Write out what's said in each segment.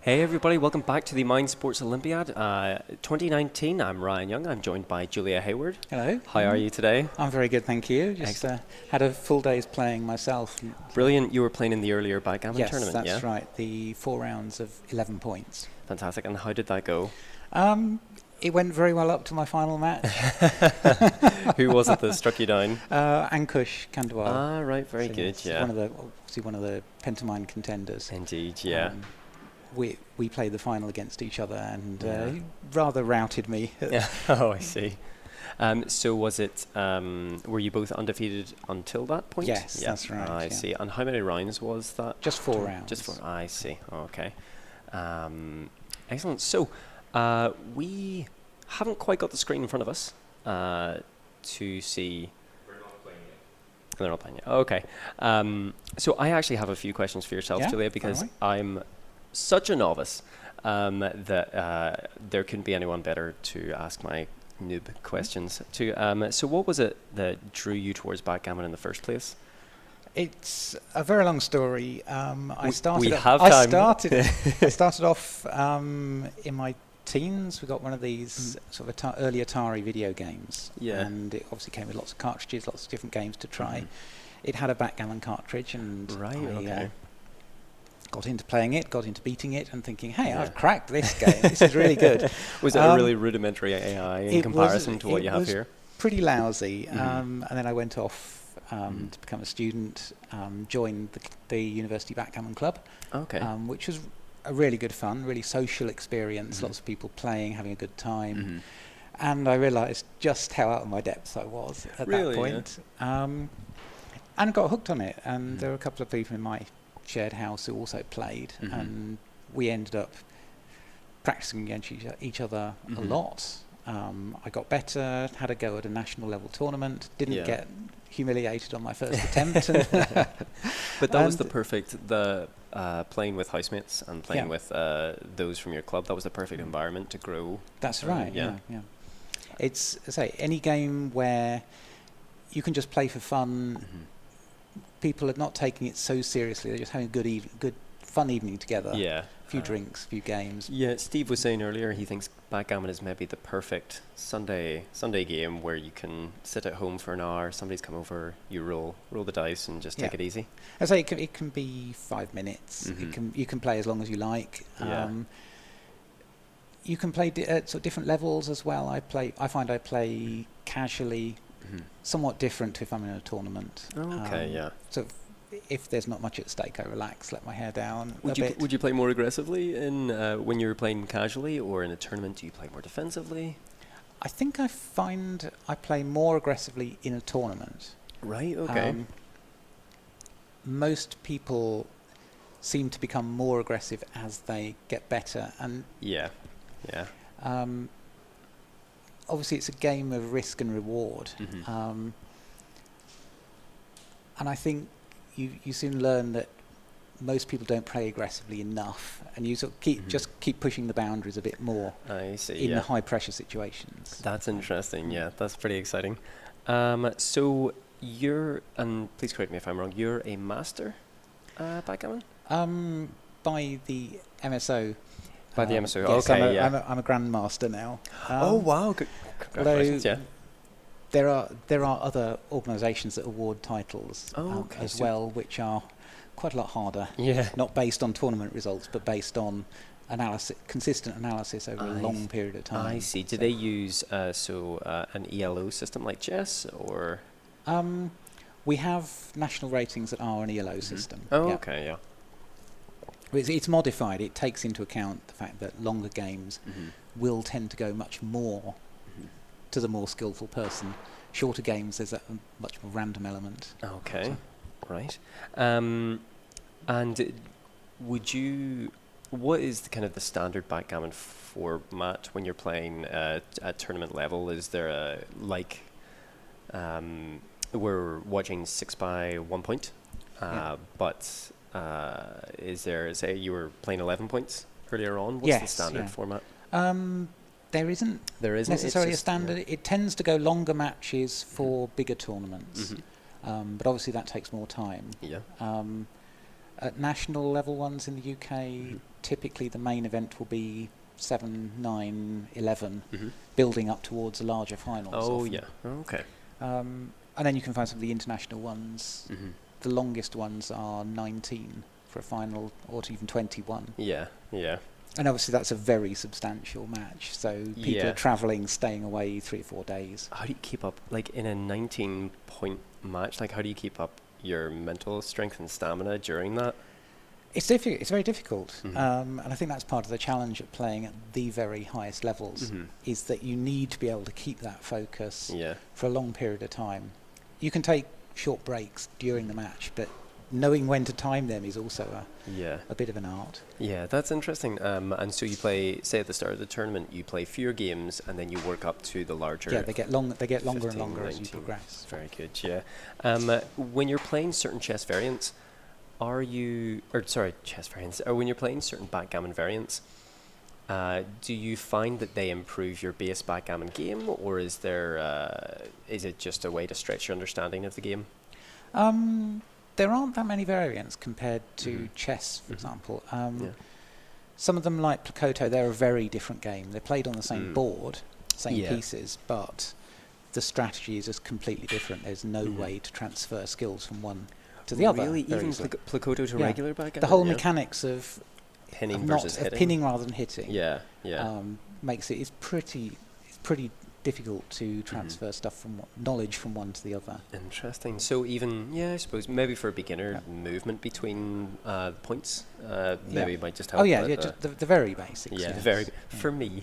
Hey everybody, welcome back to the Mind Sports Olympiad 2019. I'm Ryan Young. I'm joined by Julia Hayward. Hello. How are you today? I'm very good, thank you. Just had a full day's playing myself. Brilliant. You were playing in the earlier Backgammon tournament, Yes, that's right. The 4 rounds of 11 points. Fantastic. And how did that go? It went very well up to my final match. Who was it that struck you down? Ankush Kandwal. Ah, right. Very good, yeah. Obviously one of the pantomime contenders. Indeed, yeah. We played the final against each other and he rather routed me. Oh, I see. So was it, were you both undefeated until that point? Yes, that's right. I see. And how many rounds was that? Just 4 rounds. Just 4, I see. Okay. Excellent. So we haven't quite got the screen in front of us to see. We're not playing yet. They're not playing yet. Okay. So I actually have a few questions for yourself, Julia, because I'm such a novice that there couldn't be anyone better to ask my noob questions to. So what was it that drew you towards backgammon in the first place? It's a very long story. I started off in my teens. We got one of these sort of early Atari video games, and it obviously came with lots of cartridges, lots of different games to try. It had a backgammon cartridge, and I got into playing it, got into beating it, and thinking, hey, I've cracked this game. This is really good. Was it a really rudimentary AI in comparison to what you have here? It was pretty lousy. And then I went off to become a student, joined the University Backgammon Club, which was a really good fun, really social experience, lots of people playing, having a good time. And I realised just how out of my depth I was at that point. And got hooked on it. And there were a couple of people in my shared house who also played, and we ended up practicing against each other a lot. I got better, had a go at a national level tournament, didn't get humiliated on my first attempt. But that was the perfect, playing with housemates and playing with those from your club, that was the perfect environment to grow. That's right, yeah. It's, any game where you can just play for fun. People are not taking it so seriously. They're just having a good fun evening together. A few drinks, a few games. Yeah, Steve was saying earlier he thinks backgammon is maybe the perfect Sunday game where you can sit at home for an hour, somebody's come over, you roll the dice and just take it easy. I say it can be 5 minutes. You can play as long as you like. You can play at sort of different levels as well. I find I play casually. Somewhat different if I'm in a tournament. So if there's not much at stake, I relax, let my hair down. Would you play more aggressively in when you're playing casually, or in a tournament do you play more defensively? I think I find I play more aggressively in a tournament. Right. Okay. Most people seem to become more aggressive as they get better, and obviously it's a game of risk and reward, and I think you soon learn that most people don't play aggressively enough, and you sort of keep pushing the boundaries a bit more. I see. In the high pressure situations. That's interesting. Yeah, that's pretty exciting. So you're, and please correct me if I'm wrong, you're a master backgammon? By the MSO. By the MSO, yes, I'm a grandmaster now. Oh wow! Congratulations! There are other organisations that award titles as well, which are quite a lot harder. Not based on tournament results, but based on consistent analysis over a long period of time. I see. Do they use an ELO system like chess, or? We have national ratings that are an ELO system. It's modified. It takes into account the fact that longer games will tend to go much more to the more skillful person. Shorter games, there's a much more random element. Okay, right. And what is the standard backgammon format when you're playing at tournament level? Is there we're watching 6 by 1 point, but is there, say you were playing 11 points earlier on? What's the standard format? There isn't necessarily a standard. It tends to go longer matches for bigger tournaments, but obviously that takes more time. At national level ones in the UK, typically the main event will be 7, 9, 11, building up towards the larger finals. Oh, often. yeah. Okay. And then you can find some of the international ones. The longest ones are 19 for a final, or even 21. Yeah, yeah. And obviously that's a very substantial match, so people are travelling, staying away 3 or 4 days. How do you keep up, like in a 19-point match, like how do you keep up your mental strength and stamina during that? It's difficult. It's very difficult, and I think that's part of the challenge of playing at the very highest levels, is that you need to be able to keep that focus for a long period of time. You can take short breaks during the match, but knowing when to time them is also a bit of an art. Yeah, that's interesting. And so you play, say at the start of the tournament, you play fewer games, and then you work up to the larger. Yeah, they get longer 15, and longer 19. as you progress. Very good. Yeah. When you're playing certain chess variants, when you're playing certain backgammon variants, do you find that they improve your base backgammon game, or is it just a way to stretch your understanding of the game? There aren't that many variants compared to chess, for example. Some of them, like Plakoto, they're a very different game. They're played on the same board, same pieces, but the strategy is just completely different. There's no way to transfer skills from one to the other. Really? Even Plakoto to regular backgammon? The whole mechanics of pinning versus hitting? Pinning rather than hitting. Makes it's pretty difficult to transfer stuff from knowledge from one to the other. Interesting. So even I suppose maybe for a beginner, movement between points maybe might just help. Just the very basics. For me.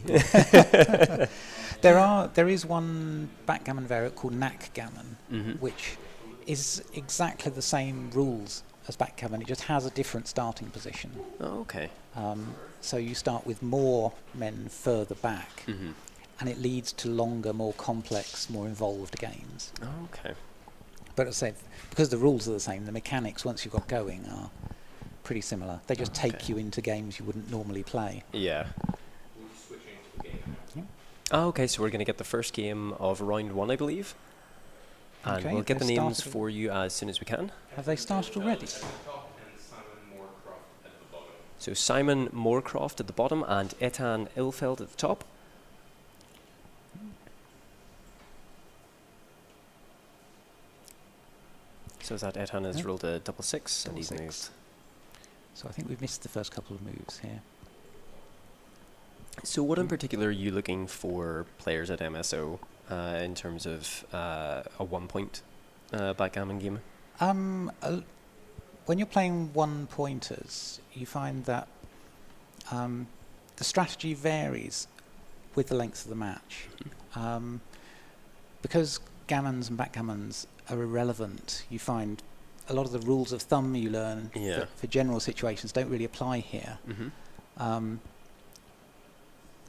There is one backgammon variant called knackgammon, which is exactly the same rules as backgammon. It just has a different starting position. Oh, okay. So you start with more men further back. And it leads to longer, more complex, more involved games. Oh, okay. But as I said, because the rules are the same, the mechanics, once you've got going, are pretty similar. They just take you into games you wouldn't normally play. Yeah. We'll switch into the game. Yeah. Oh, okay, so we're going to get the first game of round 1, I believe. And we'll get the names for you as soon as we can. Have they started already? So Simon Moorcroft at the bottom and Etan Ilfeld at the top. So that Etan has rolled a double six and he's moved. So I think we've missed the first couple of moves here. So what in particular are you looking for players at MSO in terms of a 1-point backgammon game? When you're playing 1-pointers, you find that the strategy varies with the length of the match. Because gammons and backgammons are irrelevant, you find a lot of the rules of thumb you learn for general situations don't really apply here.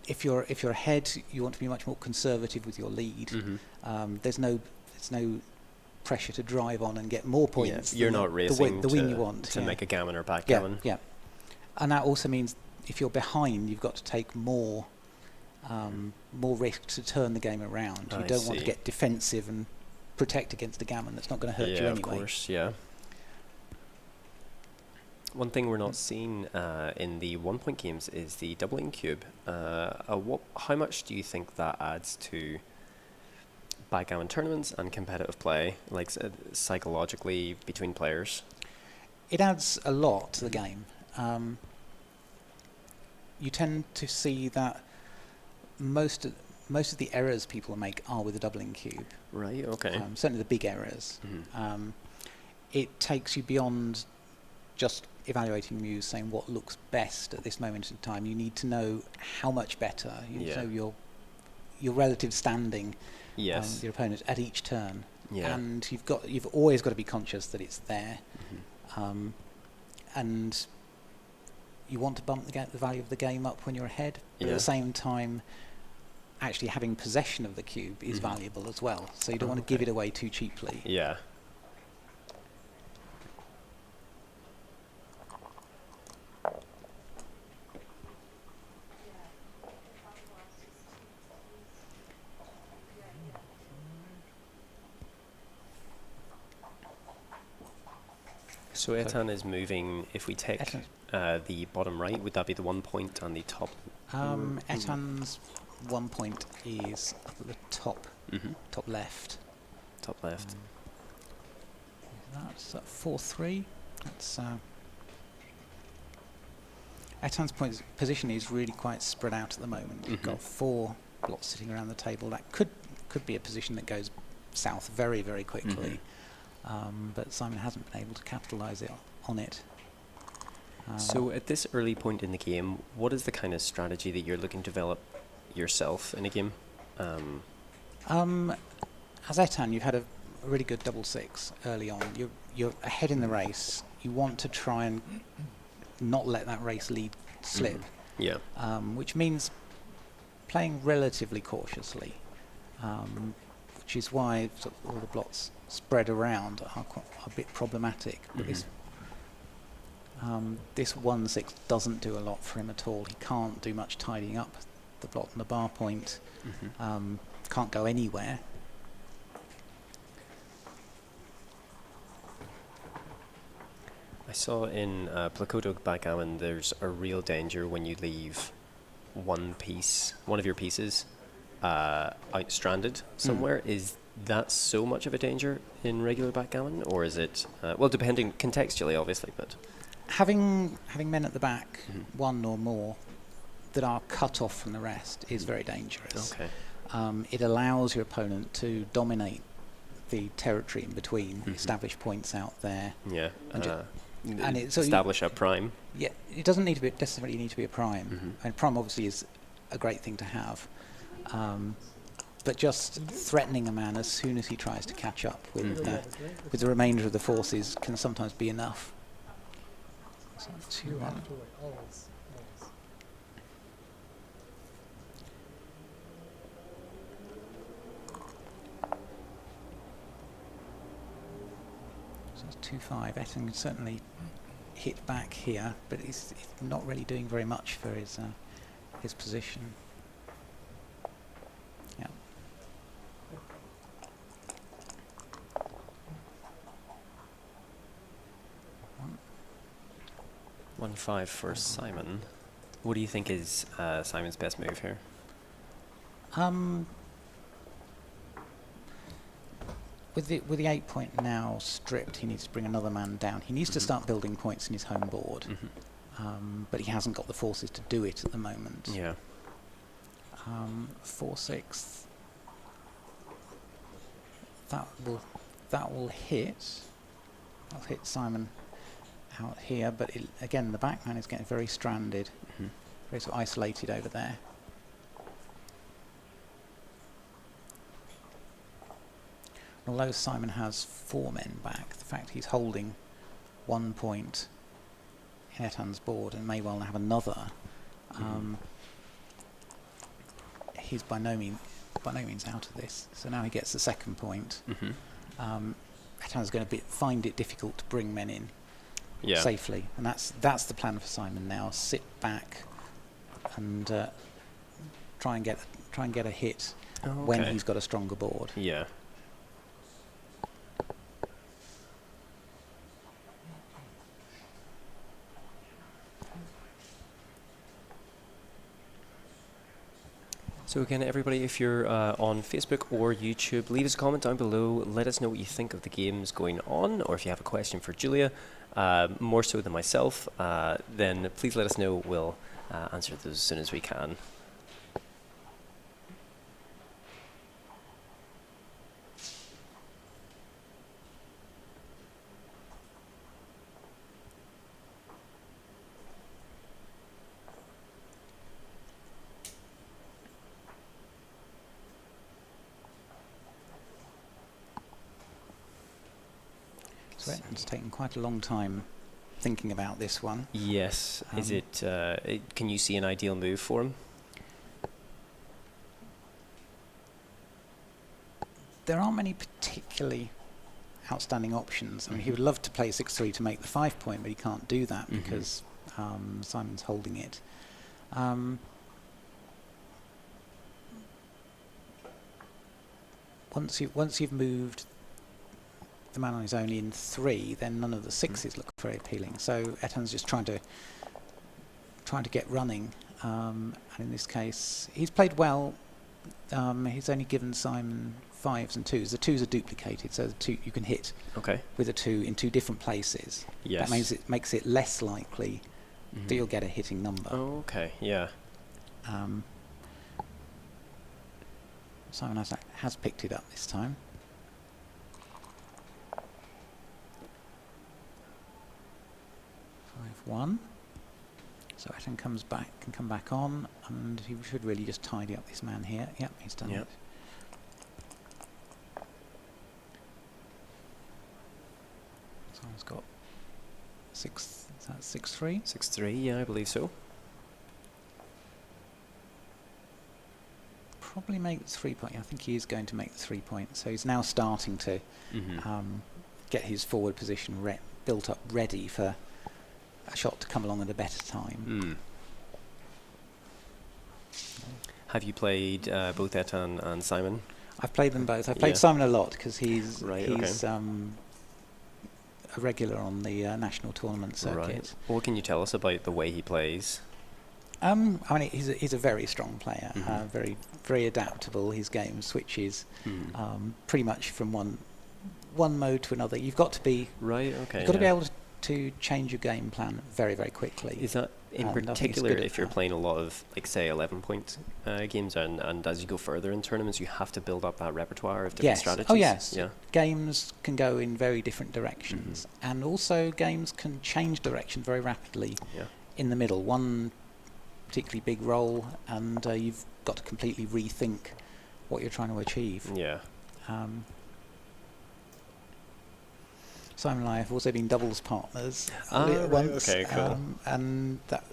If you're ahead, you want to be much more conservative with your lead. There's no pressure to drive on and get more points. You're not racing the win you want to make a gammon or backgammon. Yeah, and that also means if you're behind, you've got to take more risk to turn the game around. You don't want to get defensive and protect against a gammon that's not going to hurt you anyway. Of course, yeah. One thing we're not seeing in the 1-point games is the doubling cube. How much do you think that adds to backgammon tournaments and competitive play, like psychologically between players? It adds a lot to the game. You tend to see that most of the errors people make are with the doubling cube. Right, okay. Certainly the big errors. It takes you beyond just evaluating moves, saying what looks best at this moment in time. You need to know how much better. You need to know your relative standing, your opponent at each turn. And you've always got to be conscious that it's there. And you want to bump the value of the game up when you're ahead, but at the same time, actually having possession of the cube is valuable as well. So you don't want to give it away too cheaply. Yeah. So Etan is moving. If we take the bottom right, would that be the 1 point and the top? Etan's 1 point is up at the top, top left. Top left. That's at 4-3. That's Etan's position is really quite spread out at the moment. You've got 4 blocks sitting around the table. That could be a position that goes south very, very quickly. But Simon hasn't been able to capitalise on it. So at this early point in the game, what is the kind of strategy that you're looking to develop yourself in a game? As Etan, you've had a really good double 6 early on. You're ahead in the race. You want to try and not let that race lead slip. Yeah. Which means playing relatively cautiously, which is why sort of all the blocks spread around are a bit problematic. But this 1-6 doesn't do a lot for him at all. He can't do much tidying up the block and the bar point. Can't go anywhere. I saw in Plakoto Backgammon there's a real danger when you leave one of your pieces out stranded somewhere. Is that so much of a danger in regular backgammon, or is it well, depending contextually obviously, but having men at the back, one or more, that are cut off from the rest is very dangerous. It allows your opponent to dominate the territory in between, establish points out there, and establish a prime. Yeah, it doesn't necessarily need to be a prime. And prime obviously is a great thing to have, but just threatening a man as soon as he tries to catch up with the remainder of the forces can sometimes be enough. So 2-1. So it's 2-5. Etan can certainly hit back here, but he's not really doing very much for his position. Yeah. One 1-5 for Simon. What do you think is Simon's best move here? With the 8 point now stripped, he needs to bring another man down. He needs to start building points in his home board, but he hasn't got the forces to do it at the moment. Yeah. 4-6. That will hit. That'll hit Simon out here, but again, the backman is getting very stranded, very sort of isolated over there. Although Simon has 4 men back, the fact he's holding 1 point in Etan's board and may well have another, he's by no means out of this. So now he gets the 2nd point. Etan's going to find it difficult to bring men in safely, and that's the plan for Simon now. Sit back and try and get a hit when he's got a stronger board. Yeah. So again, everybody, if you're on Facebook or YouTube, leave us a comment down below. Let us know what you think of the games going on, or if you have a question for Julia, more so than myself, then please let us know. We'll answer those as soon as we can. So Etan's taken quite a long time thinking about this one. Yes. Is it? Can you see an ideal move for him? There aren't many particularly outstanding options. I mean, he would love to play 6-3 to make the 5 point, but he can't do that because Simon's holding it. Once you've moved the man on his own in 3, then none of the 6s look very appealing. So Etan's just trying to get running. And in this case, he's played well. He's only given Simon 5s and 2s. The 2s are duplicated, so the 2 you can hit with a 2 in 2 different places. Yes. That makes it less likely that you'll get a hitting number. Oh, okay, yeah. Simon has picked it up this time. 5-1. So Etan can come back on, and he should really just tidy up this man here. Yep, he's done it. Simon's got 6. Is that 6-3? 6-3, yeah, I believe so. Probably make the 3 point. I think he is going to make the 3 point. So he's now starting to get his forward position built up, ready for a shot to come along at a better time. Have you played both Etan and Simon? I've played them both. I've played Simon a lot because he's a regular on the national tournament circuit. Right. What can you tell us about the way he plays? I mean, he's a very strong player, very very adaptable. His game switches pretty much from one mode to another. You've got to be You've got to be able to change your game plan very very quickly. Is that in particular if you're playing a lot of, like, say, 11-point games, and as you go further in tournaments, you have to build up that repertoire of different strategies? Oh yes. Yeah. Games can go in very different directions, and also games can change direction very rapidly in the middle. One particularly big roll, and you've got to completely rethink what you're trying to achieve. Yeah. Simon and I have also been doubles partners once, okay, cool. And that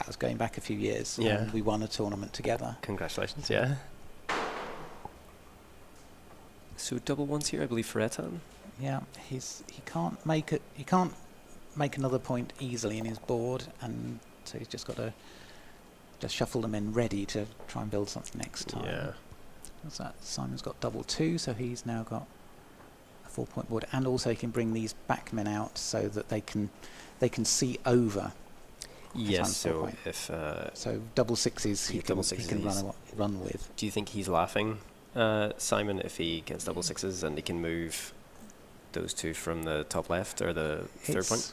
was going back a few years. Yeah. And we won a tournament together. Congratulations! Yeah. So double ones here, I believe, for Etan. Yeah, he can't make it. He can't make another point easily in his board, and so he's just got to just shuffle them in ready to try and build something next time. Yeah. What's that? Simon's got double 2, so he's now got a 4-point board, and also he can bring these backmen out so that they can see over. Yes. So if so double 6s he can run with. Do you think he's laughing, Simon, if he gets double 6s and he can move those 2 from the top left or the third point?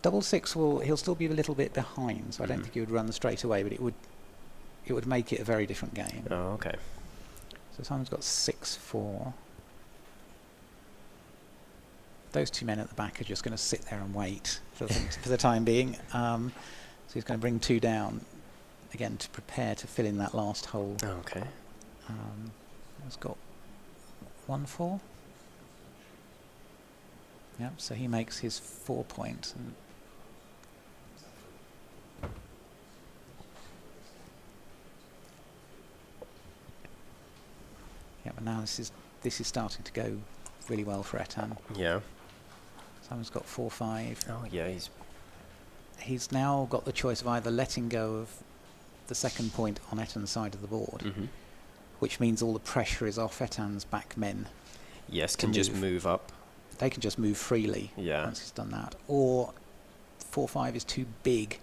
Double 6 he'll still be a little bit behind, so I don't think he would run straight away, but it would make it a very different game. Oh, okay. So Simon's got 6-4. Those 2 men at the back are just going to sit there and wait for the time being. So he's going to bring 2 down again to prepare to fill in that last hole. Okay. He's got 1-4. Yep. So he makes his 4 point. Yeah, but now this is starting to go really well for Etan. Yeah. Simon's got 4-5. Oh yeah, he's now got the choice of either letting go of the second point on Etan's side of the board, which means all the pressure is off Etan's back men. Yes, can just move up. They can just move freely once he's done that. Or 4-5 is too big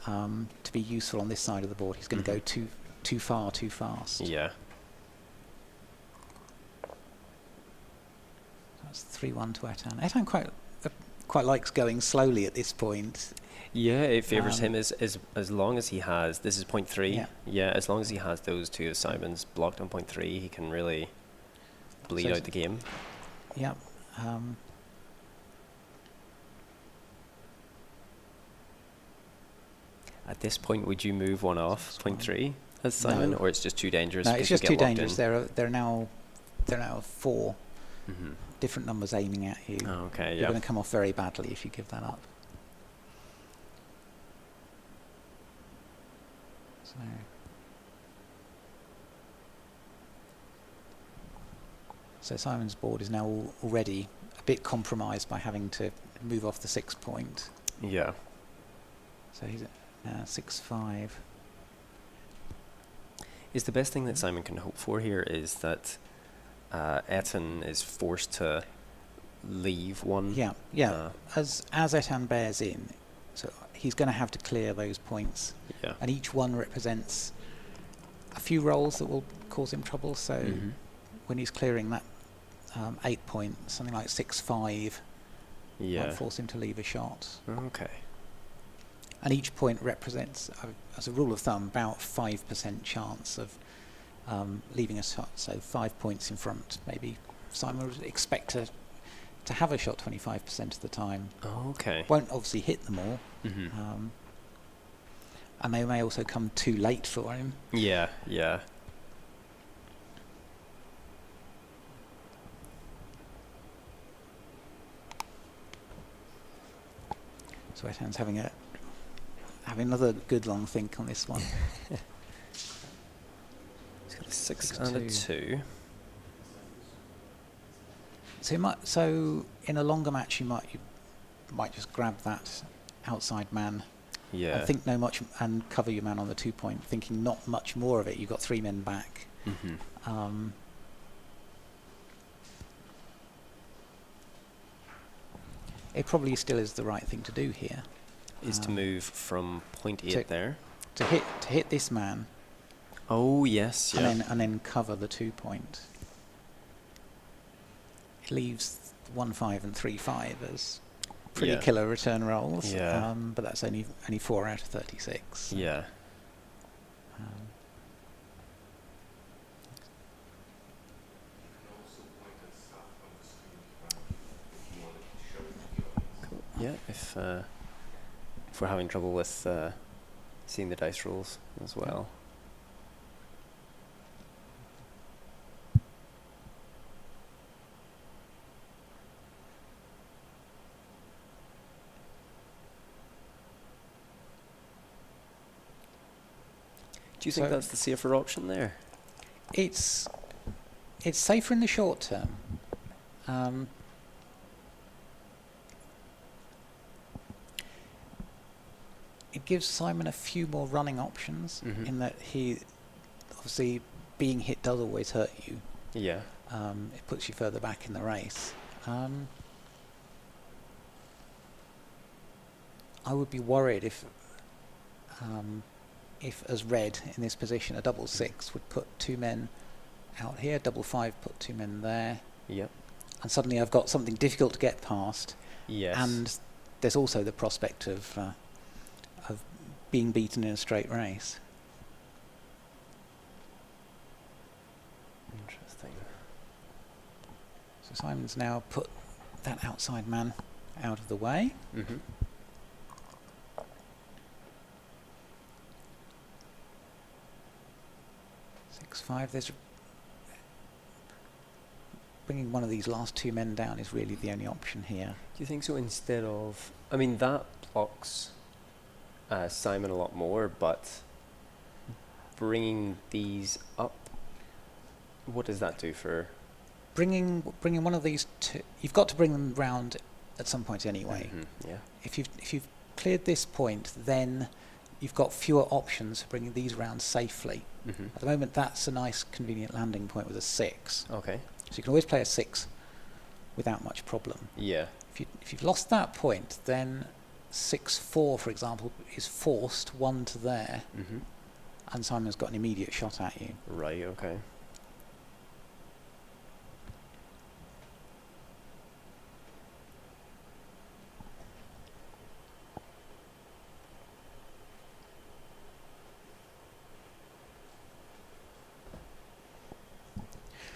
to be useful on this side of the board. He's going to go too far, too fast. Yeah. That's 3-1 to Etan. Etan quite likes going slowly at this point. Yeah, it favours him as long as he has. This is point 3. Yeah, as long as he has those 2 of Simon's blocked on point 3, he can really bleed out the game. Yeah. At this point, would you move one off point 3 as Simon, or it's just too dangerous? No, it's just too dangerous. There are now 4 different numbers aiming at you. Oh, okay, You're going to come off very badly if you give that up. So Simon's board is now already a bit compromised by having to move off the 6 point. Yeah. So he's at 6-5. Is the best thing that Simon can hope for here is that Etan is forced to leave one. Yeah. As Etan bears in, so he's going to have to clear those points. Yeah. And each one represents a few rolls that will cause him trouble. So when he's clearing that 8 point, something like 6-5 might force him to leave a shot. Okay. And each point represents, as a rule of thumb, about 5% chance of leaving a shot. So 5 points in front. Maybe Simon would expect to have a shot 25% of the time. Okay. Won't obviously hit them all. And they may also come too late for him. Yeah. So Etan's having another good long think on this one. He's got a 6 and a 2. So in a longer match, you might just grab that outside man. Yeah. And think no much and cover your man on the 2 point, thinking not much more of it. You've got 3 men back. It probably still is the right thing to do here. Is to move from point 8 there. To hit this man. Oh yes, yeah. And then cover the 2 point. It leaves 1-5 and 3-5 as pretty killer return rolls. Yeah. But that's only 4 out of 36. Yeah. Cool. Yeah, if we're having trouble with seeing the dice rolls as well. Do you think that's the safer option there? It's safer in the short term. It gives Simon a few more running options in that he, obviously, being hit does always hurt you. Yeah. It puts you further back in the race. I would be worried if as red in this position, a 6-6 would put 2 men out here, 5-5 put 2 men there. Yep. And suddenly I've got something difficult to get past. Yes. And there's also the prospect of being beaten in a straight race. Interesting. So Simon's now put that outside man out of the way. 6-5. There's bringing one of these last 2 men down is really the only option here. Do you think so? Instead of, I mean, that blocks Simon a lot more, but bringing these up, what does that do for? Bringing one of these two, you've got to bring them round at some point anyway. Yeah. If you've cleared this point, then you've got fewer options for bringing these round safely. At the moment, that's a nice, convenient landing point with a 6. Okay. So you can always play a 6 without much problem. Yeah. If you've lost that point, then 6-4, for example, is forced 1 to there, and Simon's got an immediate shot at you. Right. Okay.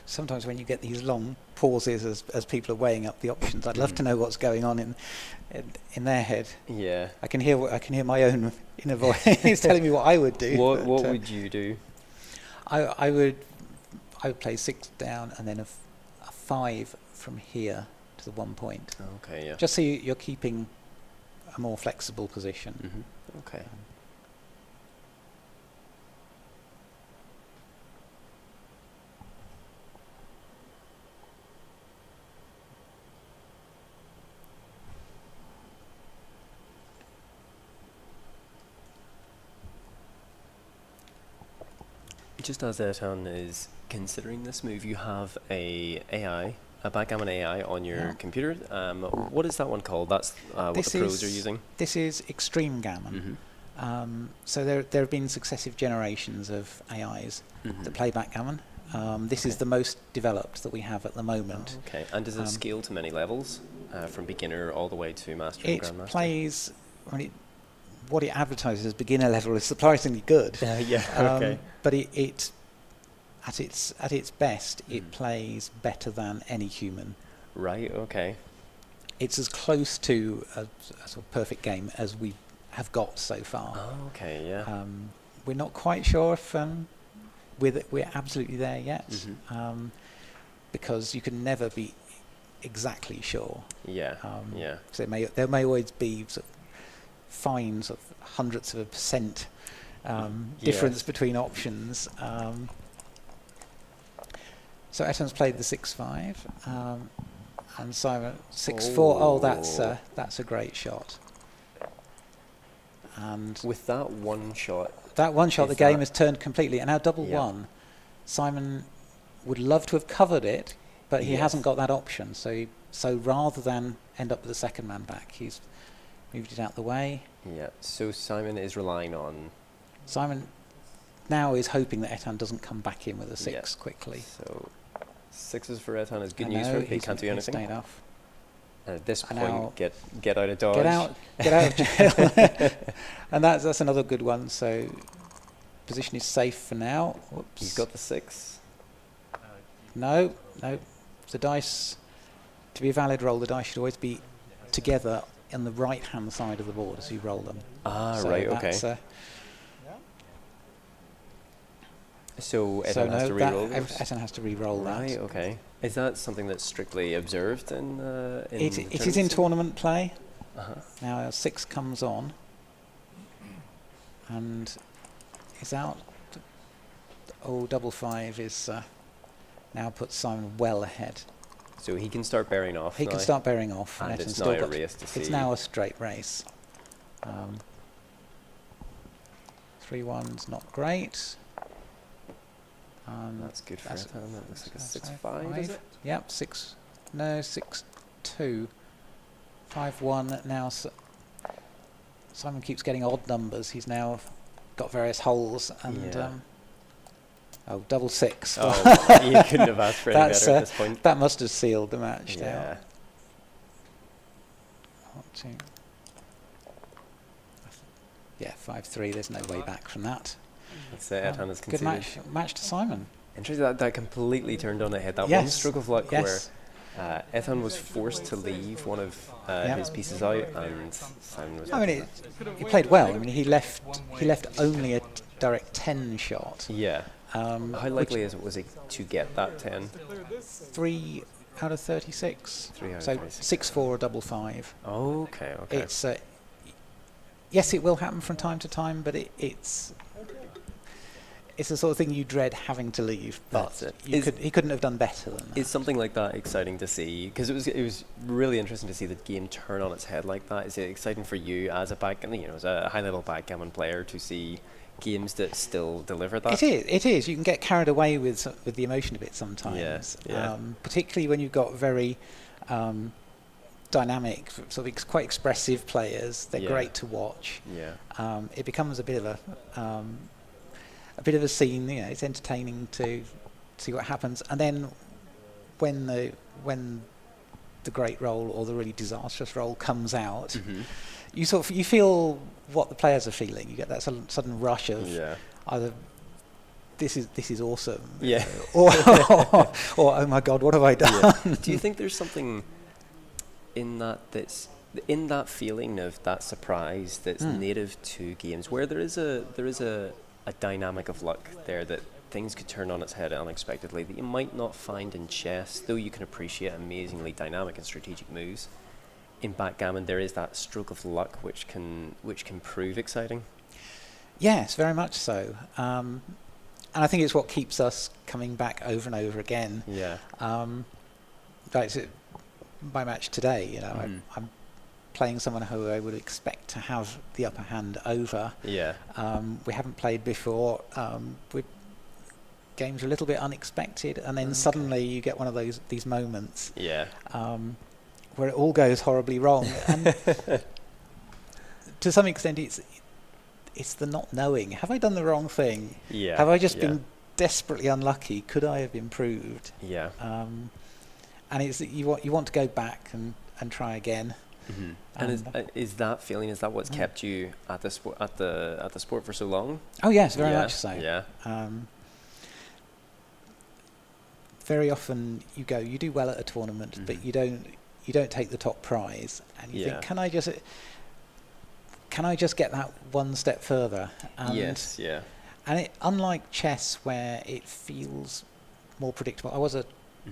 Sometimes when you get these long pauses as people are weighing up the options, I'd love to know what's going on in their head. Yeah. I can hear my own inner voice telling me what I would do. What would you do? I would play 6 down and then a 5 from here to the 1 point. Okay. Yeah. Just so you're keeping a more flexible position. Okay. Just as Etan is considering this move, you have a backgammon AI on your computer. What is that one called? That's what the pros are using. This is Extreme Gammon. So there have been successive generations of AIs that play backgammon. This is the most developed that we have at the moment. Okay, and does it scale to many levels, from beginner all the way to master and grandmaster? It plays, what it advertises as beginner level is surprisingly good. Okay. But it at its best, it plays better than any human. Right. Okay. It's as close to a sort of perfect game as we have got so far. Oh, okay. Yeah. We're not quite sure if we're absolutely there yet, because you can never be exactly sure. Yeah. So there may always be sort of fine sort of hundredths of a percent difference between options. So Etan's played the 6-5, and Simon 6-4. Oh, that's a great shot. And with that one shot, the game has turned completely. And now double one. Simon would love to have covered it, but he hasn't got that option. So rather than end up with the second man back, he's moved it out the way. Yeah. So Simon is relying on. Simon now is hoping that Etan doesn't come back in with a 6 quickly. So 6s for Etan is good news for him. He can't do anything. Staying off. And at this point, get out of dodge. Get out of jail. And that's another good one. So position is safe for now. Whoops. He's got the 6. No. The dice, to be a valid roll, the dice should always be together on the right-hand side of the board as you roll them. Right, okay. So Etan has to re-roll those? Etan has to re-roll that. Right, okay. Is that something that's strictly observed in it is in tournament play. Now 6 comes on and is out. Double 5 is now puts Simon well ahead. So he can start bearing off. He can start bearing off. And it's now a race to see. It's now a straight race. 3-1's not great. That's good for Etan. That looks like a 6-5, is it? Yep, 6-2. 5-1 now. Simon keeps getting odd numbers. He's now got various holes and double 6. Oh, you couldn't have asked for any better at this point. That must have sealed the match now. 5-3. There's no way back from that. That's it. Etan has conceded. Good match to Simon. Interesting that completely turned on its head. That one stroke of luck where Etan was forced to leave one of his pieces out, and Simon was. He played well. He left only a direct 10 shot. Yeah. How likely was it to get that 10? 3 out of 36. 3 out of 36. 6-4 or double 5. Okay. It's yes, it will happen from time to time, but it's the sort of thing you dread having to leave. But he couldn't have done better than that. Is something like that exciting to see? Because it was really interesting to see the game turn on its head like that. Is it exciting for you as as a high-level backgammon player to see games that still deliver that? It is. You can get carried away with the emotion of it sometimes. Yeah. Particularly when you've got very dynamic, sort of quite expressive players. They're great to watch. Yeah. It becomes a bit of a scene. It's entertaining to see what happens. And then when the great roll or the really disastrous roll comes out, you feel what the players are feeling. You get that sudden rush of either this is awesome, or oh my god, what have I done? Yeah. Do you think there's something in that feeling of that surprise that's native to games, where there is a dynamic of luck there, that things could turn on its head unexpectedly, that you might not find in chess, though you can appreciate amazingly dynamic and strategic moves? In backgammon, there is that stroke of luck which can prove exciting. Yes, very much so. And I think it's what keeps us coming back over and over again. Yeah. My match today, I'm playing someone who I would expect to have the upper hand over. Yeah. We haven't played before. games are a little bit unexpected, and then suddenly you get one of these moments where it all goes horribly wrong. And to some extent, it's the not knowing. Have I done the wrong thing? Yeah. Have I just been desperately unlucky? Could I have improved? Yeah. And it's you want to go back and try again. Mm-hmm. And is that feeling, is that what's kept you at the sport for so long? Oh yes, very much so. Yeah. Very often you do well at a tournament, but you don't take the top prize, and you think, can I just get that one step further? And yes. Yeah. And unlike chess, where it feels more predictable. I was a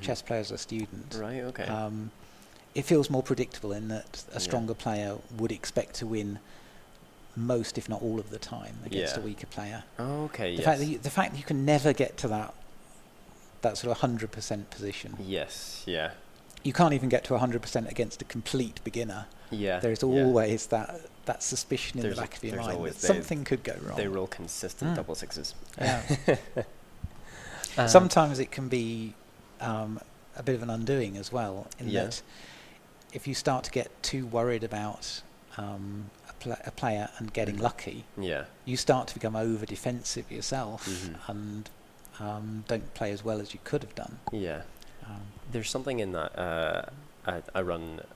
chess player as a student. Right. Okay. It feels more predictable in that a stronger player would expect to win most, if not all of the time, against a weaker player. Oh, okay. The fact that you can never get to that sort of 100% position. Yes. Yeah. You can't even get to 100% against a complete beginner. Yeah. There's always that suspicion in the back of your mind that something could go wrong. They roll consistent double sixes. Yeah. Sometimes it can be a bit of an undoing as well, in that if you start to get too worried about a player and getting lucky, you start to become over defensive yourself and don't play as well as you could have done. Yeah. There's something in that. I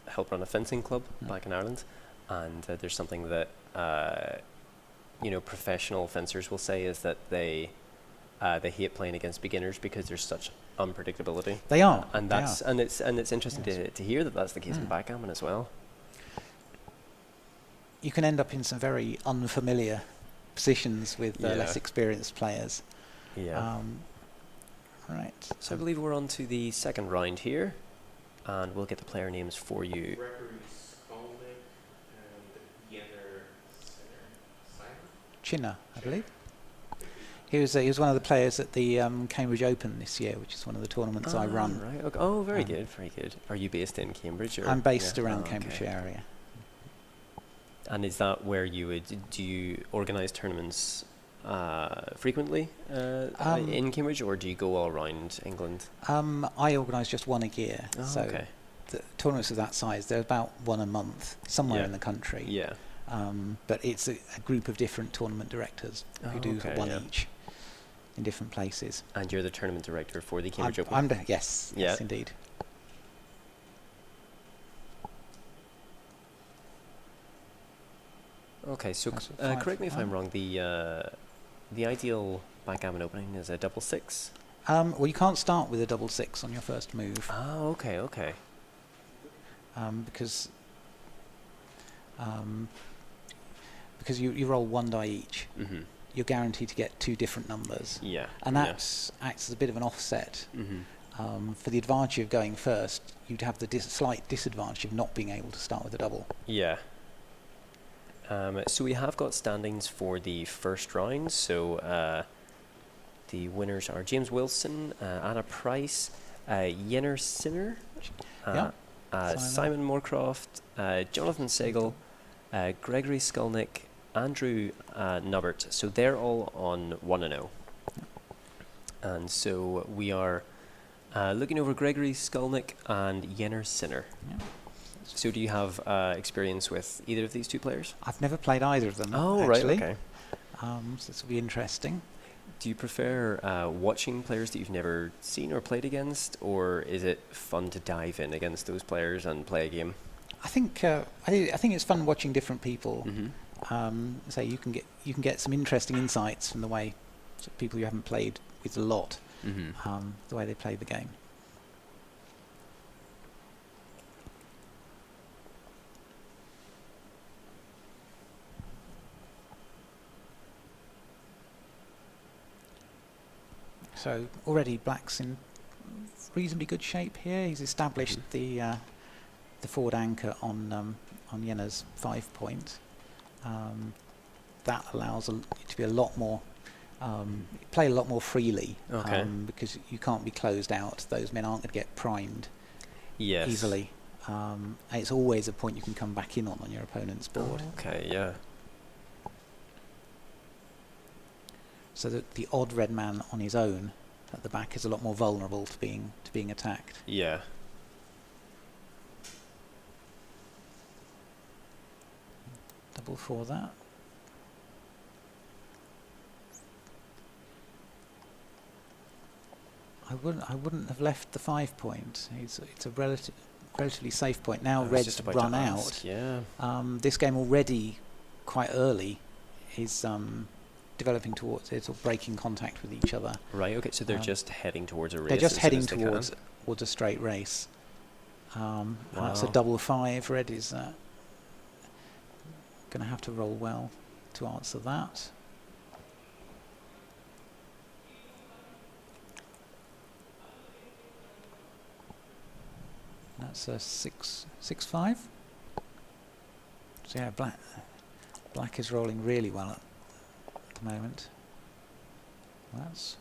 help run a fencing club back in Ireland, and there's something that professional fencers will say is that they hate playing against beginners because there's such unpredictability. They are, and it's interesting to hear that that's the case in backgammon as well. You can end up in some very unfamiliar positions with less experienced players. Yeah. Right. So I believe we're on to the second round here, and we'll get the player names for you. Chinner, I believe. He was one of the players at the Cambridge Open this year, which is one of the tournaments I run. Right. Okay. Oh, very good, very good. Are you based in Cambridge? Or? I'm based around the Cambridge area. And is that where do you organise tournaments frequently in Cambridge, or do you go all around England? I organise just one a year. Oh, so okay. The tournaments of that size, they're about one a month, somewhere in the country. Yeah. But it's a group of different tournament directors who do one each in different places. And you're the tournament director for the Cambridge Open? Yes, indeed. Okay, so correct me if I'm wrong. The ideal backgammon opening is a double six. Well, you can't start with a double six on your first move. Oh, okay. Because you roll one die each. Mm-hmm. You're guaranteed to get two different numbers. Yeah. And that acts as a bit of an offset. Mm-hmm. For the advantage of going first, you'd have the slight disadvantage of not being able to start with a double. Yeah. So we have got standings for the first round. So the winners are James Wilson, Anna Price, Yenner Sinner, Simon Moorcroft, Jonathan Segal, Gregory Skulnick, Andrew Nubbert. So they're all on 1-0. And so we are looking over Gregory Skulnick and Yenner Sinner. Yeah. So do you have experience with either of these two players? I've never played either of them. Oh, actually. Right, okay. So this will be interesting. Do you prefer watching players that you've never seen or played against, or is it fun to dive in against those players and play a game? I think it's fun watching different people. Mm-hmm. So you can get some interesting insights from the way people you haven't played with a lot, the way they play the game. So already Black's in reasonably good shape here. He's established the forward anchor on Yenner's 5 point. That allows it to be a lot more play a lot more freely, because you can't be closed out. Those men aren't going to get primed easily. And it's always a point you can come back in on your opponent's board. Okay, yeah. So that the odd red man on his own at the back is a lot more vulnerable to being attacked. Yeah. Double for that. I wouldn't have left the 5 point. It's a relatively safe point. Now Red's run out. Yeah. This game already quite early is developing towards it or breaking contact with each other. Right. Okay. So they're just heading towards a race. They're just heading towards a straight race. Wow. That's a double 5. Red is going to have to roll well to answer that. That's a 6-5. So yeah, black is rolling really well at the moment. That's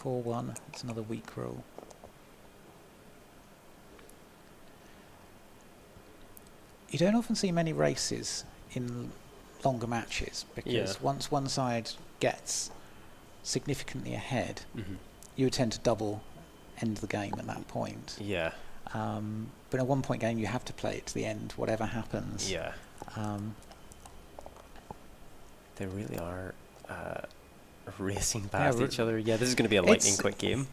4-1. It's another weak roll. You don't often see many races in longer matches because once one side gets significantly ahead, you would tend to double end the game at that point. Yeah. But in a 1 point game, you have to play it to the end, whatever happens. Yeah. They really are racing past each other. Yeah, this is going to be a lightning quick game.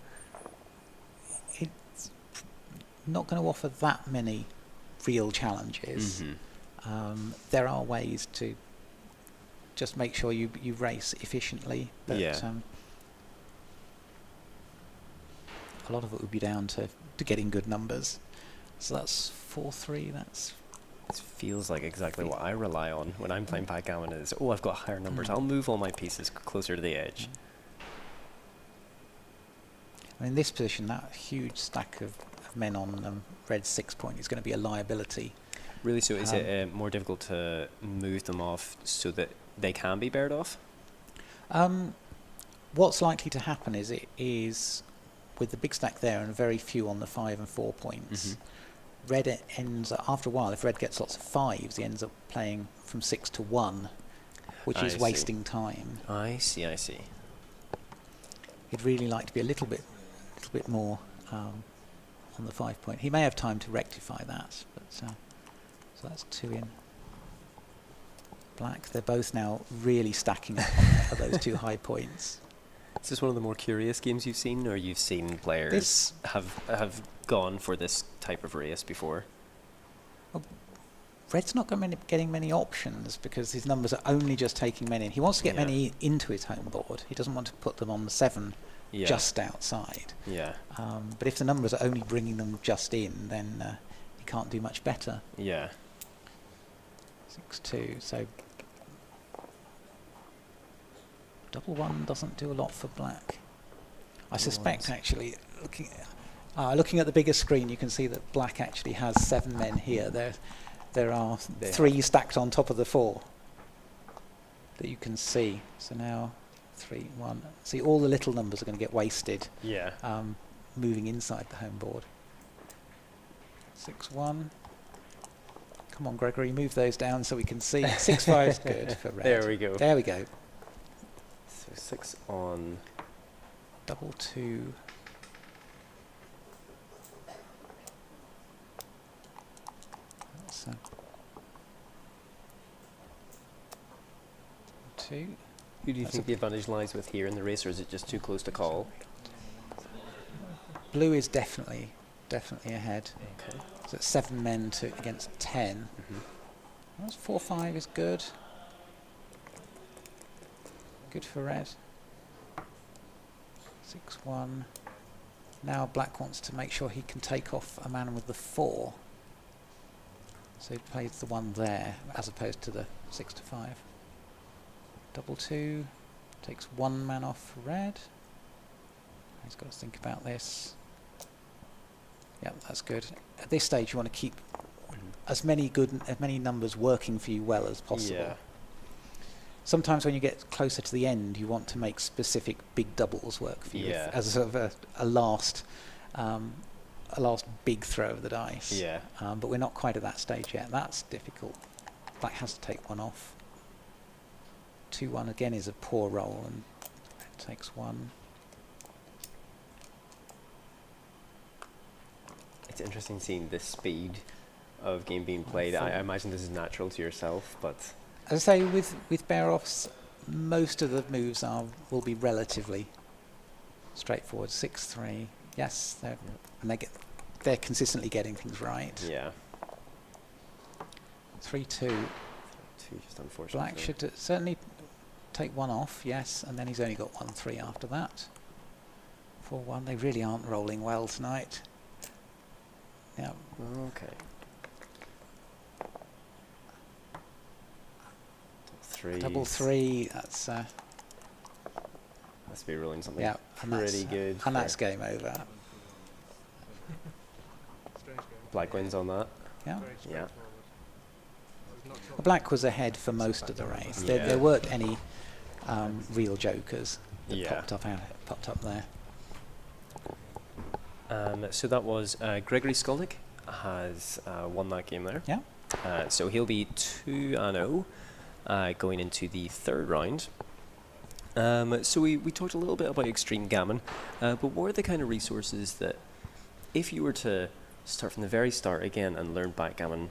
It's not going to offer that many real challenges. There are ways to just make sure you race efficiently. But a lot of it would be down to getting good numbers. So that's 4-3. This feels like exactly what I rely on when I'm playing backgammon is, I've got higher numbers. I'll move all my pieces closer to the edge. In this position, that huge stack of men on Red's 6 point is going to be a liability. Really? So is it more difficult to move them off so that they can be bared off? What's likely to happen is with the big stack there and very few on the 5 and 4 points, Red ends up, after a while, if Red gets lots of 5s, he ends up playing from 6 to 1, which is wasting time. I see. He'd really like to be a little bit more on the 5 point. He may have time to rectify that, but so that's 2 in. Black, they're both now really stacking up at those 2 high points. Is this one of the more curious games you've seen, or you've seen players have gone for this type of race before? Well, Red's not getting many options because his numbers are only just taking men in. He wants to get many into his home board. He doesn't want to put them on the 7 just outside. Yeah. But if the numbers are only bringing them just in, then he can't do much better. Yeah. 6-2. So double 1 doesn't do a lot for black. I suspect actually, looking at the bigger screen, you can see that black actually has 7 men here. There are 3 stacked on top of the 4 that you can see. So now 3, 1. See, all the little numbers are going to get wasted. Yeah. Moving inside the home board. 6-1. Come on, Gregory, move those down so we can see. 6-5 is good for Red. There we go. There we go. So 6 on. Double 2. That's 2. Who do you think the advantage lies with here in the race, or is it just too close to call? Blue is definitely ahead. Okay. So it's 7 men against 10. That's 4-5 is good. Good for Red. 6-1. Now black wants to make sure he can take off a man with the 4. So he plays the 1 there as opposed to the 6-5. Double 2. Takes 1 man off for Red. He's got to think about this. Yep, that's good. At this stage you want to keep as many numbers working for you well as possible. Yeah. Sometimes when you get closer to the end, you want to make specific big doubles work for you as sort of a last big throw of the dice. Yeah. But we're not quite at that stage yet. That's difficult. Black has to take 1 off. 2-1 again is a poor roll, and Red takes 1. It's interesting seeing the speed of game being played. I imagine this is natural to yourself, but as I say, with bear-offs, most of the moves will be relatively straightforward. 6-3, yes, and they're consistently getting things right. Yeah. 3-2. Just unfortunate. Black should certainly take one off, yes, and then he's only got 1-3 after that. 4-1. They really aren't rolling well tonight. Yeah. Okay. 3. Double 3. That's must be rolling something pretty good. And that's game over. Black wins on that. Yeah. Yeah. Black was ahead for most of the race. There weren't any real jokers that popped up there. So that was Gregory Skolnick has won that game there. Yeah. So he'll be 2-0 going into the third round. So we talked a little bit about Extreme Gammon, but what are the kind of resources that, if you were to start from the very start again and learn backgammon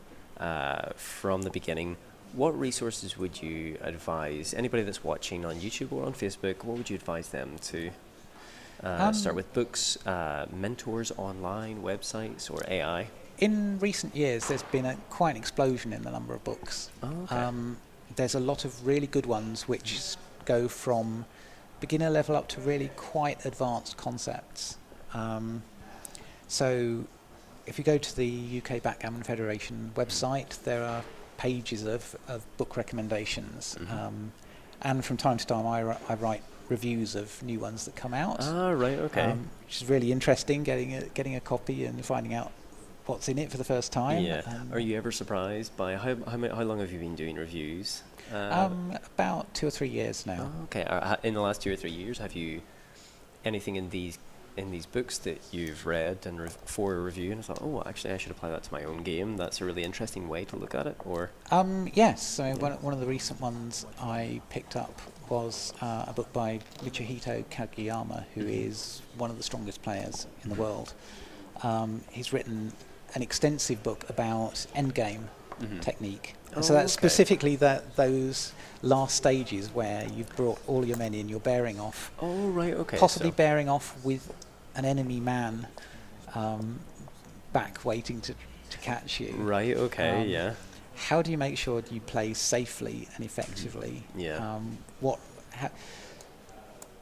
from the beginning, what resources would you advise anybody that's watching on YouTube or on Facebook? What would you advise them to start with? Books, mentors online, websites, or AI? In recent years, there's been quite an explosion in the number of books. Oh, okay. There's a lot of really good ones which go from beginner level up to really quite advanced concepts. So if you go to the UK Backgammon Federation website, there are pages of book recommendations. And from time to time I write reviews of new ones that come out. Ah, right, okay. Which is really interesting, getting a copy and finding out what's in it for the first time. Yeah. Are you ever surprised by how long have you been doing reviews? About 2 or 3 years now. Oh, okay. In the last 2 or 3 years, have you anything in these books that you've read and for a review and I thought, oh, actually I should apply that to my own game? That's a really interesting way to look at it. Or yes. So one of the recent ones I picked up was a book by Michihito Kageyama, who is one of the strongest players in the world. He's written an extensive book about endgame technique. And so that's specifically those last stages where you've brought all your men in, you're bearing off. Oh, right, okay. Possibly bearing off with an enemy man back waiting to catch you. Right, okay, yeah. How do you make sure you play safely and effectively? Yeah.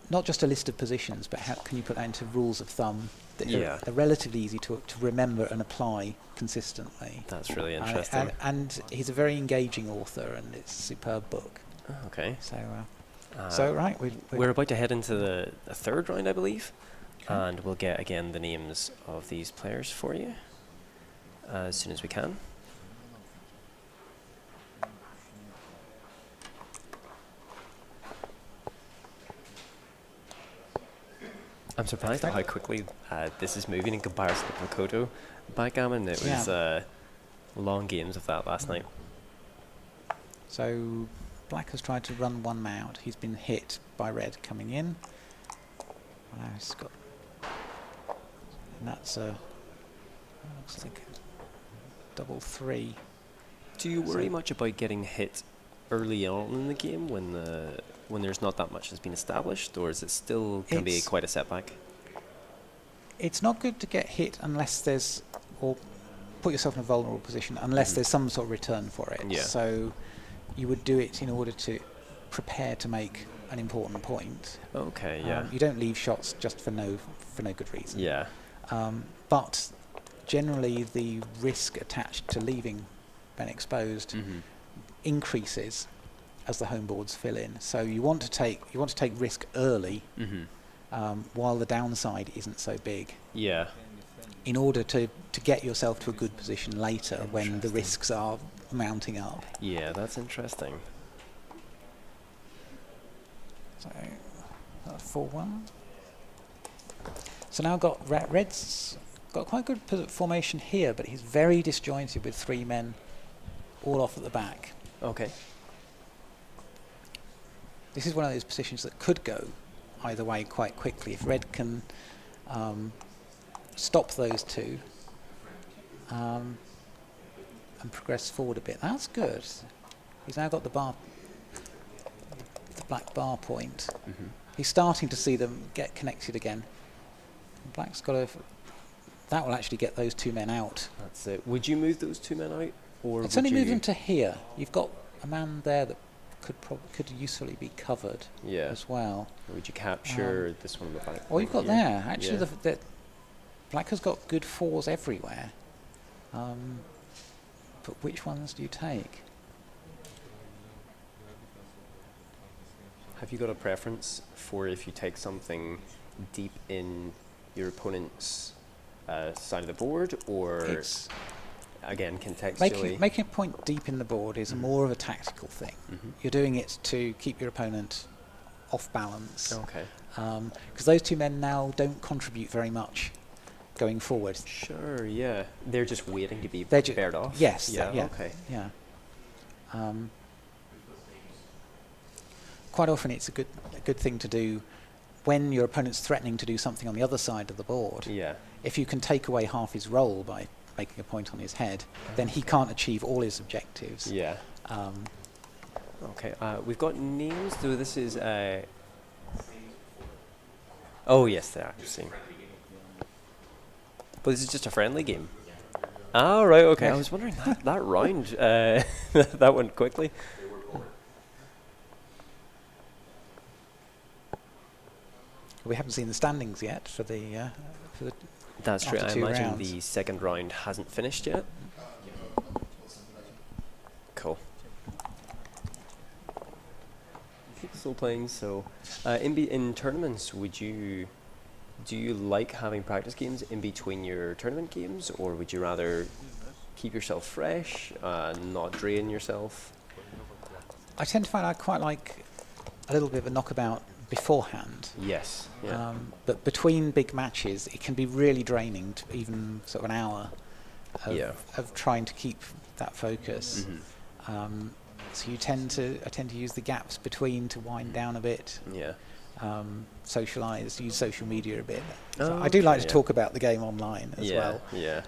Not just a list of positions, but how can you put that into rules of thumb that are relatively easy to remember and apply consistently? That's really interesting. And he's a very engaging author, and it's a superb book. Oh, okay. So right, we're about to head into the third round, I believe, and we'll get again the names of these players for you as soon as we can. I'm surprised at how quickly this is moving in comparison to Plakoto backgammon. It was long games of that last night. So Black has tried to run one out. He's been hit by Red coming in. He's got, and that's looks like double 3. Do you worry much about getting hit early on in the game when there's not that much that's been established, or is it still can be quite a setback? It's not good to get hit unless there's, or put yourself in a vulnerable position unless there's some sort of return for it. Yeah. So you would do it in order to prepare to make an important point. Okay, yeah. You don't leave shots just for no good reason. Yeah. But generally the risk attached to leaving when exposed increases as the home boards fill in. So you want to take risk early while the downside isn't so big. Yeah. In order to get yourself to a good position later when the risks are mounting up. Yeah, that's interesting. So 4-1. So now Red's got quite a good formation here, but he's very disjointed with 3 men all off at the back. Okay. This is one of those positions that could go either way quite quickly. If Red can stop those 2 and progress forward a bit. That's good. He's now got the black bar point. Mm-hmm. He's starting to see them get connected again. Black's got to... That will actually get those two men out. That's it. Would you move those two men out? Or it's only move them to here. You've got a man there that could usefully be covered as well. Or would you capture this one in the back? Well, you've got there. Actually, the Black has got good fours everywhere. But which ones do you take? Have you got a preference for if you take something deep in your opponent's side of the board, or it's again contextually? Making a point deep in the board is more of a tactical thing. You're doing it to keep your opponent off balance. Okay. Because those two men now don't contribute very much going forward. Sure, yeah. They're just waiting to be paired off? Yes. Yeah, okay. Yeah. Quite often it's a good thing to do when your opponent's threatening to do something on the other side of the board. Yeah. If you can take away half his role by making a point on his head, then he can't achieve all his objectives. Yeah. Okay, we've got names, though this is... Oh, yes, they are. But this is just a friendly game. Oh, right, okay. I was wondering, that round, that went quickly. We haven't seen the standings yet for the... That's true. I imagine rounds. the second round hasn't finished yet. Cool. Still playing, so... in tournaments, do you like having practice games in between your tournament games, or would you rather keep yourself fresh, not drain yourself? I tend to find I quite like a little bit of a knockabout beforehand. Yes. Yeah. But between big matches, it can be really draining to even sort of an hour of trying to keep that focus. So I tend to use the gaps between to wind down a bit. Yeah. Socialise, use social media a bit. So I do like to talk about the game online as well. Yeah.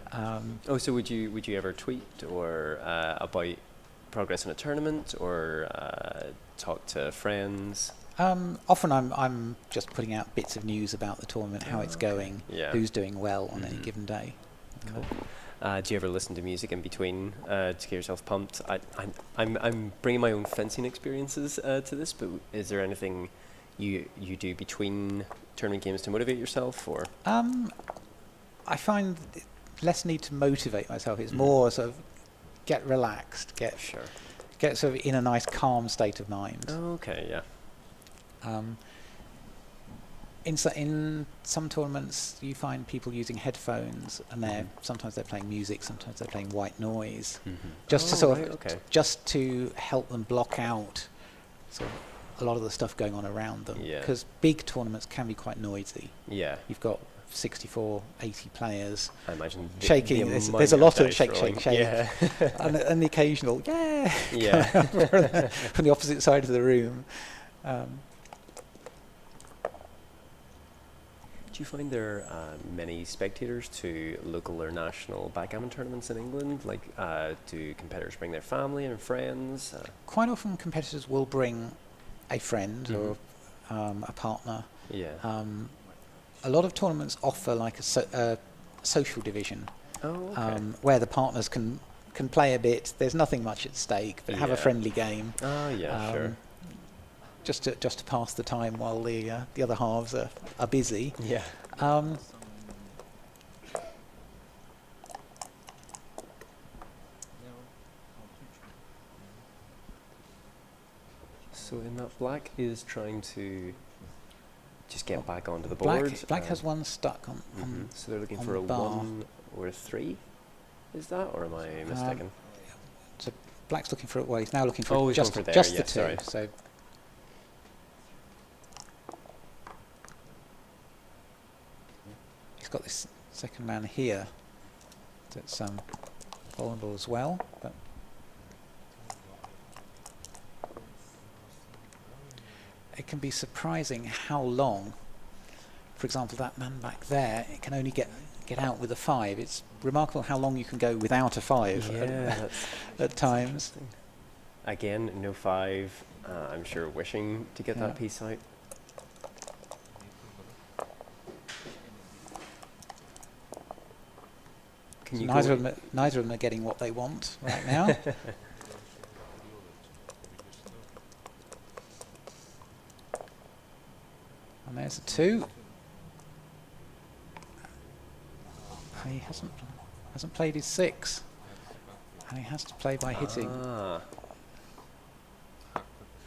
So would you ever tweet or about progress in a tournament, or talk to friends? Often I'm just putting out bits of news about the tournament, how it's going, who's doing well on any given day. Cool. Do you ever listen to music in between to get yourself pumped? I'm bringing my own fencing experiences to this, but is there anything you do between tournament games to motivate yourself, or? I find less need to motivate myself. It's more sort of get relaxed, get sort of in a nice calm state of mind. Okay, yeah. In some tournaments, you find people using headphones, and sometimes they're playing music, sometimes they're playing white noise, just to help them block out sort of a lot of the stuff going on around them. Because big tournaments can be quite noisy. Yeah, you've got 64, 80 players. I imagine shaking. There's a lot of shake, and the occasional from the opposite side of the room. Do you find there are many spectators to local or national backgammon tournaments in England? Like, do competitors bring their family and friends? Quite often competitors will bring a friend or a partner. Yeah. A lot of tournaments offer like a social division, where the partners can play a bit. There's nothing much at stake, but have a friendly game. Oh, yeah, sure. Just to pass the time while the other halves are busy. Yeah. So in that, Black is trying to just get back onto the board. Black has one stuck on. So they're looking for a bar. 1 or a 3. Is that, or am I mistaken? So Black's looking for it. Well, he's now looking for just the 2. Sorry. So. Got this second man here that's vulnerable as well, but it can be surprising how long, for example, that man back there, it can only get get out with a 5. It's remarkable how long you can go without a 5 at times. Again, no 5. I'm sure wishing to get that piece out. So neither of them are getting what they want right now. And there's a 2. And he hasn't played his 6, and he has to play by hitting.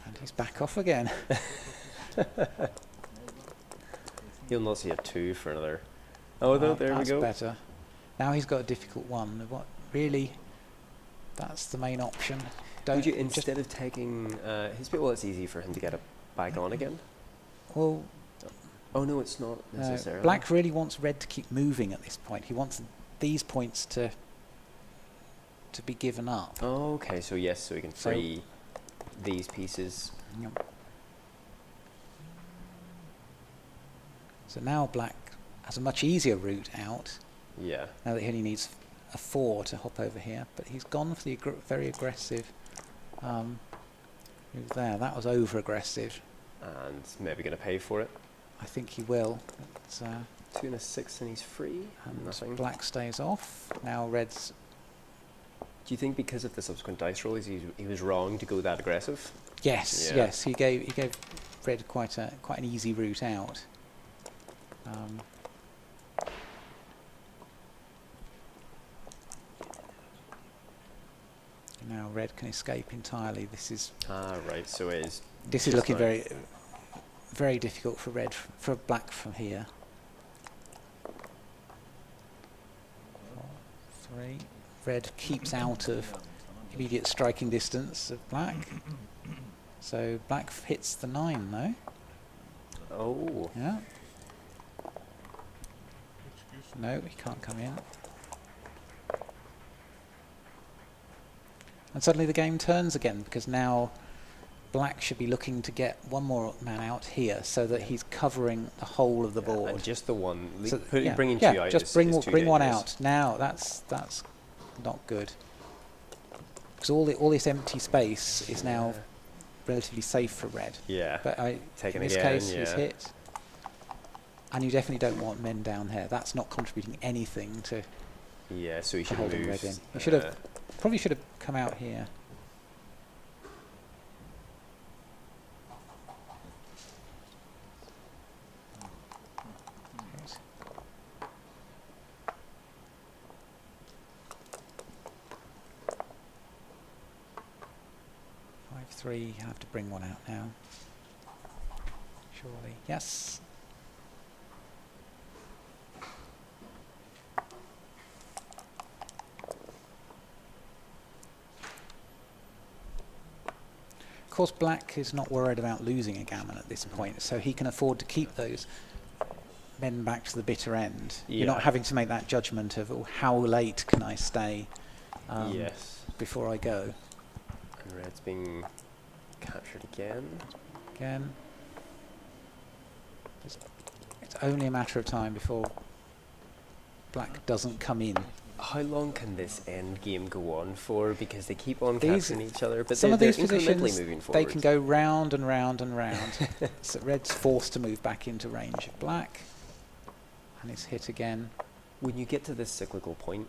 And he's back off again. You'll not see a 2 for another. Oh, there we go. That's better. Now he's got a difficult 1. What really? That's the main option. Would you, instead of taking his bit? Well, it's easy for him to get it back on again. Well. Oh no, it's not necessarily. Black really wants red to keep moving at this point. He wants these points to be given up. Oh, okay. So yes, so he can free these pieces. Yep. So now black has a much easier route out. Yeah. Now that he only needs a 4 to hop over here, but he's gone for the very aggressive move there. That was over aggressive. And maybe going to pay for it. I think he will. It's, 2 and a 6, and he's free. And nothing. Black stays off. Now red's. Do you think because of the subsequent dice roll, he was wrong to go that aggressive? Yes, yes. He gave red quite an easy route out. Now red can escape entirely. This is right. So it is. This is looking very, very difficult for red for black from here. 4, 3. Red keeps out of immediate striking distance of black. So black hits the 9 though. Oh. Yeah. No, he can't come in. And suddenly the game turns again, because now black should be looking to get one more man out here so that he's covering the whole of the board. And just the one. So bringing 2 out. Just bring one out. Now that's not good. Because all this empty space is now relatively safe for red. Yeah. But in this case, he's hit. And you definitely don't want men down here. That's not contributing anything to. Yeah, so he should have red in. He should have probably should have come out here. You have to bring one out now. Surely. Yes. Of course, black is not worried about losing a gammon at this point, so he can afford to keep those men back to the bitter end. Yeah. You're not having to make that judgment of how late can I stay before I go. And red's being captured again. It's only a matter of time before black doesn't come in. How long can this end game go on for? Because they keep on capturing each other, but some of these positions moving forward. They can go round and round and round. So red's forced to move back into range of black, and it's hit again. When you get to this cyclical point,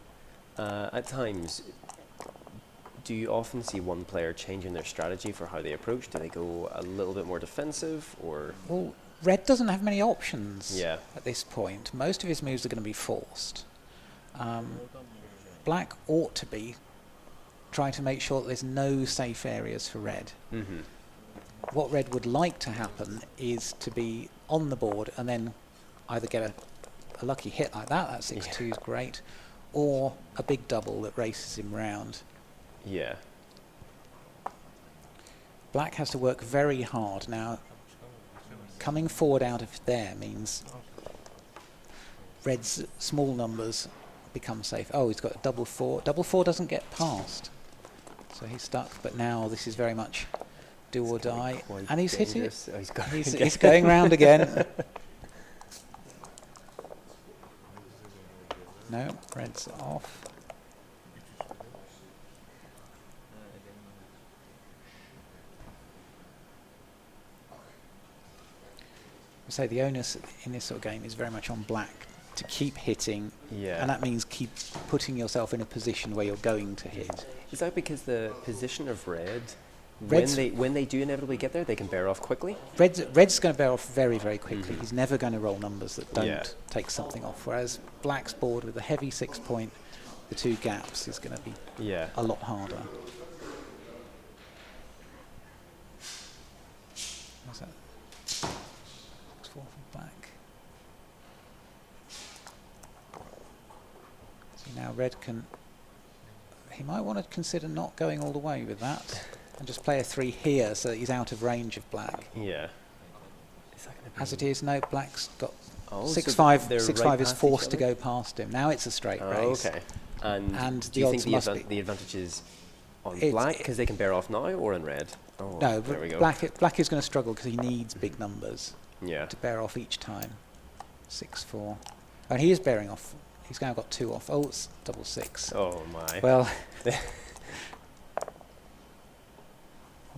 at times, do you often see one player changing their strategy for how they approach? Do they go a little bit more defensive, or? Well, red doesn't have many options at this point. Most of his moves are going to be forced. Black ought to be trying to make sure that there's no safe areas for red. Mm-hmm. What red would like to happen is to be on the board and then either get a lucky hit like that, 6-2 is great, or a big double that races him round. Yeah. Black has to work very hard now. Coming forward out of there means red's small numbers become safe. Oh, he's got a double 4. Double 4 doesn't get past, so he's stuck. But now this is very much do or die, and he's hit it. Oh, he's going round again. No, red's off. So the onus in this sort of game is very much on black to keep hitting, and that means keep putting yourself in a position where you're going to hit. Is that because the position of red, when they do inevitably get there, they can bear off quickly? Red's going to bear off very, very quickly. He's never going to roll numbers that don't take something off, whereas black's board with a heavy 6 point, the 2 gaps, is going to be a lot harder. What's that? 6-4 for black. So now red can... He might want to consider not going all the way with that and just play a 3 here so that he's out of range of black. Yeah. As it is, no, black's got 6-5. 6-5 is forced to go past him. Now it's a straight race. Okay. And the do you odds think must be... the advantage is on black because they can bear off now, or on red? Oh, no, there we go. Black is going to struggle because he needs big numbers to bear off each time. 6-4. And he is bearing off. He's now got 2 off. Oh, it's double 6. Oh my. Well,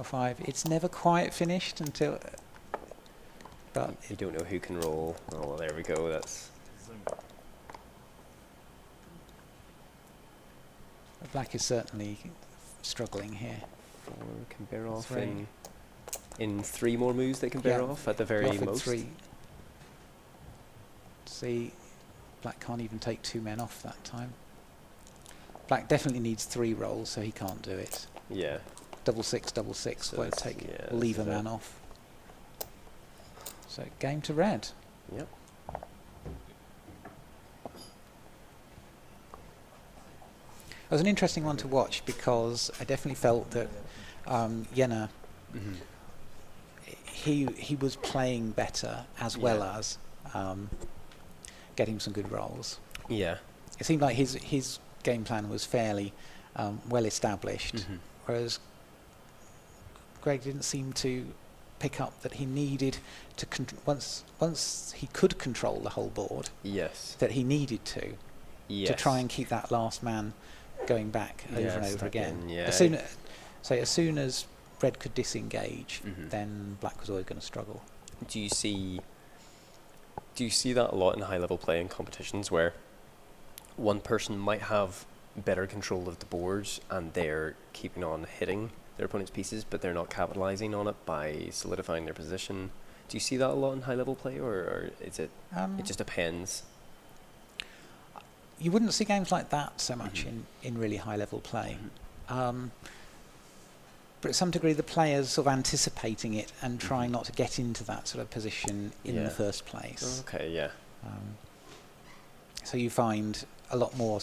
5. It's never quite finished until. But you don't know who can roll. Oh, well, there we go. That's. Black is certainly struggling here. 4 can bear off in 3 more moves. They can bear off at the very most. 3. See. Black can't even take 2 men off that time. Black definitely needs 3 rolls, so he can't do it. Yeah. Double 6, double 6. So won't leave a man off. So game to red. Yep. It was an interesting one to watch because I definitely felt that Jenna, he was playing better as well as getting some good rolls. Yeah. It seemed like his game plan was fairly well established, whereas Greg didn't seem to pick up that he needed to once he could control the whole board. Yes. That he needed to try and keep that last man going back over and over again. As soon as red could disengage, then black was always going to struggle. Do you see that a lot in high-level play in competitions where one person might have better control of the board and they're keeping on hitting their opponent's pieces, but they're not capitalizing on it by solidifying their position? Do you see that a lot in high-level play, or is it? It just depends. You wouldn't see games like that so much in really high-level play. But to some degree, the players sort of anticipating it and trying not to get into that sort of position in the first place. Okay, yeah. So you find a lot more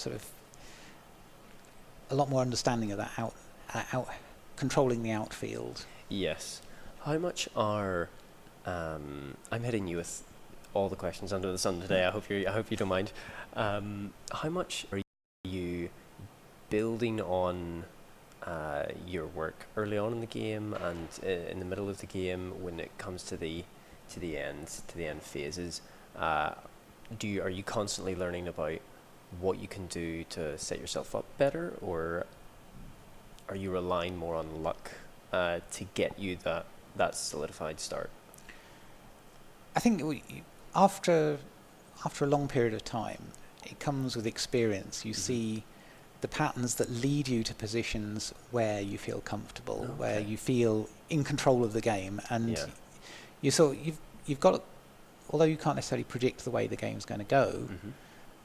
understanding of that out controlling the outfield. Yes. How much are I'm hitting you with all the questions under the sun today. I hope you don't mind. How much are you building on your work early on in the game and in the middle of the game when it comes to the end phases? Are you constantly learning about what you can do to set yourself up better, or are you relying more on luck to get you that solidified start? I think after a long period of time, it comes with experience. You see the patterns that lead you to positions where you feel comfortable, where you feel in control of the game, and you've got, although you can't necessarily predict the way the game's going to go,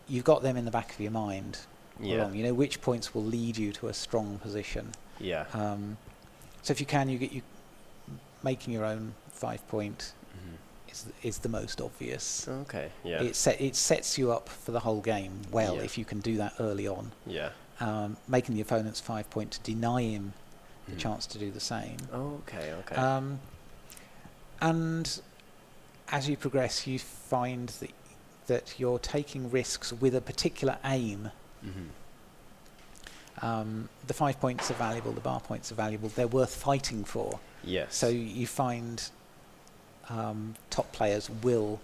you've got them in the back of your mind. Along. You know which points will lead you to a strong position. Yeah. So if you can, you making your own 5 point is the most obvious. Okay. Yeah. It sets you up for the whole game well if you can do that early on. Yeah. Making the opponent's 5 point to deny him the chance to do the same. Oh, okay. Okay. And as you progress, you find that you're taking risks with a particular aim. The 5 points are valuable, the bar points are valuable, they're worth fighting for. Yes. So you find top players will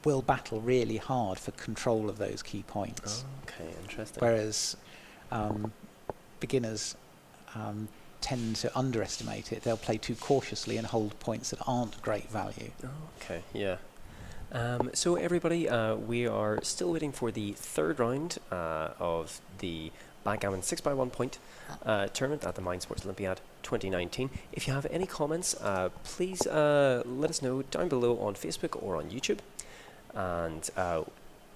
will battle really hard for control of those key points. Okay, interesting. Whereas beginners tend to underestimate it. They'll play too cautiously and hold points that aren't great value. Okay, yeah. So everybody, we are still waiting for the third round of the Backgammon 6x1 point tournament at the Mind Sports Olympiad 2019. If you have any comments, please let us know down below on Facebook or on YouTube, and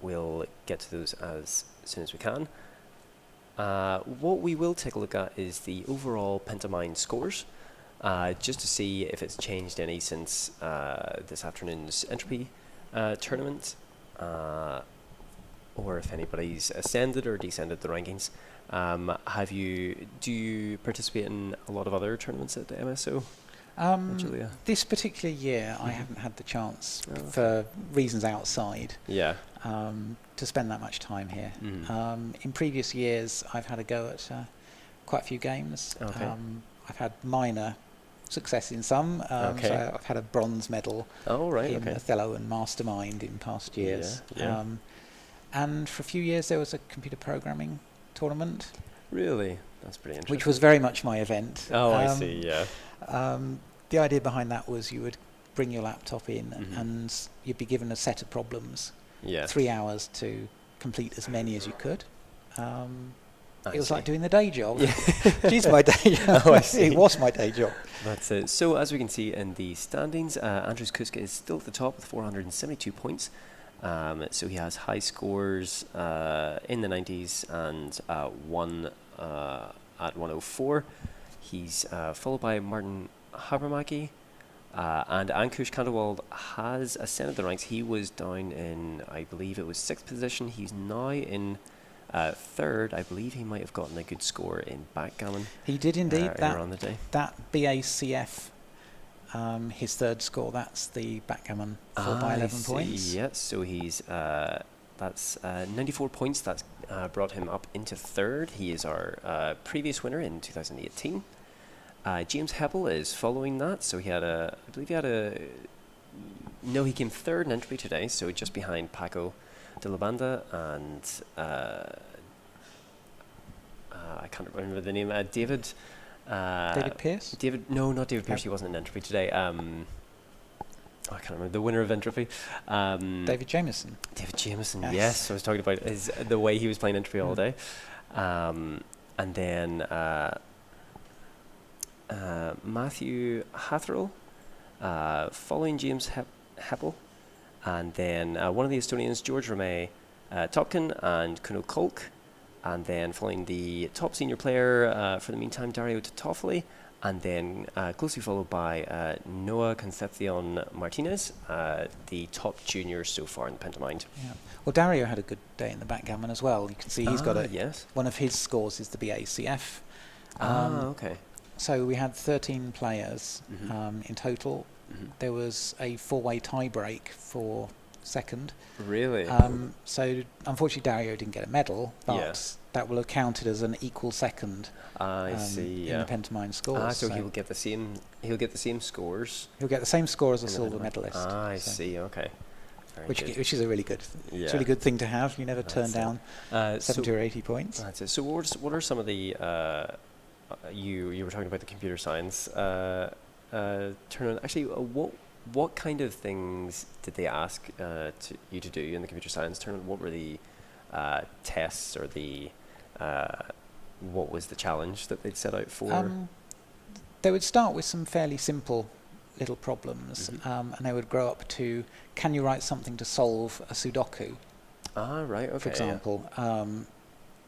we'll get to those as soon as we can. What we will take a look at is the overall Pentamind scores, just to see if it's changed any since this afternoon's entropy tournament, or if anybody's ascended or descended the rankings. Do you participate in a lot of other tournaments at the MSO? Julia? This particular year, I haven't had the chance, for reasons outside, to spend that much time here. In previous years, I've had a go at quite a few games. I've had minor success in some. So I've had a bronze medal in Othello and Mastermind in past years. And for a few years, there was a computer programming tournament. Really? That's pretty interesting. Which was very much my event. I see, yeah. The idea behind that was you would bring your laptop in and you'd be given a set of problems, 3 hours to complete as many as you could. It was like doing the day job. It's my day job. I see. It was my day job. That's it. So as we can see in the standings, Andrews Kuska is still at the top with 472 points. So he has high scores in the 90s and one at 104. He's followed by Martin Habermacki, and Ankush Kandawald has ascended the ranks. He was down in, I believe it was 6th position. He's now in 3rd. I believe he might have gotten a good score in backgammon. He did indeed. On the day. That BACF, his 3rd score, that's the backgammon 4x11 points. Yes, so he's that's 94 points. That's brought him up into 3rd. He is our previous winner in 2018. James Heppel is following that, so he came 3rd in entropy today, so just behind Paco de la Banda and I can't remember the name. David Pierce? No, not David Pierce. He wasn't in entropy today. I can't remember the winner of entropy. David Jameson. David Jameson. Yes, I was talking about the way he was playing entropy all day, and then Matthew Hatherell following James Heppel. And then one of the Estonians, George Ramey Topkin and Kuno Kolk. And then following the top senior player for the meantime, Dario Totoffoli. And then closely followed by Noah Concepcion Martinez, the top junior so far in the Pentamind. Yeah. Well, Dario had a good day in the backgammon as well. You can see he's got one of his scores is the BACF. Okay. So we had 13 players in total. There was a 4-way tie break for 2nd. Really? So unfortunately Dario didn't get a medal, but that will have counted as an equal 2nd. I see. In the Pentamind scores. So he'll get the same. He'll get the same scores. He'll get the same score as a silver medalist. I see. Okay. Which is a really good. It's a really good thing to have. You never turn down 70 or 80 points. That's it. So what are some of the you were talking about the computer science tournament. Actually, what kind of things did they ask you to do in the computer science tournament? What were the tests or the what was the challenge that they'd set out for? They would start with some fairly simple little problems, and they would grow up to, can you write something to solve a Sudoku? Right, okay. For example.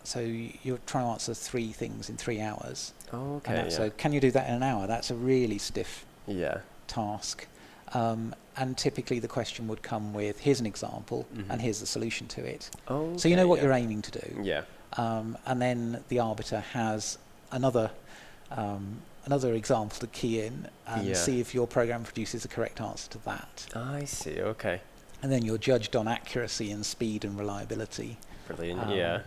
So you're trying to answer 3 things in 3 hours. Okay. So can you do that in an hour? That's a really stiff task. And typically the question would come with, here's an example, and here's the solution to it. So you know what you're aiming to do. Yeah. And then the arbiter has another example to key in and see if your program produces the correct answer to that. I see, okay. And then you're judged on accuracy and speed and reliability. Brilliant,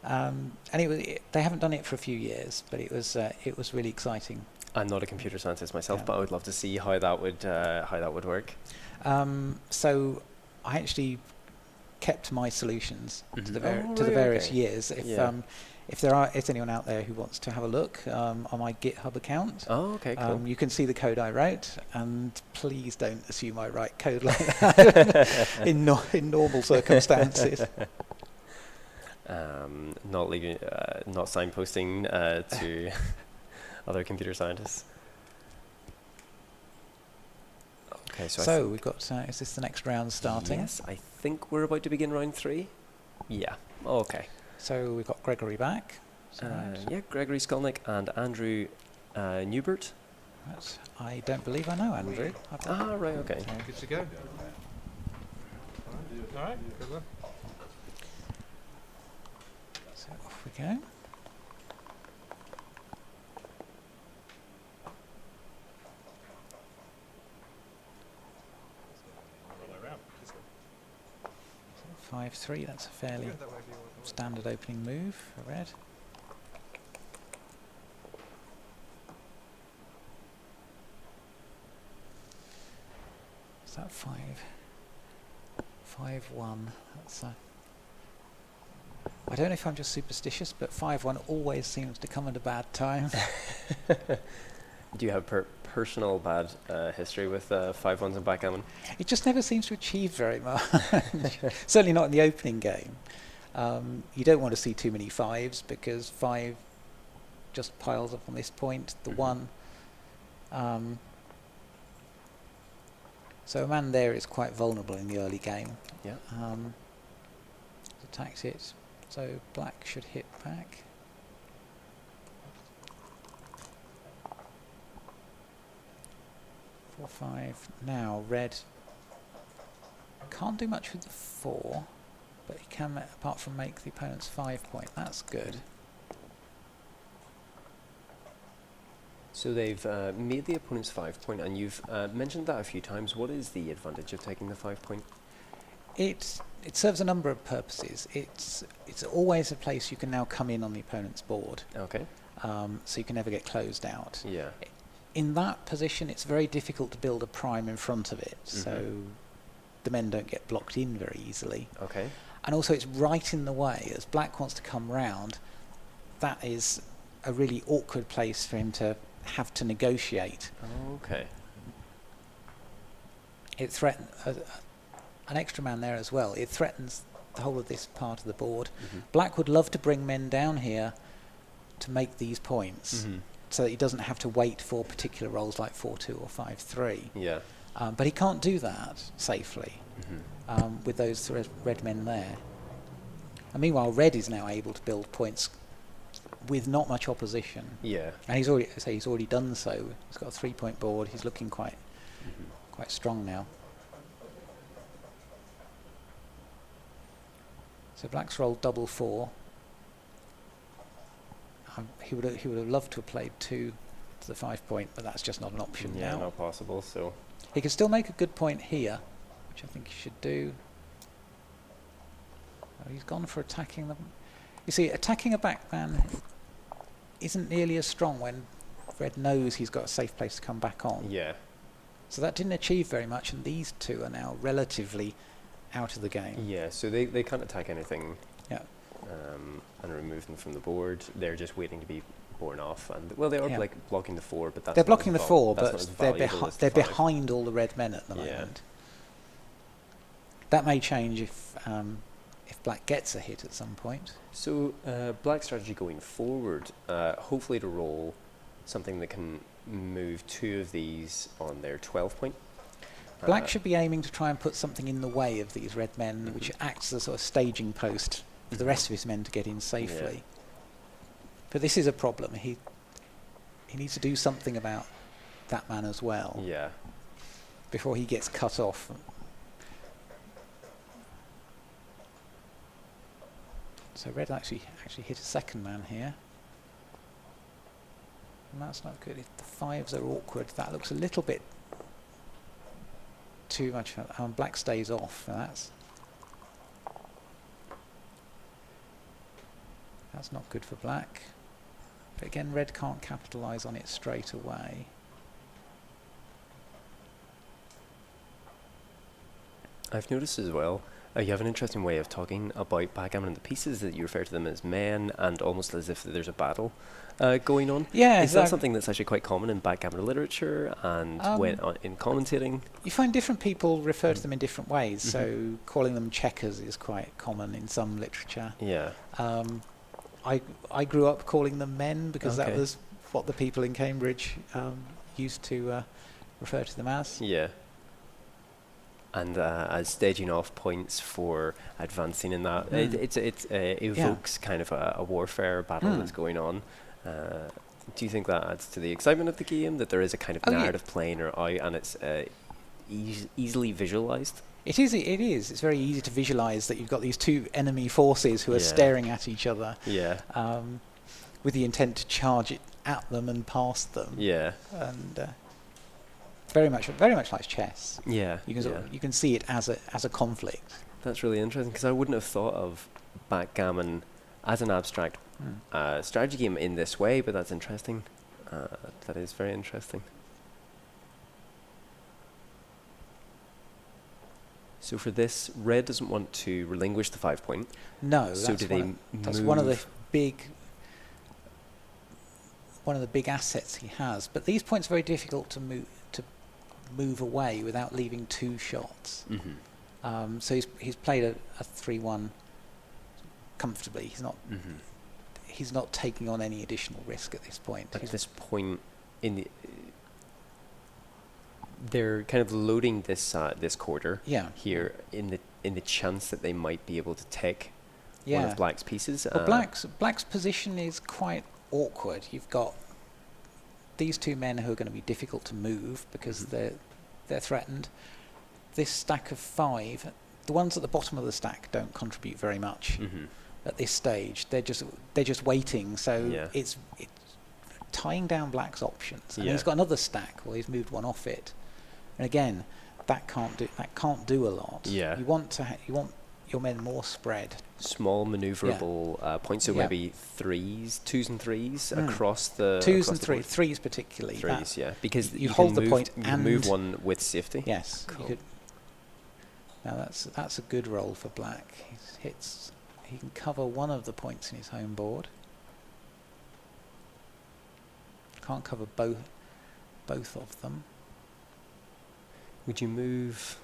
and they haven't done it for a few years, but it was really exciting. I'm not a computer scientist myself, but I would love to see how that would work. So I actually kept my solutions to the right, various years. If there is anyone out there who wants to have a look on my GitHub account, cool. you can see the code I wrote, and please don't assume I write code like that in normal circumstances. Not signposting to other computer scientists. Okay, so we've got. Is this the next round starting? Yes, I think we're about to begin round 3. Yeah. Okay. So we've got Gregory back. Yeah, Gregory Skolnick and Andrew Newbert. I don't believe I know Andrew. Right, okay. Good to go. All right, good luck. So off we go. So 5-3, that's a fairly standard opening move for red. Is that 5-1? That's I don't know if I'm just superstitious, but 5-1 always seems to come at a bad time. Do you have personal bad history with 5-1s in backgammon? It just never seems to achieve very much. Certainly not in the opening game. You don't want to see too many 5s because 5 just piles up on this point. The 1. So a man there is quite vulnerable in the early game. Yeah. Attacks it. So black should hit back. Four, 5. Now red can't do much with the 4, but he can, apart from make the opponent's 5 point. That's good. So they've made the opponent's 5 point, and you've mentioned that a few times. What is the advantage of taking the 5 point? It serves a number of purposes. It's always a place you can now come in on the opponent's board. Okay. So you can never get closed out. Yeah. In that position, it's very difficult to build a prime in front of it, so the men don't get blocked in very easily. Okay. And also it's right in the way. As black wants to come round, that is a really awkward place for him to have to negotiate. Okay. It threatens an extra man there as well. It threatens the whole of this part of the board. Black would love to bring men down here to make these points, so that he doesn't have to wait for particular rolls like 4-2 or 5-3. Yeah. But he can't do that safely with those red men there. And meanwhile, red is now able to build points with not much opposition. Yeah. And he's already done so. He's got a 3-point board. He's looking quite strong now. So black's rolled double 4. He would have loved to have played 2 to the 5 point, but that's just not an option now. Yeah, not possible. So he can still make a good point here, which I think he should do. Oh, he's gone for attacking them. You see, attacking a backman isn't nearly as strong when red knows he's got a safe place to come back on. Yeah. So that didn't achieve very much, and these two are now relatively out of the game. Yeah, so they can't attack anything. Yeah. And remove them from the board. They're just waiting to be borne off. And well, they are like blocking the 4, but that's they're blocking the 4, but they're behind all the red men at the moment. That may change if black gets a hit at some point. So black strategy going forward, hopefully to roll something that can move 2 of these on their 12 point. Black should be aiming to try and put something in the way of these red men, which acts as a sort of staging post for the rest of his men to get in safely. Yeah. But this is a problem. He needs to do something about that man as well. Yeah. Before he gets cut off. So red actually hit a second man here. And that's not good. If the 5s are awkward, that looks a little bit too much. Black stays off. That's not good for black. But again, red can't capitalise on it straight away. I've noticed as well, you have an interesting way of talking about backgammon and the pieces, that you refer to them as men and almost as if there's a battle going on. Yeah. Is that something that's actually quite common in backgammon literature and in commentating? You find different people refer to them in different ways. So calling them checkers is quite common in some literature. Yeah. I grew up calling them men because that was what the people in Cambridge used to refer to them as. Yeah. And as staging off points for advancing in that, it evokes kind of a warfare battle that's going on. Do you think that adds to the excitement of the game, that there is a kind of narrative playing or out, and it's easily visualized? It is. It's very easy to visualize that you've got these two enemy forces who are staring at each other. Yeah. With the intent to charge it at them and past them. Yeah. And very much like chess. Yeah. You can see it as a conflict. That's really interesting, because I wouldn't have thought of backgammon as an abstract strategy game in this way, but that's interesting. That is very interesting. So for this, red doesn't want to relinquish the 5 point. No, so that's one of the big assets he has. But these points are very difficult to move away without leaving two shots. So he's played a 3-1 comfortably. He's not taking on any additional risk at this point. At this point, they're kind of loading this quarter here in the chance that they might be able to take one of Black's pieces. Well, Black's position is quite awkward. You've got these two men who are going to be difficult to move because they're threatened. This stack of 5, the ones at the bottom of the stack don't contribute very much at this stage. They're just waiting. So it's tying down Black's options. And he's got another stack. Well, he's moved one off it. And again, that can't do a lot. Yeah. You want your men more spread. Small maneuverable points, so maybe 2s and 3s across the 2s and 3s particularly. 3s, because you hold the point you and move one with safety. Yes. Cool. Now that's a good roll for Black. He can cover one of the points in his home board. Can't cover both of them. Would you move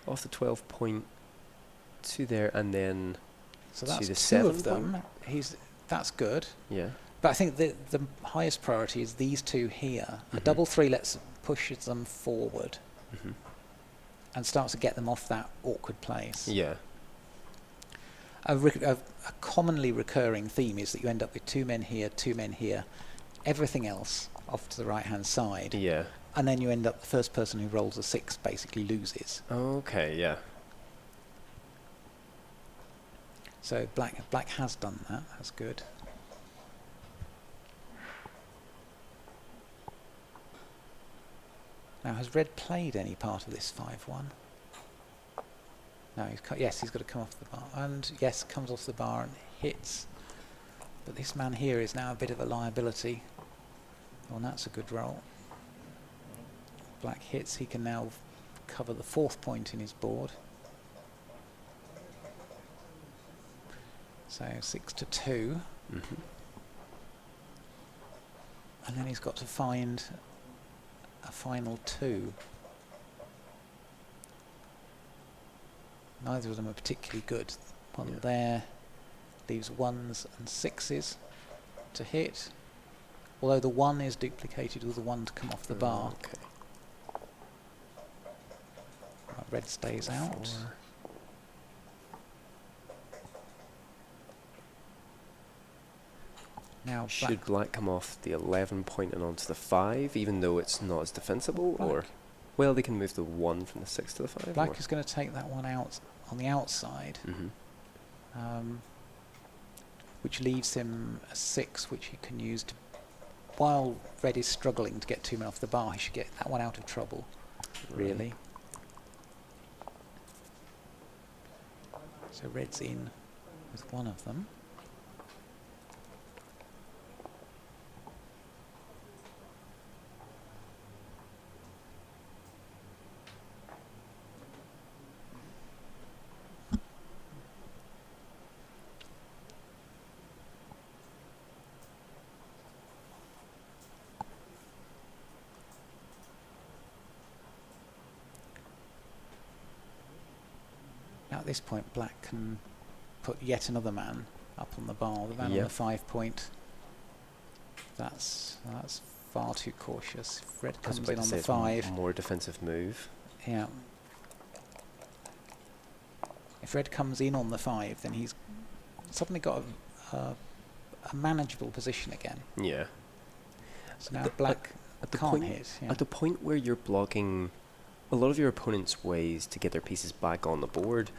off the 12 point to there and then so that's to the 2 7 of them? That's good. Yeah. But I think the highest priority is these two here. A double 3 pushes them forward and starts to get them off that awkward place. Yeah. A commonly recurring theme is that you end up with 2 men here, 2 men here, everything else off to the right-hand side. Yeah. And then you end up, the first person who rolls a 6 basically loses. Okay, yeah. So Black has done that. That's good. Now, has Red played any part of this 5-1? No, he's got to come off the bar. And yes, comes off the bar and hits. But this man here is now a bit of a liability. Well, that's a good roll. Black hits, he can now cover the 4th point in his board. So 6-2. And then he's got to find a final 2. Neither of them are particularly good. One there leaves 1s and 6s to hit. Although the 1 is duplicated with the 1 to come off the bar. Okay. Right, Red stays out. 4. Now should Black come off the 11 point and onto the 5, even though it's not as defensible? Or, well, they can move the 1 from the 6 to the 5. Black is going to take that one out on the outside, which leaves him a 6, which he can use to, while Red is struggling to get 2 men off the bar, he should get that one out of trouble, really. So Red's in with one of them. at this point, black can put yet another man up on the bar. The man on the 5 point. That's far too cautious. If red comes in on the 5. More defensive move. Yeah. If red comes in on the 5, then he's suddenly got a manageable position again. Yeah. So now black can't hit. Yeah. At the point where you're blocking a lot of your opponent's ways to get their pieces back on the board,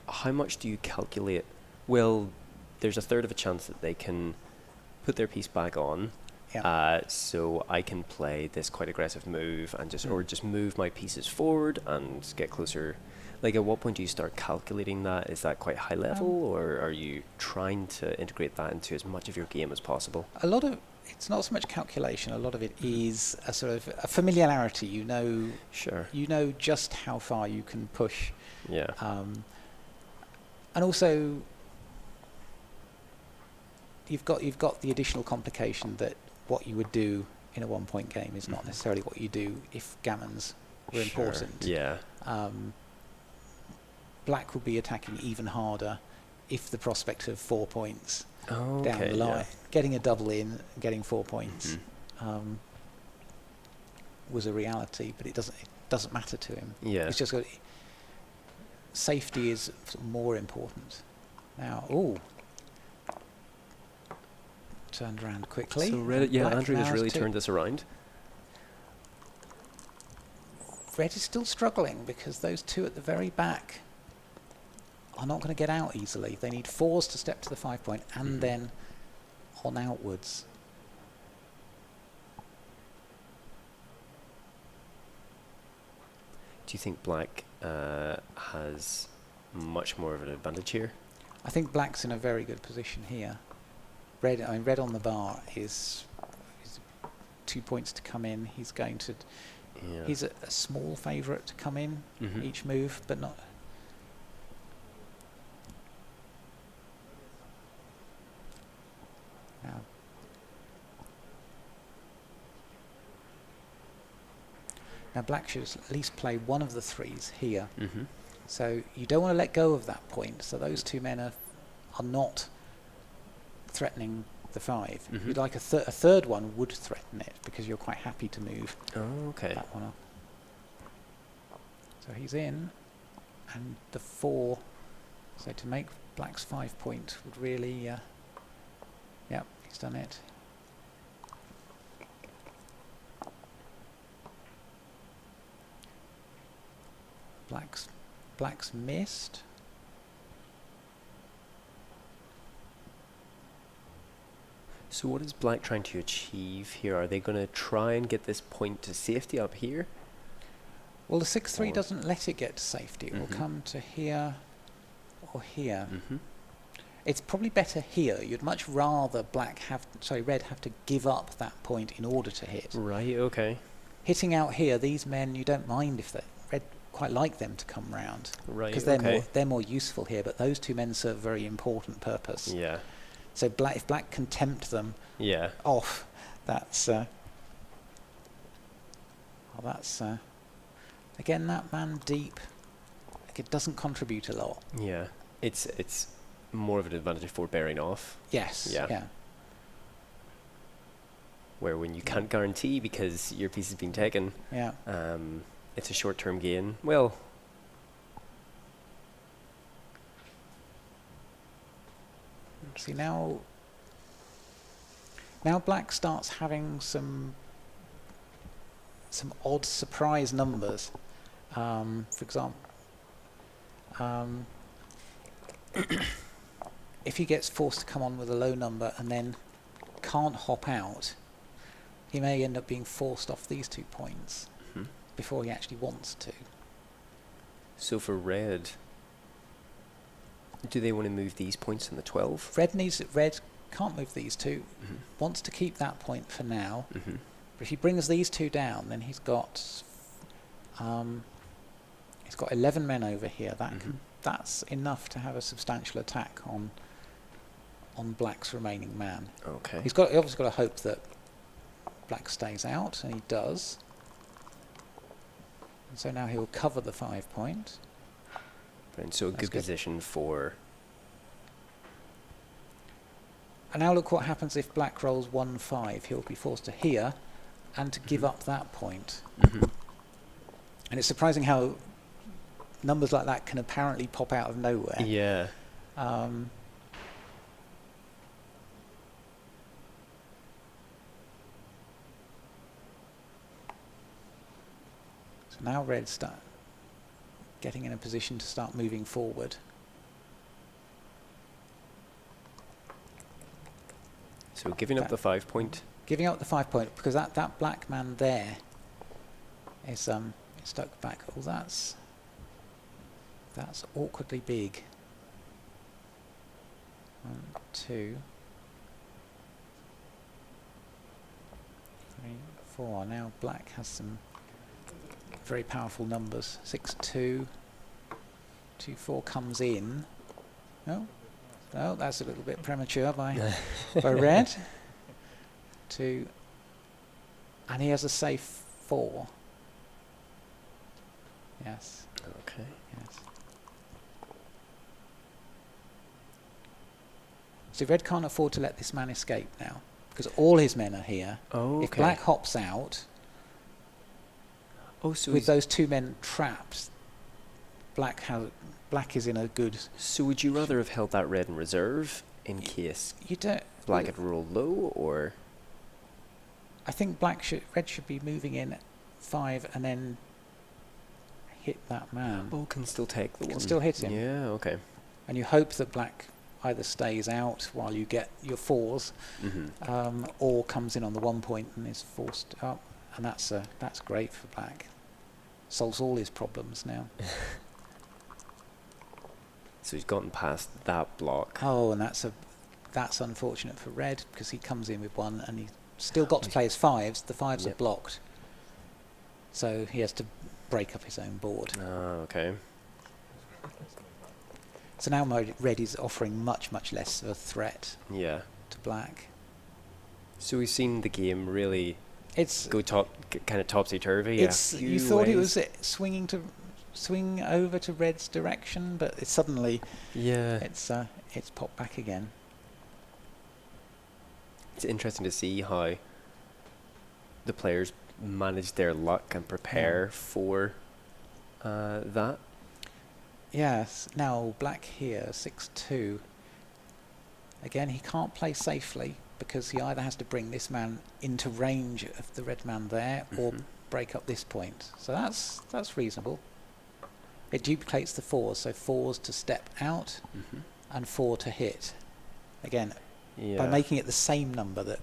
how much do you calculate? Well, there's a third of a chance that they can put their piece back on. Yeah. So I can play this quite aggressive move and just move my pieces forward and get closer. Like, at what point do you start calculating that? Is that quite high level, or are you trying to integrate that into as much of your game as possible? It's not so much calculation. A lot of it is a sort of a familiarity. You know just how far you can push. Yeah. And also, you've got the additional complication that what you would do in a 1 point game is not necessarily what you do if gammons were important. Yeah. Black would be attacking even harder if the prospect of 4 points down the line, getting a double in, getting 4 points, was a reality. But it doesn't matter to him. Yeah. It's just safety is more important now. Turned around quickly. So Andrew has really turned this around. Red is still struggling because those two at the very back are not going to get out easily. They need 4s to step to the 5 point and then on outwards. Do you think black has much more of an advantage here? I think black's in a very good position here. Red on the bar is 2 points to come in. He's going to. Yeah. He's a small favourite to come in each move, but not. Now black should at least play one of the 3s here. So you don't want to let go of that point. So those 2 men are not threatening the 5. You'd like a third one would threaten it because you're quite happy to move that one up. So he's in, and the 4. So to make black's 5 point would really, he's done it. Black's missed. So what is black trying to achieve here? Are they going to try and get this point to safety up here? Well, the 6-3 doesn't let it get to safety. It will come to here or here. It's probably better here. You'd much rather red have to give up that point in order to hit. Right, okay. Hitting out here, these men, you don't mind if red quite like them to come round. Right, because they're more useful here, but those 2 men serve a very important purpose. Yeah. So if black can tempt them off, that's again, that man deep, it doesn't contribute a lot. Yeah, it's more of an advantage for bearing off. Yes. Yeah. Where when you can't guarantee because your piece has been taken, it's a short-term gain. Well, see now black starts having some odd surprise numbers. For example, if he gets forced to come on with a low number and then can't hop out, he may end up being forced off these 2 points before he actually wants to. So for red, do they want to move these points in the 12? Red can't move these 2. Wants to keep that point for now. But if he brings these 2 down, then he's got 11 men over here. That's enough to have a substantial attack on black's remaining man. Okay. He's obviously got to hope that black stays out, and he does. And so now he'll cover the 5 point. And so a good position for... And now look what happens if black rolls 1-5. He'll be forced to here and to give up that point. And it's surprising how numbers like that can apparently pop out of nowhere. Yeah. So now red start getting in a position to start moving forward. So giving up the 5 point. Giving up the 5 point because that black man there is stuck back. Oh, that's awkwardly big. 1, 2, 3, 4. Now black has some very powerful numbers. 6, 2, 2, 4 comes in. Oh, that's a little bit premature by red. 2, and he has a safe 4. Yes. Okay. Yes. So red can't afford to let this man escape now because all his men are here. Oh, okay. If black hops out, so with those 2 men trapped, black is in a good... So would you rather have held that red in reserve in case you don't black had rolled low, or? I think red should be moving in 5 and then hit that man. Oh, can still take the one. Can still hit him. Yeah, okay. And you hope that black either stays out while you get your 4s, or comes in on the 1 point and is forced up. And that's great for black. Solves all his problems now. So he's gotten past that block. Oh, and that's unfortunate for red because he comes in with 1 and he's still got to play his 5s. The 5s are blocked. So he has to break up his own board. Oh, okay. So now red is offering much, much less of a threat to black. So we've seen the game really go kind of topsy-turvy. You thought it was swing over to red's direction, but it's suddenly it's popped back again. It's interesting to see how the players manage their luck and prepare for that. Yes. Now black here, 6-2. Again, he can't play safely because he either has to bring this man into range of the red man there or break up this point. So that's reasonable. It duplicates the 4s, so 4s to step out and 4 to hit. Again, by making it the same number that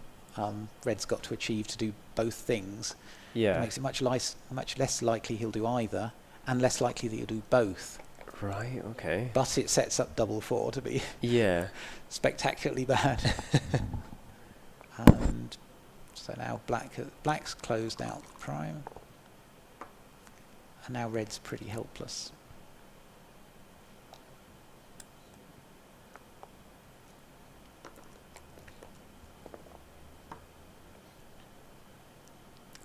red's got to achieve to do both things, it makes it much less likely he'll do either and less likely that he'll do both. Right, okay. But it sets up double 4 to be spectacularly bad. And so now black's closed out the prime. And now red's pretty helpless.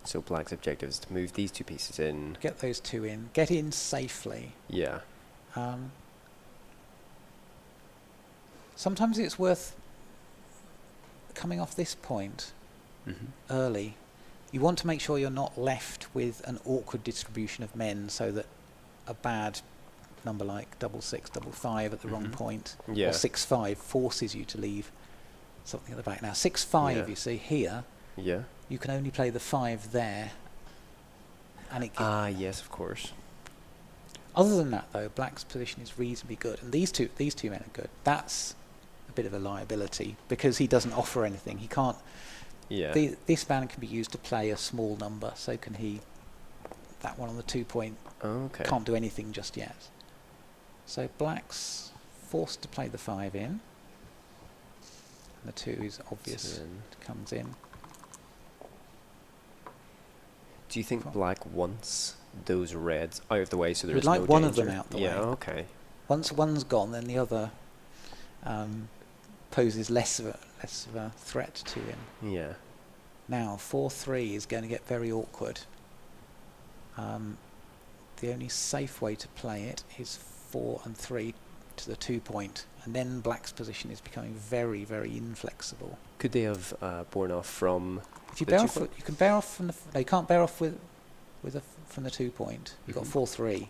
So black's objective is to move these 2 pieces in. Get those 2 in. Get in safely. Yeah. Sometimes it's worth coming off this point early. You want to make sure you're not left with an awkward distribution of men so that a bad number like 6, 5 at the wrong point or 6-5 forces you to leave something at the back. Now 6-5 you see here, you can only play the 5 there and it yes, of course. Other than that though, black's position is reasonably good and these two men are good. That's a bit of a liability because he doesn't offer anything. He can't this man can be used to play a small number, so can he. That one on the 2 point can't do anything just yet. So black's forced to play the 5 in. And the 2 is obvious. It comes in. Do you think black wants those reds out of the way so there's no danger? We'd like one of them out the way. Yeah, okay. Once one's gone, then the other poses less of a threat to him. Yeah. Now 4-3 is going to get very awkward. The only safe way to play it is 4 and 3 to the 2 point, and then black's position is becoming very, very inflexible. Could they have borne off from? If you bear off, you can bear off from the. They can't bear off from the 2 point. You've got 4-3.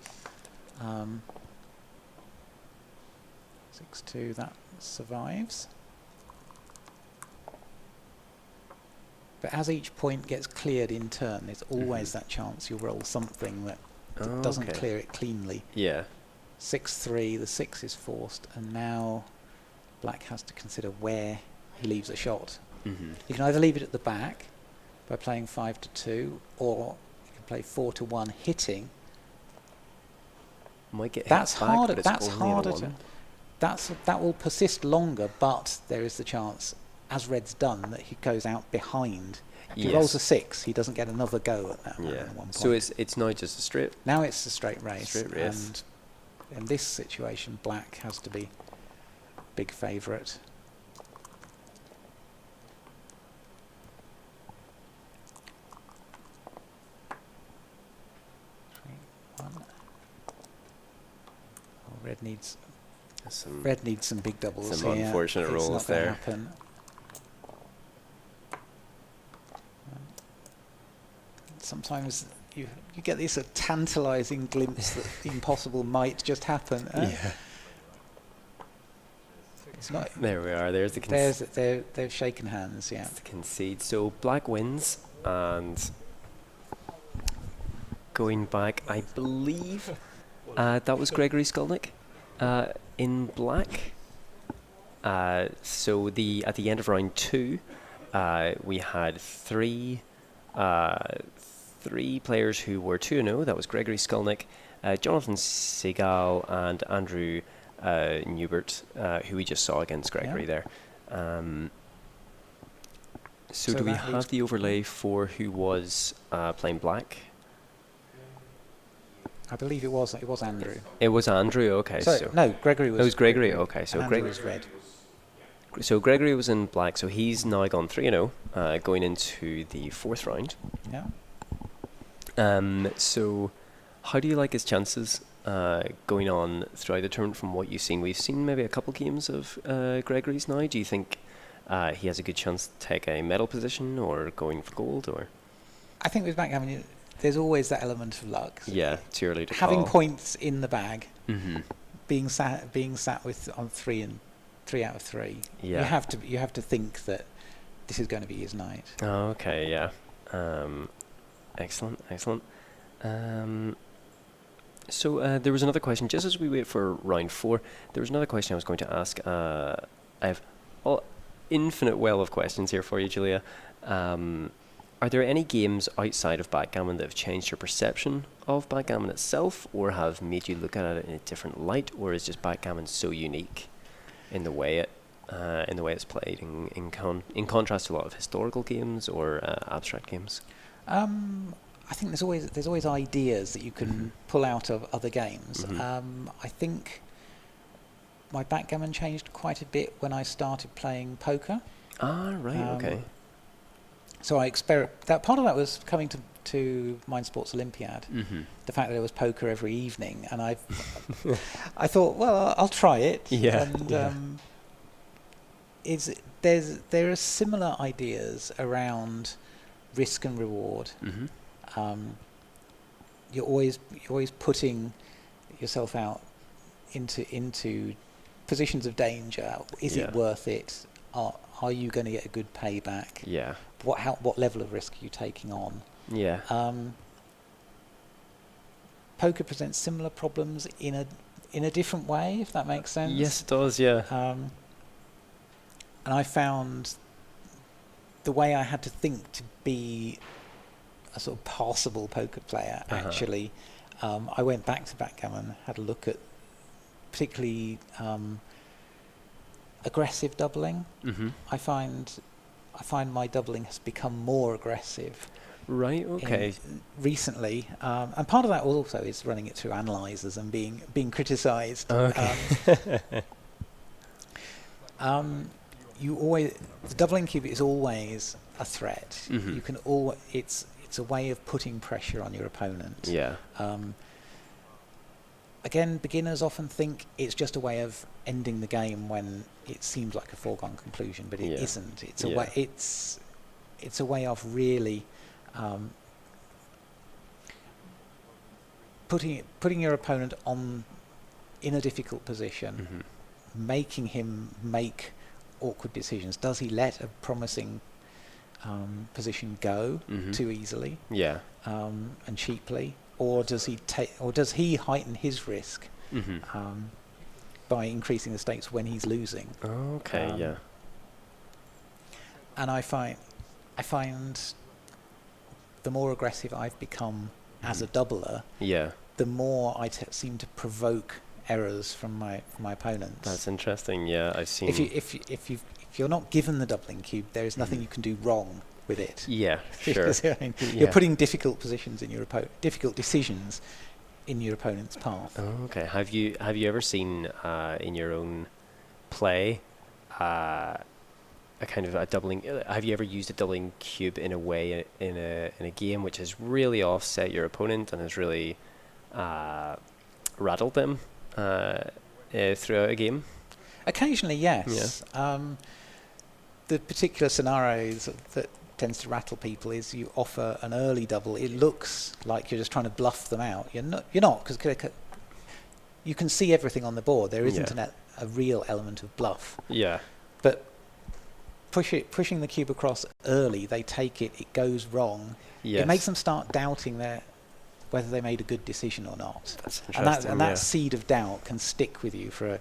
6-2. That survives. But as each point gets cleared in turn, there's always that chance you'll roll something that doesn't clear it cleanly. Yeah. 6-3, the 6 is forced, and now black has to consider where he leaves a shot. You can either leave it at the back by playing 5-2, or you can play 4-1 hitting. Might get that's hit back, harder. but That's it's only harder a 1. that will persist longer, but there is the chance, as red's done, that he goes out behind. If he rolls a 6, he doesn't get another go at that. Yeah. At 1 point. So it's now just a straight. Now it's a straight race. Straight race. And in this situation, black has to be big favourite. Red needs some big doubles. Some unfortunate rolls there. Happen. Sometimes you get this sort of tantalising glimpse that the impossible might just happen. Yeah. It's not. There we are. There's the. They've shaken hands. Yeah. The concede. So black wins, and going back, I believe that was Gregory Skolnick in black. So at the end of round 2, we had three players who were 2-0. That was Gregory Skolnick, Jonathan Seagal, and Andrew Newbert, who we just saw against Gregory there. So do we have the overlay for who was playing black? I believe it was Andrew. It was Andrew. Okay. So no, Gregory was. It was Gregory. Okay. So Andrew was red. So Gregory was in black. So he's now gone 3-0, going into the 4th round. Yeah. So how do you like his chances going on throughout the tournament from what you've seen? We've seen maybe a couple games of Gregory's now. Do you think he has a good chance to take a medal position or going for gold? Or I think with backgammon, there's always that element of luck. Yeah, too early to having call. points in the bag, being sat with on 3 out of 3. Yeah. You have to think that this is going to be his night. Oh, okay, yeah. Excellent. So there was another question, just as we wait for round 4, there was another question I was going to ask. I have infinite well of questions here for you, Julia. Are there any games outside of backgammon that have changed your perception of backgammon itself, or have made you look at it in a different light, or is just backgammon so unique in the way it's played in contrast to a lot of historical games or abstract games? I think there's always ideas that you can pull out of other games. I think my backgammon changed quite a bit when I started playing poker. Ah, right, okay. So that part of that was coming to Mind Sports Olympiad. The fact that there was poker every evening, and I thought, well, I'll try it. Yeah. And there are similar ideas around risk and reward. You're always putting yourself out into positions of danger. Is it worth it? Are you going to get a good payback? Yeah. What level of risk are you taking on? Yeah. Poker presents similar problems in a different way, if that makes sense. Yes, it does. Yeah. And I found the way I had to think to be a sort of passable poker player. Actually, I went back to backgammon, had a look at particularly aggressive doubling. I find my doubling has become more aggressive. Right. Okay. Recently, and part of that also is running it through analyzers and being criticised. Okay. The doubling cube is always a threat. You can it's a way of putting pressure on your opponent. Yeah. again, beginners often think it's just a way of ending the game when it seems like a foregone conclusion, but it isn't. It's a way. It's a way of really putting your opponent in a difficult position, making him make awkward decisions. Does he let a promising position go too easily? And cheaply, or does he heighten his risk by increasing the stakes when he's losing? And I find the more aggressive I've become as a doubler, the more I seem to provoke errors from my opponents. That's interesting. Yeah, I've seen. If you're not given the doubling cube, there is nothing you can do wrong with it. Yeah, sure. You're putting difficult positions in your difficult decisions in your opponent's path. Oh, okay. Have you ever seen in your own play a kind of a doubling? Have you ever used a doubling cube in a way in a game which has really offset your opponent and has really rattled them throughout a game? Occasionally, yes. The particular scenarios that tends to rattle people is you offer an early double. It looks like you're just trying to bluff them out. You're not, because you can see everything on the board. There isn't a real element of bluff. But pushing the cube across early, they take it. It goes wrong. It makes them start doubting whether they made a good decision or not. That's interesting. And that seed of doubt can stick with you for an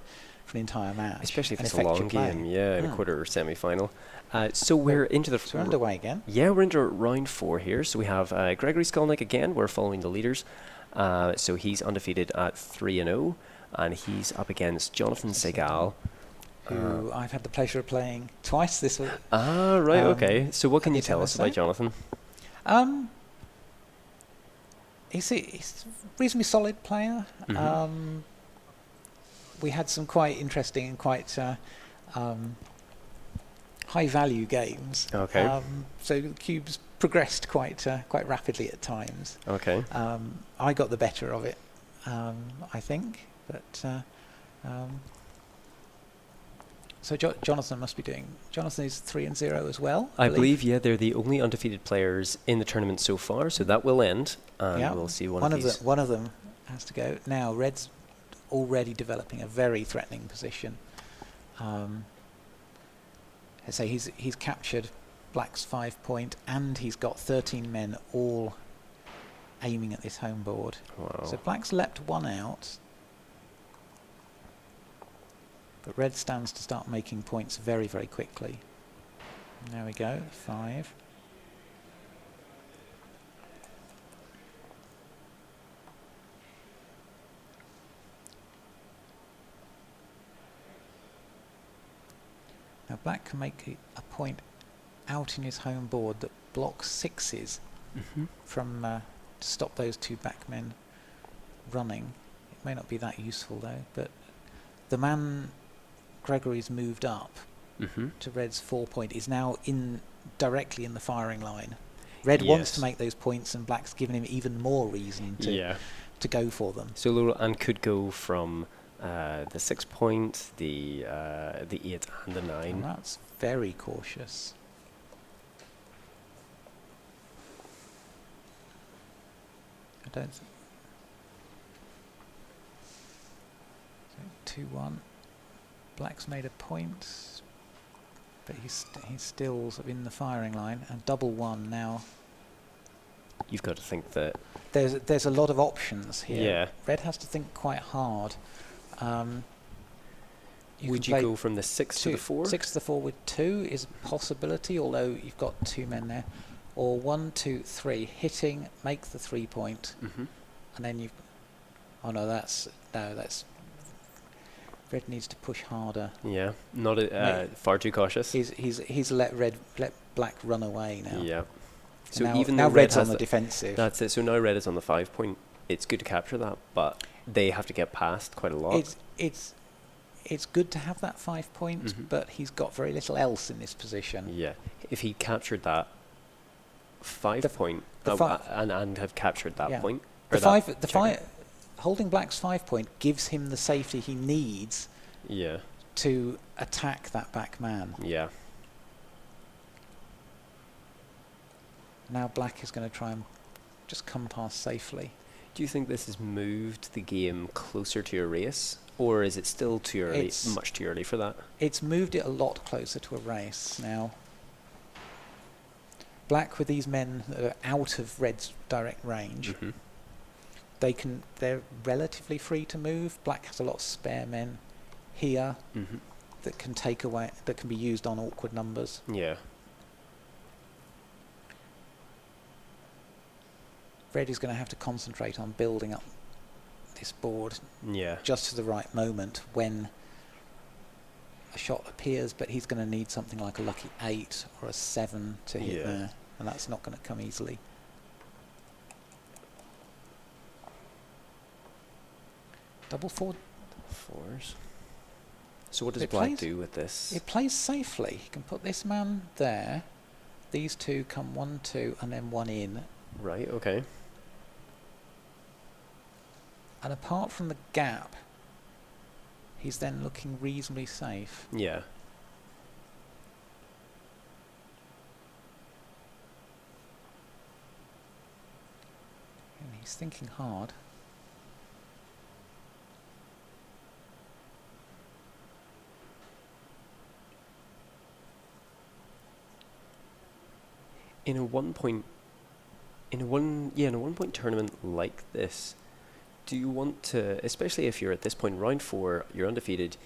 entire match, especially if it's a long game. In a quarter or semi-final. So we're into the. So we're underway again. Yeah, we're into round 4 here. So we have Gregory Skolnick again. We're following the leaders. So he's undefeated at 3-0, and he's up against Jonathan Segal, who I've had the pleasure of playing twice this week. Right. Okay. So what can you tell us about Jonathan? He's a reasonably solid player. We had some quite interesting and quite high-value games. Okay. So cubes progressed quite rapidly at times. Okay. I got the better of it, I think. But so Jonathan must be doing. Jonathan is 3-0 as well. I believe. Yeah, they're the only undefeated players in the tournament so far. So that will end, and we'll see one of these. One of them has to go now. Red's already developing a very threatening position. I say he's captured Black's 5 point, and he's got 13 men all aiming at this home board. Wow. So Black's leapt one out, but Red stands to start making points very, very quickly. There we go, 5. Now Black can make a point out in his home board that blocks 6s from to stop those 2 backmen running. It may not be that useful though, but the man Gregory's moved up to Red's 4 point is now directly in the firing line. Red wants to make those points, and Black's given him even more reason to go for them. So and could go from the 6 point, the 8 and the 9. And that's very cautious. I don't. So 2-1. Black's made a point, but he's still sort of in the firing line. And double 1 now. You've got to think that there's a lot of options here. Yeah. Red has to think quite hard. Would you go from the 6 to the 4? 6 to the 4 with 2 is a possibility, although you've got 2 men there. Or 1, 2, 3, hitting, make the 3 point, and then you. Oh no, that's Red needs to push harder. Yeah, not far too cautious. He's let Black run away now. Yeah. So now, even now though Red's on the defensive. That's it. So now Red is on the 5 point. It's good to capture that, but they have to get past quite a lot. It's good to have that 5 points, but he's got very little else in this position. Yeah. If he captured that 5 point and have captured that point. holding black's 5 point gives him the safety he needs to attack that back man. Yeah. Now black is going to try and just come past safely. Do you think this has moved the game closer to a race, or is it still too early, much too early for that? It's moved it a lot closer to a race now. Black, with these men that are out of red's direct range, they're relatively free to move. Black has a lot of spare men here that can take away, that can be used on awkward numbers. Yeah. Red is going to have to concentrate on building up this board just to the right moment when a shot appears, but he's going to need something like a lucky 8 or a 7 to hit there, and that's not going to come easily. Double 4. Fours. So what does black do with this? It plays safely. He can put this man there, these two come 1, 2, and then 1 in. Right, okay. And apart from the gap, he's then looking reasonably safe. Yeah. And he's thinking hard. In a 1 point tournament like this, do you want to, especially if you're at this point, round 4, you're undefeated,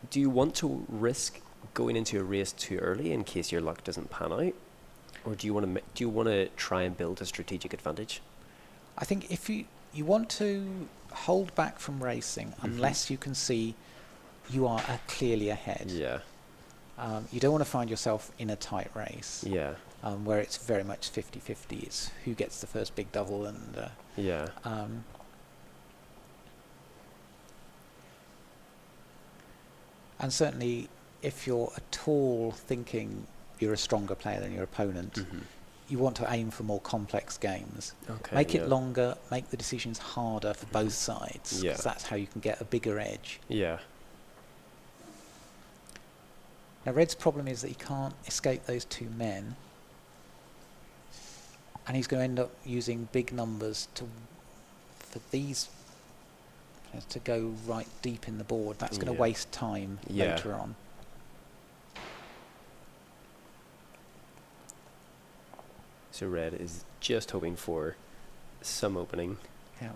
do you want to risk going into a race too early in case your luck doesn't pan out, or do you want to try and build a strategic advantage? I think if you want to hold back from racing unless you can see you are clearly ahead. Yeah. You don't want to find yourself in a tight race. Yeah. Where it's very much 50-50. It's who gets the first big double, and and certainly if you're at all thinking you're a stronger player than your opponent, you want to aim for more complex games. Okay, make it longer, make the decisions harder for both sides, Yeah. because that's how you can get a bigger edge. Yeah. Now red's problem is that he can't escape those 2 men, and he's going to end up using big numbers for these to go right deep in the board. That's going to waste time later on. So red is just hoping for some opening. Yeah.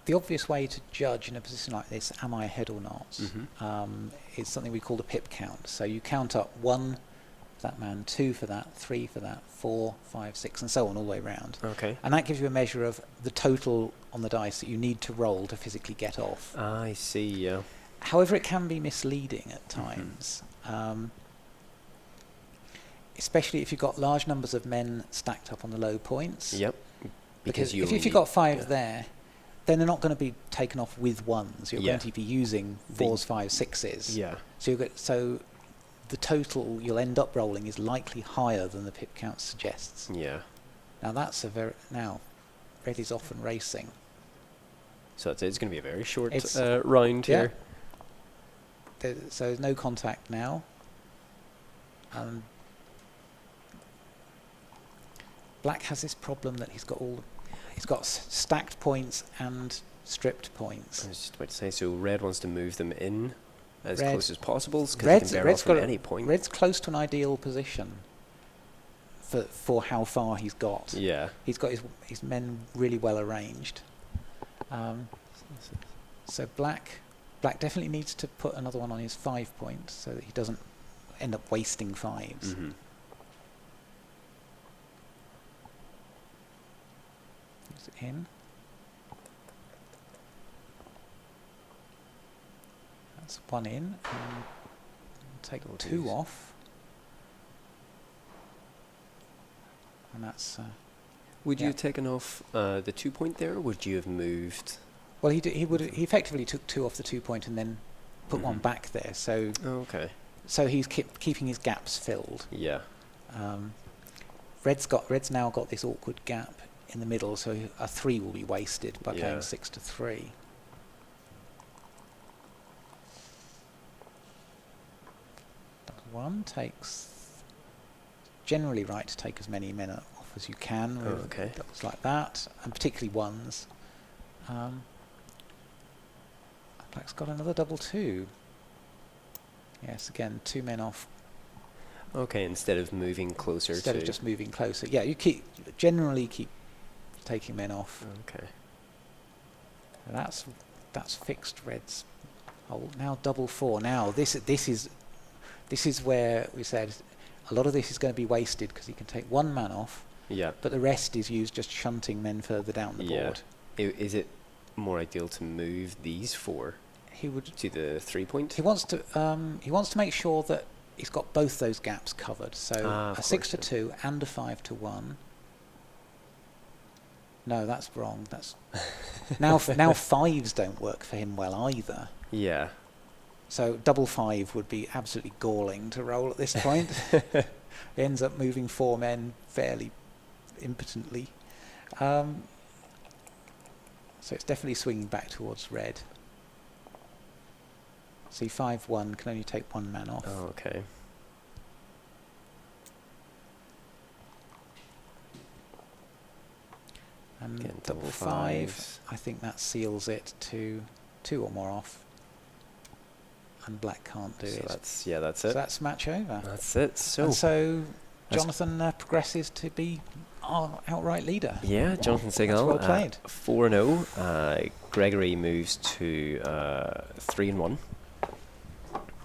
The obvious way to judge in a position like this, am I ahead or not, is something we call the pip count. So you count up 1 for that man, 2 for that, 3 for that, 4, 5, 6, and so on all the way around. Okay. And that gives you a measure of the total on the dice that you need to roll to physically get off. I see, yeah. However, it can be misleading at times, especially if you've got large numbers of men stacked up on the low points. Yep. Because if you've got 5 there, then they're not going to be taken off with 1s. You're going to be using 4s, 5s, 6s. Yeah. So the total you'll end up rolling is likely higher than the pip count suggests. Yeah. Now that's red is often racing. So it's going to be a very short round here. So there's no contact now. Black has this problem that he's got stacked points and stripped points. I was just about to say, so red wants to move them in as close as possible, because he can bear off from any point. Red's close to an ideal position for how far he's got. Yeah. He's got his men really well arranged. So black definitely needs to put another one on his 5 point so that he doesn't end up wasting 5s. Is it in? That's 1 in, and take 2 off. And that's... would you have taken off the 2 point there, or would you have moved? Well, he effectively took 2 off the 2 point and then put 1 back there. So so he's keeping his gaps filled. Yeah. Red's now got this awkward gap in the middle, so a 3 will be wasted by going 6-3. One takes, generally right to take as many men off as you can with doubles like that, and particularly ones. Black's got another double 2. Yes, again, 2 men off. Okay, instead of moving closer. Instead of just moving closer. Yeah, you generally keep taking men off. Okay. And that's fixed red's hold. Now double 4. Now this is where we said a lot of this is going to be wasted because he can take 1 man off. Yeah. But the rest is used just shunting men further down the board. Is it more ideal to move these 4 to the 3 point? He wants to make sure that he's got both those gaps covered. So a 6-2 and a 5-1. No, that's wrong. That's now 5s don't work for him well either. Yeah. So double 5 would be absolutely galling to roll at this point. He ends up moving 4 men fairly impotently. So it's definitely swinging back towards red. See, 5-1 can only take 1 man off. Oh, okay. And again, double 5, I think that seals it to 2 or more off. And black can't do it. That's it. So that's match over. That's it. So Jonathan progresses to be our outright leader. Yeah, Jonathan Segal. Well played. 4-0. Gregory moves to 3-1.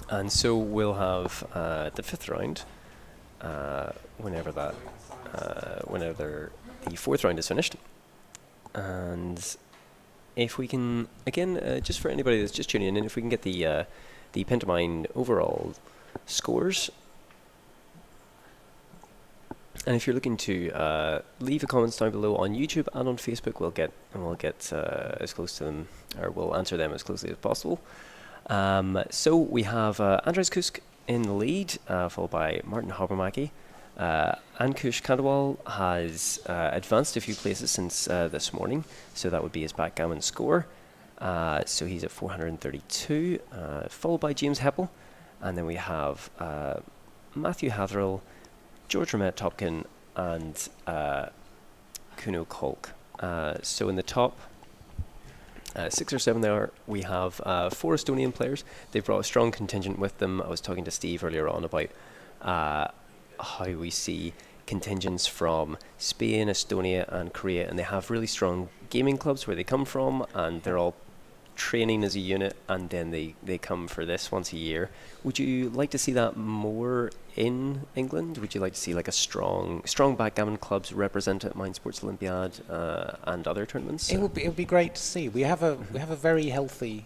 And so we'll have the 5th round whenever the 4th round is finished. And if we can, again, just for anybody that's just tuning in, if we can get the Pentamine overall scores. And if you're looking to leave a comments down below on YouTube and on Facebook, we'll get as close to them, or we'll answer them as closely as possible. So we have Andres Kusk in the lead, followed by Martin Habermacki. Ankush Kandawal has advanced a few places since this morning, so that would be his backgammon score. So he's at 432, followed by James Heppel, and then we have Matthew Hatherill, George Romet-Topkin, and Kuno Kolk. So in the top 6 or 7 there, we have 4 Estonian players. They've brought a strong contingent with them. I was talking to Steve earlier on about how we see contingents from Spain, Estonia and Korea, and they have really strong gaming clubs where they come from, and they're all training as a unit, and then they come for this once a year. Would you like to see that more in England? Would you like to see like a strong backgammon clubs represented at Mind Sports Olympiad and other tournaments? It would be great to see. We have a very healthy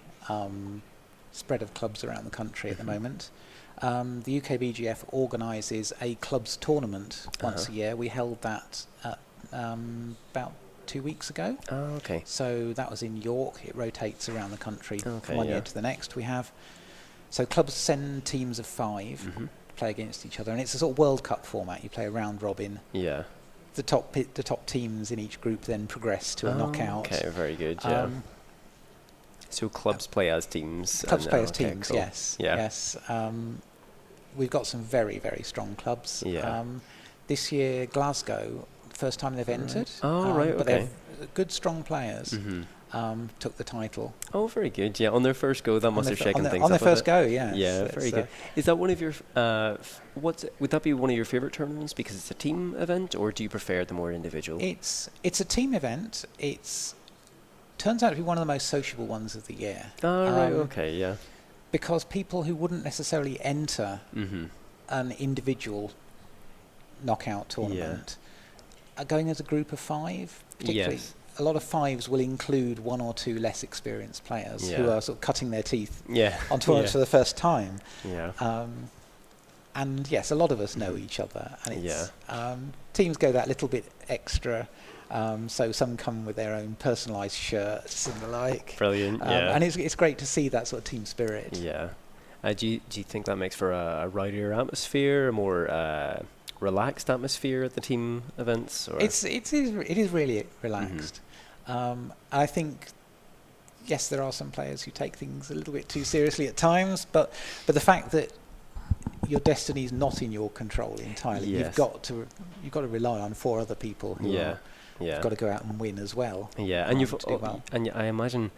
spread of clubs around the country at the moment. The UKBGF organises a clubs tournament once a year. We held that at, about 2 weeks ago. Oh, okay. So that was in York. It rotates around the country from one year to the next. We have, so clubs send teams of 5 to play against each other, and it's a sort of World Cup format. You play a round robin. Yeah. The top teams in each group then progress to a knockout. Okay, very good. Yeah. So clubs play as teams. Clubs play as teams. Cool. Yes. Yeah. Yes. We've got some very, very strong clubs. Yeah. This year, Glasgow, first time they've entered. Oh, right. But they're good, strong players. Took the title. Oh, very good. Yeah, on their first go, that must have shaken things up. On their first go, yeah. Yeah, very good. Is that one of your? Would that be one of your favourite tournaments because it's a team event, or do you prefer the more individual? It's a team event. Turns out to be one of the most sociable ones of the year. Oh, right. Okay. Yeah. Because people who wouldn't necessarily enter an individual knockout tournament are going as a group of 5. Particularly, a lot of 5s will include 1 or 2 less experienced players who are sort of cutting their teeth on tournaments for the first time. Yeah. And yes, a lot of us know each other, and it's, teams go that little bit extra. So some come with their own personalised shirts and the like. Brilliant, yeah. And it's great to see that sort of team spirit. Yeah. Do you think that makes for a rowdier atmosphere, a more relaxed atmosphere at the team events? Or? It is really relaxed. I think, yes, there are some players who take things a little bit too seriously at times, but the fact that your destiny is not in your control entirely. Yes. You've got to rely on 4 other people who have got to go out and win as well. Yeah, and and I imagine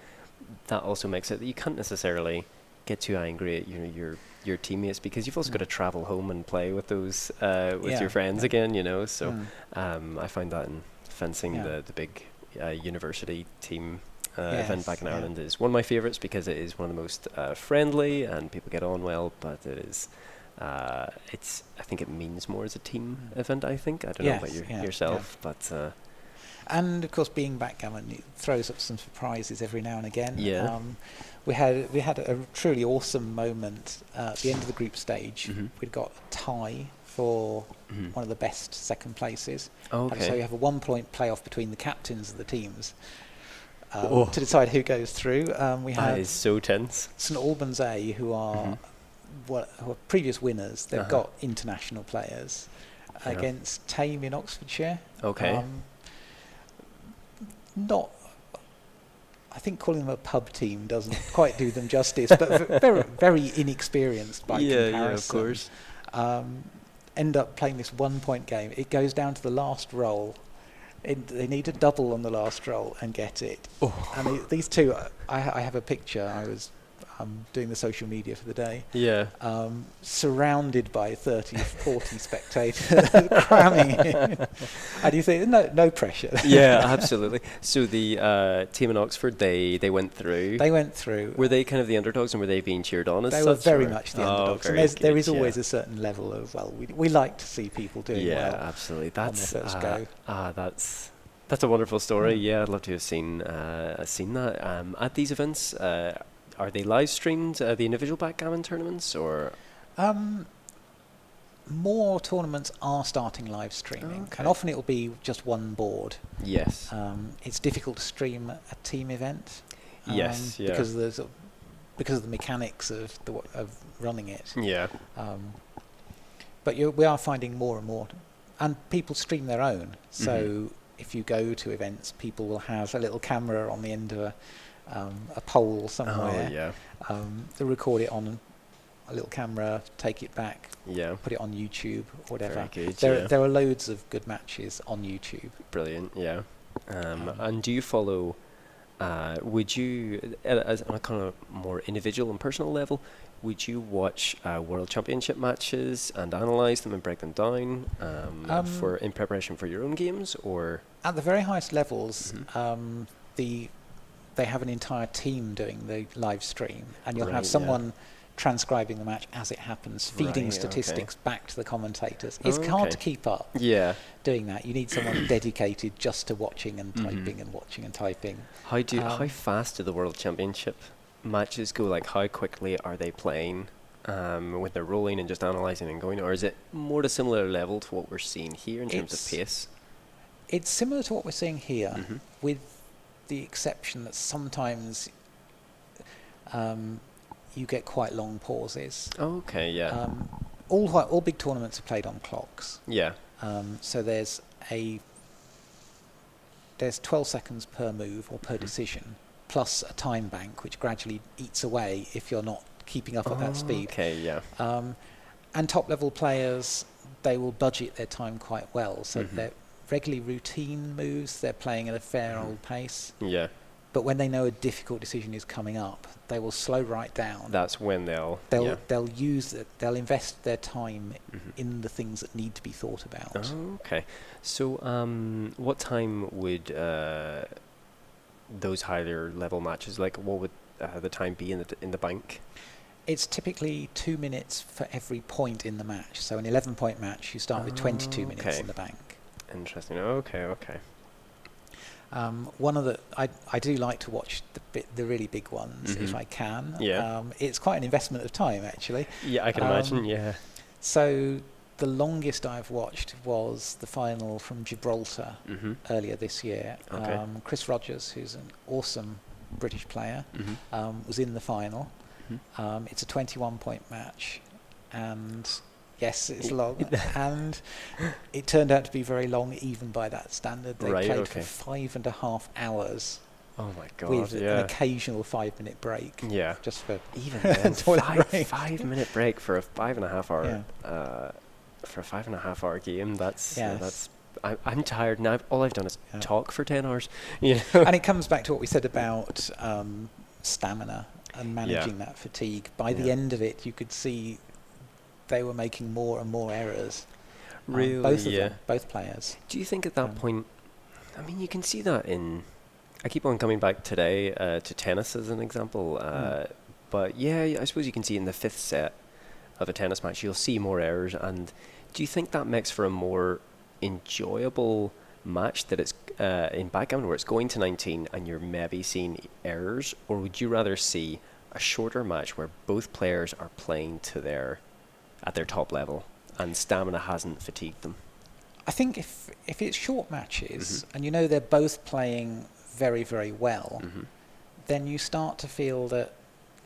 that also makes it that you can't necessarily get too angry at your teammates, because you've also got to travel home and play with those with your friends again. So I find that in fencing, the big university team event back in Ireland is one of my favourites, because it is one of the most friendly and people get on well, but it is I think it means more as a team event. I don't know about yourself, but and of course, being backgammon, it throws up some surprises every now and again. We had a truly awesome moment at the end of the group stage. We'd got a tie for one of the best second places. So you have a 1-point playoff between the captains of the teams to decide who goes through. That is so tense. St Albans A, who are who are previous winners. They've got international players against Tame in Oxfordshire. I think calling them a pub team doesn't quite do them justice, but very, very inexperienced by comparison. Yeah, of course. End up playing this 1-point game. It goes down to the last roll. They need a double on the last roll and get it. And these two, I have a picture. I was doing the social media for the day. Surrounded by 30, 40 spectators cramming in. And you think, no pressure. Yeah, absolutely. So the team in Oxford, they went through. They went through. Were they kind of the underdogs, and were they being cheered on as such? They were very much the underdogs. And there is always a a certain level of, we like to see people doing well. Yeah, absolutely. That's on their first go. That's a wonderful story. Yeah, I'd love to have seen that. At these events, are they live streamed, the individual backgammon tournaments, or? More tournaments are starting live streaming, and often it will be just one board. Yes. It's difficult to stream a team event. Because of the mechanics of running it. Yeah. But we are finding more and more, and people stream their own. So if you go to events, people will have a little camera on the end of a pole somewhere. They'll record it on a little camera, take it back, put it on YouTube, whatever. Very good, there are loads of good matches on YouTube. Brilliant, yeah. And do you follow, would you, as on a kind of more individual and personal level, would you watch World Championship matches and analyse them and break them down in preparation for your own games, or? At the very highest levels, they have an entire team doing the live stream, and you'll have someone transcribing the match as it happens, feeding statistics back to the commentators. It's hard to keep up doing that. You need someone dedicated just to watching and typing and watching and typing. How fast do the World Championship matches go? Like, how quickly are they playing when they're rolling and just analysing and going, or is it more at a similar level to what we're seeing here in terms of pace? It's similar to what we're seeing here, with the exception that sometimes you get quite long pauses. All big tournaments are played on clocks. So there's 12 seconds per move or per decision, plus a time bank which gradually eats away if you're not keeping up at that speed. And top level players, they will budget their time quite well, so they're regularly routine moves, they're playing at a fair old pace. But when they know a difficult decision is coming up, they will slow right down. That's when they'll use it. They'll invest their time in the things that need to be thought about. So, what time would those higher level matches, like, what would the time be in the bank? It's typically 2 minutes for every point in the match. So an 11-point match, you start with 22 minutes in the bank. Interesting. One of I do like to watch the really big ones if I can. It's quite an investment of time, actually. I can imagine. So the longest I've watched was the final from Gibraltar earlier this year. Chris Rogers, who's an awesome British player, was in the final. It's a 21-point match, and Yes, it's long, and it turned out to be very long even by that standard. They played for 5.5 hours. Oh my God! With an occasional 5-minute break. Yeah, just for even then, 5-minute break for a 5.5 hour for a 5.5 hour game. That's. I'm tired now. All I've done is talk for 10 hours. You know? And it comes back to what we said about stamina and managing that fatigue. By the end of it, you could see they were making more and more errors. Really, both of them, both players. Do you think at that point? I mean, you can see that in. I keep on coming back today to tennis as an example, but I suppose you can see in the 5th set of a tennis match, you'll see more errors. And do you think that makes for a more enjoyable match that it's in backgammon where it's going to 19 and you're maybe seeing errors, or would you rather see a shorter match where both players are playing at their top level and stamina hasn't fatigued them? I think if it's short matches and you know they're both playing very, very well, then you start to feel that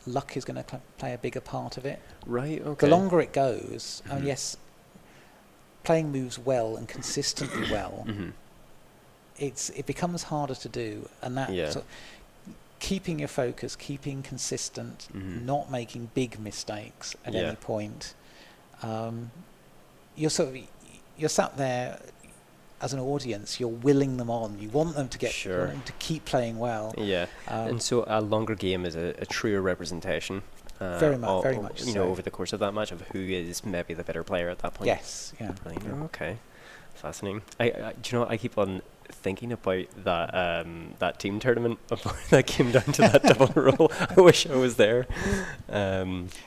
luck is going to play a bigger part of it. Right, okay. The longer it goes, and yes, playing moves well and consistently well, it becomes harder to do, and that sort of keeping your focus, keeping consistent, not making big mistakes at any point. You're sat there as an audience, you're willing them on. You want them to to keep playing well. Yeah, and so a longer game is a truer representation. Very much. You know, over the course of that match, of who is maybe the better player at that point. Yes. Yeah. Okay. Fascinating. Do you know what? I keep on thinking about that team tournament that came down to that double roll. I wish I was there.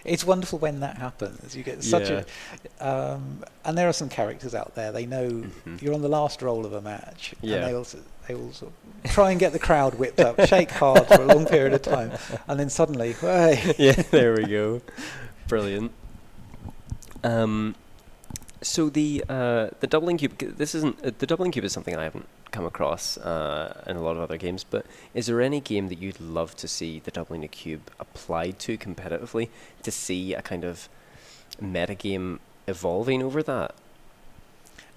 It's wonderful when that happens. You get such and there are some characters out there. They know you're on the last roll of a match, and they will sort of try and get the crowd whipped up, shake hard for a long period of time, and then suddenly, hey. Yeah, there we go. Brilliant. So the doubling cube. The doubling cube is something I haven't come across in a lot of other games. But is there any game that you'd love to see the doubling the cube applied to competitively, to see a kind of meta game evolving over that?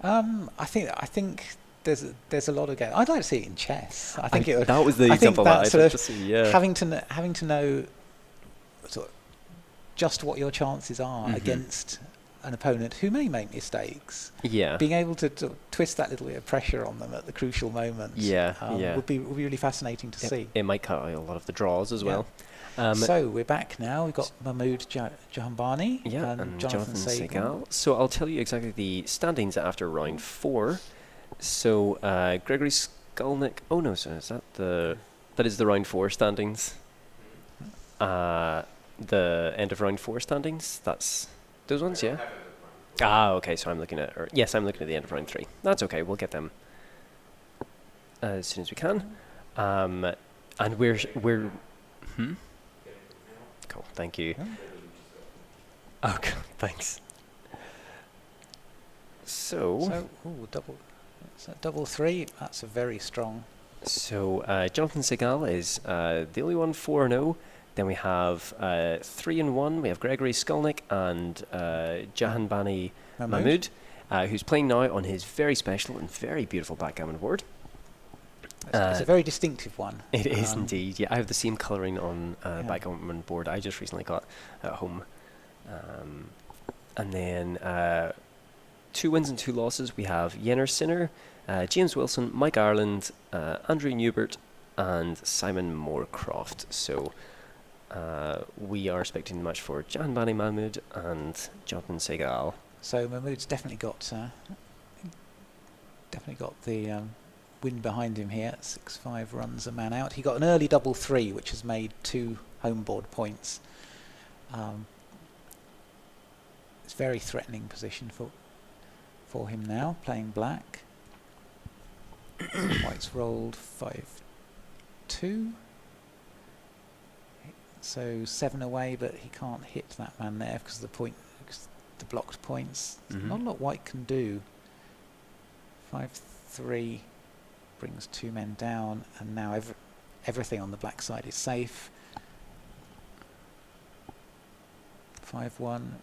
I think there's a lot of games. I'd like to see it in chess. I think that was the example that I'd like to see. Yeah, having to know sort of just what your chances are against an opponent who may make mistakes. Yeah, being able to twist that little bit of pressure on them at the crucial moments. Would be really fascinating to see. It might cut out a lot of the draws as well. So we're back now. We've got Mahmoud Jahambani and Jonathan Segal. So I'll tell you exactly the standings after round 4. So Gregory Skolnick. Oh no, so that is the round 4 standings. The end of round 4 standings. That's those ones, yeah. Okay. So I'm looking at the end of round 3. That's okay. We'll get them as soon as we can. And we're. Cool. Thank you. Okay. Thanks. So double 3. That's a very strong. So Jonathan Segal is the only one 4-0. Then we have 3-1. We have Gregory Skolnick and Jahambani Mahmoud, who's playing now on his very special and very beautiful backgammon board. It's a very distinctive one. It is indeed. Yeah, I have the same colouring on backgammon board I just recently got at home. And then 2 wins and 2 losses. We have Yenner Sinner, James Wilson, Mike Ireland, Andrew Newbert, and Simon Moorcroft. So we are expecting the match for Jahambani Mahmoud and Jonathan Segal. So Mahmoud's definitely got the win behind him here. 6-5 runs a man out. He got an early double 3, which has made 2 home board points. It's a very threatening position for him now, playing black. White's rolled 5-2. So 7 away, but he can't hit that man there because the blocked points. Not a lot White can do. 5-3 brings 2 men down, and now everything on the black side is safe. 5-1.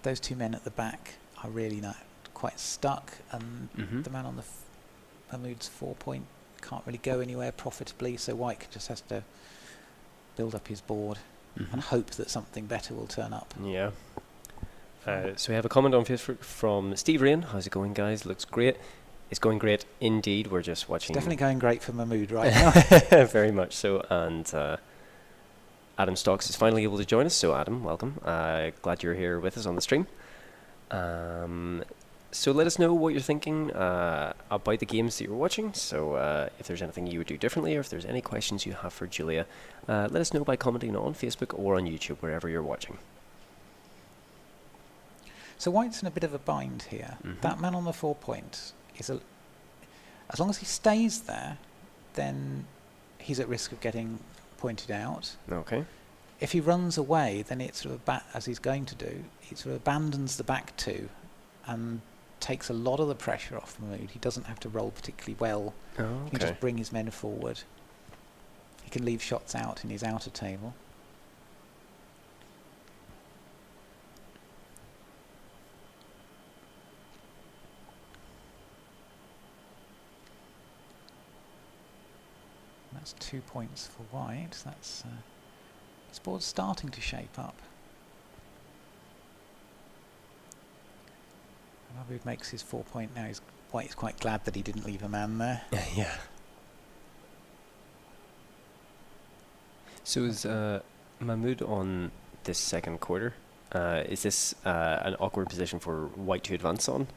those two men at the back are really not quite stuck, and the man on the Mahmood's 4 point can't really go anywhere profitably, so White just has to build up his board and hope that something better will turn up. Yeah. So we have a comment on Facebook from Steve Rain. How's it going, guys? Looks great. It's going great indeed. We're just watching. It's definitely going great for Mahmood right now. Very much so. And Adam Stocks is finally able to join us. So Adam, welcome. Glad you're here with us on the stream. So let us know what you're thinking about the games that you're watching. So if there's anything you would do differently, or if there's any questions you have for Julia, let us know by commenting on Facebook or on YouTube, wherever you're watching. So White's in a bit of a bind here. That man on the 4 point is as long as he stays there, then he's at risk of getting pointed out. Okay. If he runs away, then it sort of as he's going to do, he sort of abandons the back two and takes a lot of the pressure off Mahmood. He doesn't have to roll particularly well. Oh, okay. He can just bring his men forward. He can leave shots out in his outer table. That's 2 points for White. That's this board's starting to shape up. Mahmood makes his 4 point now. White is quite glad that he didn't leave a man there. Yeah. So is Mahmood on this second quarter? Is this an awkward position for White to advance on?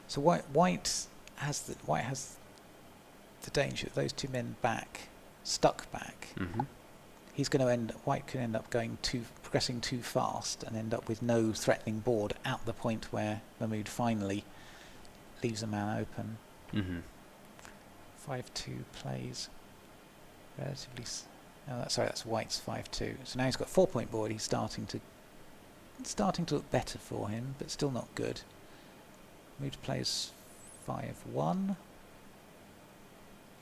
So White has the danger of those two men stuck back. He's going to White can end up progressing too fast and end up with no threatening board at the point where Mahmood finally leaves a man open. 5-2 plays relatively. That's White's 5-2. So now he's got 4 point board. He's starting to look better for him, but still not good. Mahmood plays 5-1. You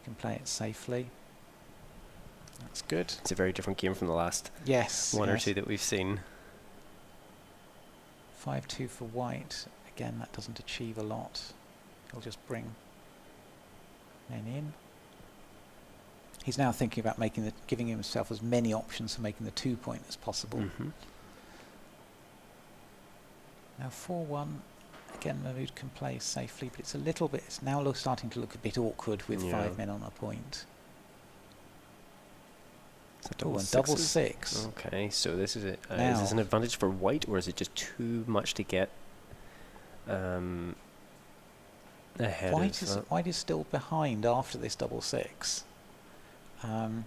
can play it safely. That's good. It's a very different game from the last one or two that we've seen. 5-2 for White. Again, that doesn't achieve a lot. He'll just bring men in. He's now thinking about giving himself as many options for making the 2 point as possible. Now 4-1. Again, Mahmood can play safely, but it's now starting to look a bit awkward with 5 men on a point. And double six. Okay, so this is is this an advantage for White, or is it just too much to get ahead? White is still behind after this double six. But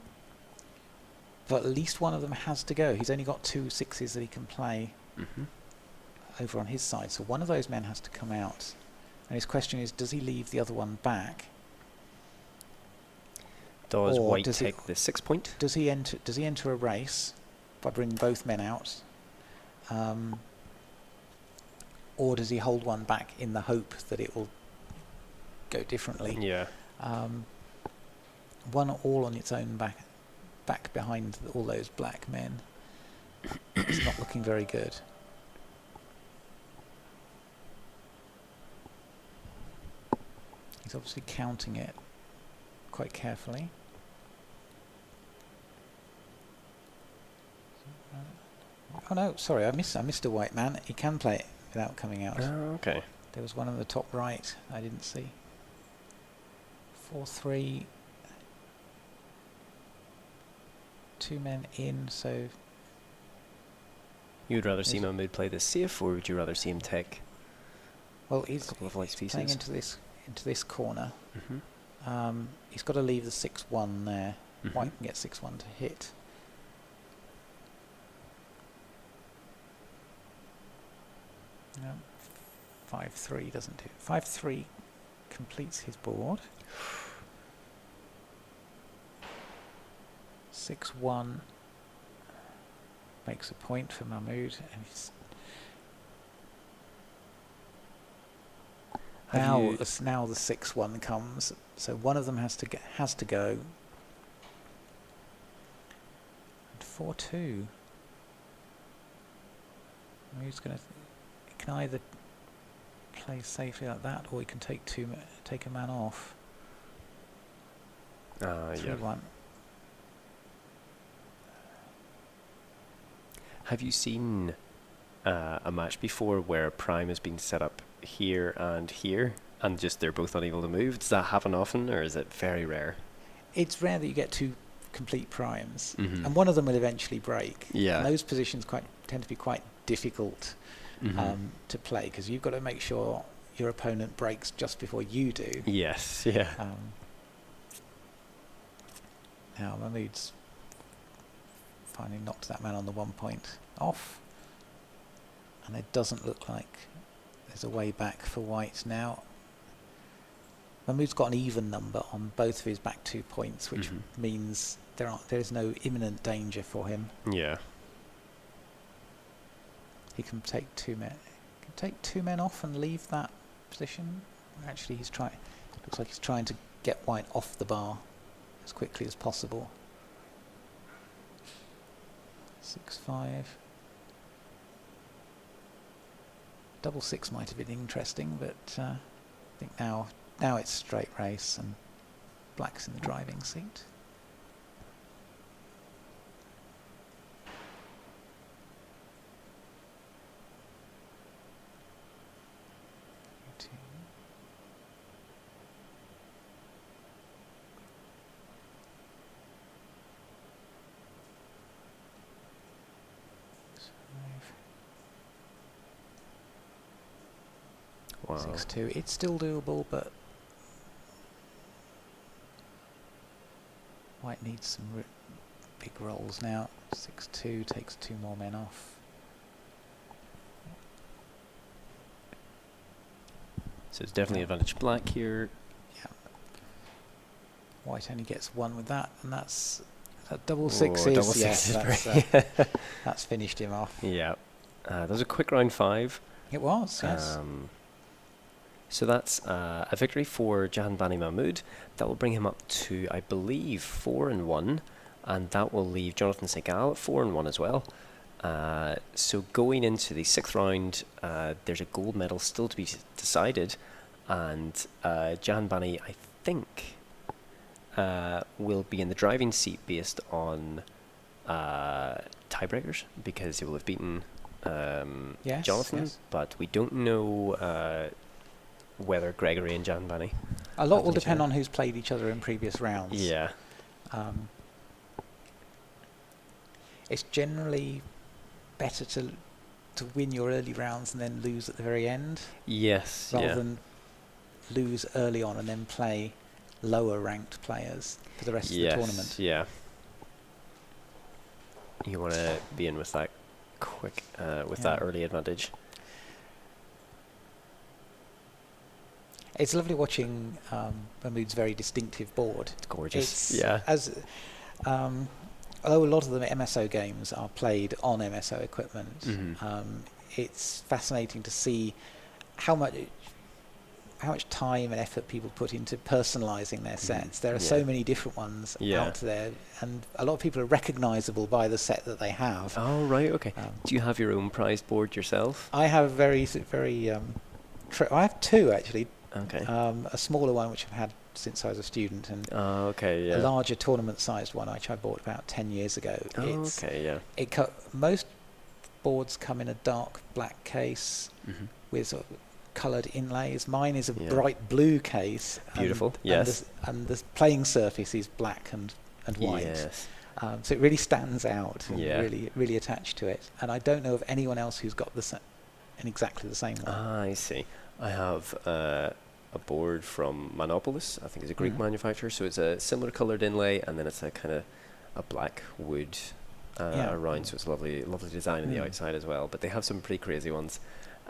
at least one of them has to go. He's only got 2 sixes that he can play over on his side, so one of those men has to come out. And his question is, does he leave the other one back? Does White take the 6 point? Does he enter a race by bringing both men out? Or does he hold one back in the hope that it will go differently? Yeah. One all on its own back behind all those black men. It's not looking very good. He's obviously counting it quite carefully. Oh no, sorry, I missed a White man. He can play it without coming out. Oh, okay. There was one on the top right I didn't see. 4-3. 2 men in, so... You would rather see Mahmood play this safe, or would you rather see him take a couple of white pieces? Playing into this corner. He's got to leave the 6-1 there. White can get 6-1 to hit. No, 5-3 doesn't do. 5-3 completes his board. 6-1 makes a point for Mahmood, and he's now the 6-1 comes. So one of them has to go. 4-2. He's going to can either play safely like that, or he can take a man off. 3-1. Have you seen a match before where prime has been set up here, and just they're both unable to move? Does that happen often, or is it very rare? It's rare that you get two complete primes, and one of them will eventually break. Yeah. And those positions tend to be quite difficult to play, because you've got to make sure your opponent breaks just before you do. Yes, yeah. Now Mahmood's finally knocked that man on the 1 point off, and it doesn't look like there's a way back for white now. Mahmood's got an even number on both of his back 2 points, which means there is no imminent danger for him. Yeah. He can take two men off and leave that position. Actually, looks like he's trying to get white off the bar as quickly as possible. 6-5. Double 6 might have been interesting, but I think now it's straight race and black's in the driving seat. Wow. 6-2. It's still doable, but white needs some big rolls now. 6-2 takes 2 more men off. So it's definitely advantage black here. Yeah. White only gets 1 with that, and that's double sixes. Double sixes. That's finished him off. Yeah. That was a quick round 5. It was, yes. So that's a victory for Jahanbani Mahmood. That will bring him up to, I believe, 4-1, and that will leave Jonathan Segal at 4-1 as well. So going into the 6th round, there's a gold medal still to be decided, and Jahanbani, I think, will be in the driving seat based on tiebreakers, because he will have beaten Jonathan, but we don't know whether Gregory and Jahanbani. A lot will depend on who's played each other in previous rounds. Yeah. It's generally better to win your early rounds and then lose at the very end. Yes. Rather than lose early on and then play lower ranked players for the rest of the tournament. Yeah. You want to be in with that quick, that early advantage. It's lovely watching Mahmood's very distinctive board. It's gorgeous. Although a lot of the MSO games are played on MSO equipment, it's fascinating to see how much time and effort people put into personalising their sets. There are so many different ones out there, and a lot of people are recognisable by the set that they have. Oh, right, okay. Do you have your own prized board yourself? I have I have 2 actually. Okay. A smaller one which I've had since I was a student, and a larger tournament-sized one which I bought about 10 years ago. Most boards come in a dark black case with sort of coloured inlays. Mine is a bright blue case. Beautiful. And the playing surface is black and white. Yes. So it really stands out. And really attached to it. And I don't know of anyone else who's got in exactly the same one. I see. I have a board from Monopolis. I think it's a Greek manufacturer. So it's a similar coloured inlay, and then it's a kind of a black wood around. So it's a lovely design on the outside as well. But they have some pretty crazy ones.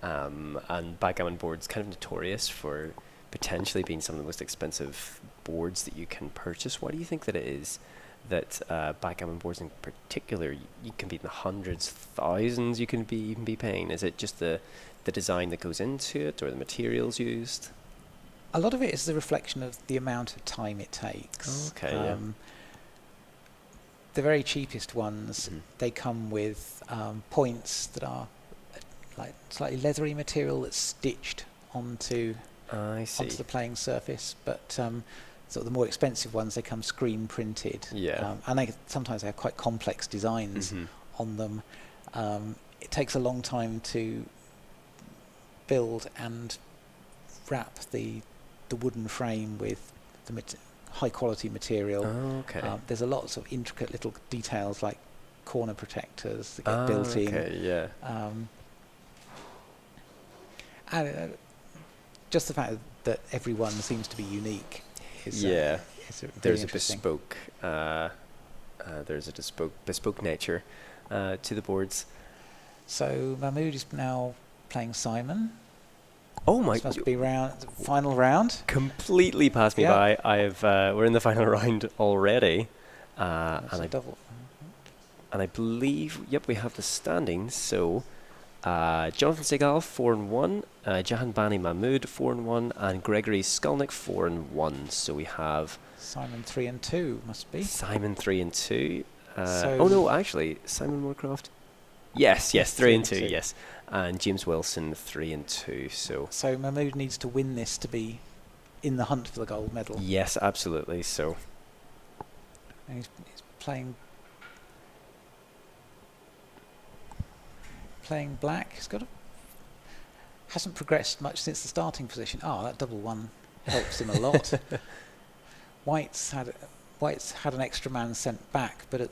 And backgammon boards kind of notorious for potentially being some of the most expensive boards that you can purchase. Why do you think that it is that backgammon boards in particular, you can be in the hundreds, thousands you can even be paying? Is it just the design that goes into it, or the materials used? A lot of it is the reflection of the amount of time it takes. the very cheapest ones, they come with points that are like slightly leathery material that's stitched onto the playing surface. But sort of the more expensive ones, they come screen printed. Yeah. And sometimes they have quite complex designs on them. It takes a long time to build and wrap the wooden frame with the high quality material. Okay. There's a lot of intricate little details like corner protectors that get built in. Yeah. And just the fact that every one seems to be unique is really there's a bespoke nature to the boards. So Mahmood is now playing Simon. Oh my! This must be final round. Completely passed me by. We're in the final round already, and I believe we have the standings. So Jonathan Segal 4-1, Jahan Bani Mahmood 4-1, and Gregory Skolnick 4-1. So we have Simon 3-2 must be. Simon 3-2. Oh no, actually Simon Moorcroft. Yes, 3-2. Yes. And James Wilson 3-2. So Mahmood needs to win this to be in the hunt for the gold medal. Yes, absolutely. So and he's playing black. Hasn't progressed much since the starting position. That double one helps him a lot. White's had an extra man sent back, but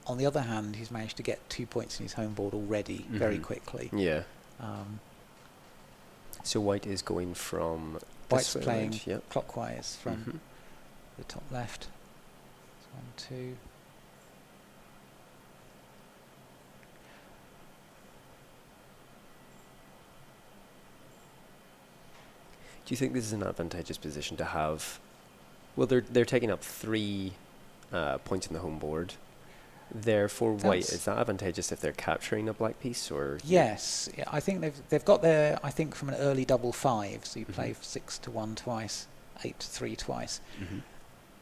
on the other hand, he's managed to get 2 points in his home board already very quickly. Yeah. So White is going from... White's playing clockwise from the top left. 1, 2... Do you think this is an advantageous position to have? Well, they're taking up 3 points in the home board. Therefore, White, is that advantageous if they're capturing a black piece, or? Yes, I think they've got their, I think, from an early double 5, so you play 6-1 twice, 8-3 twice.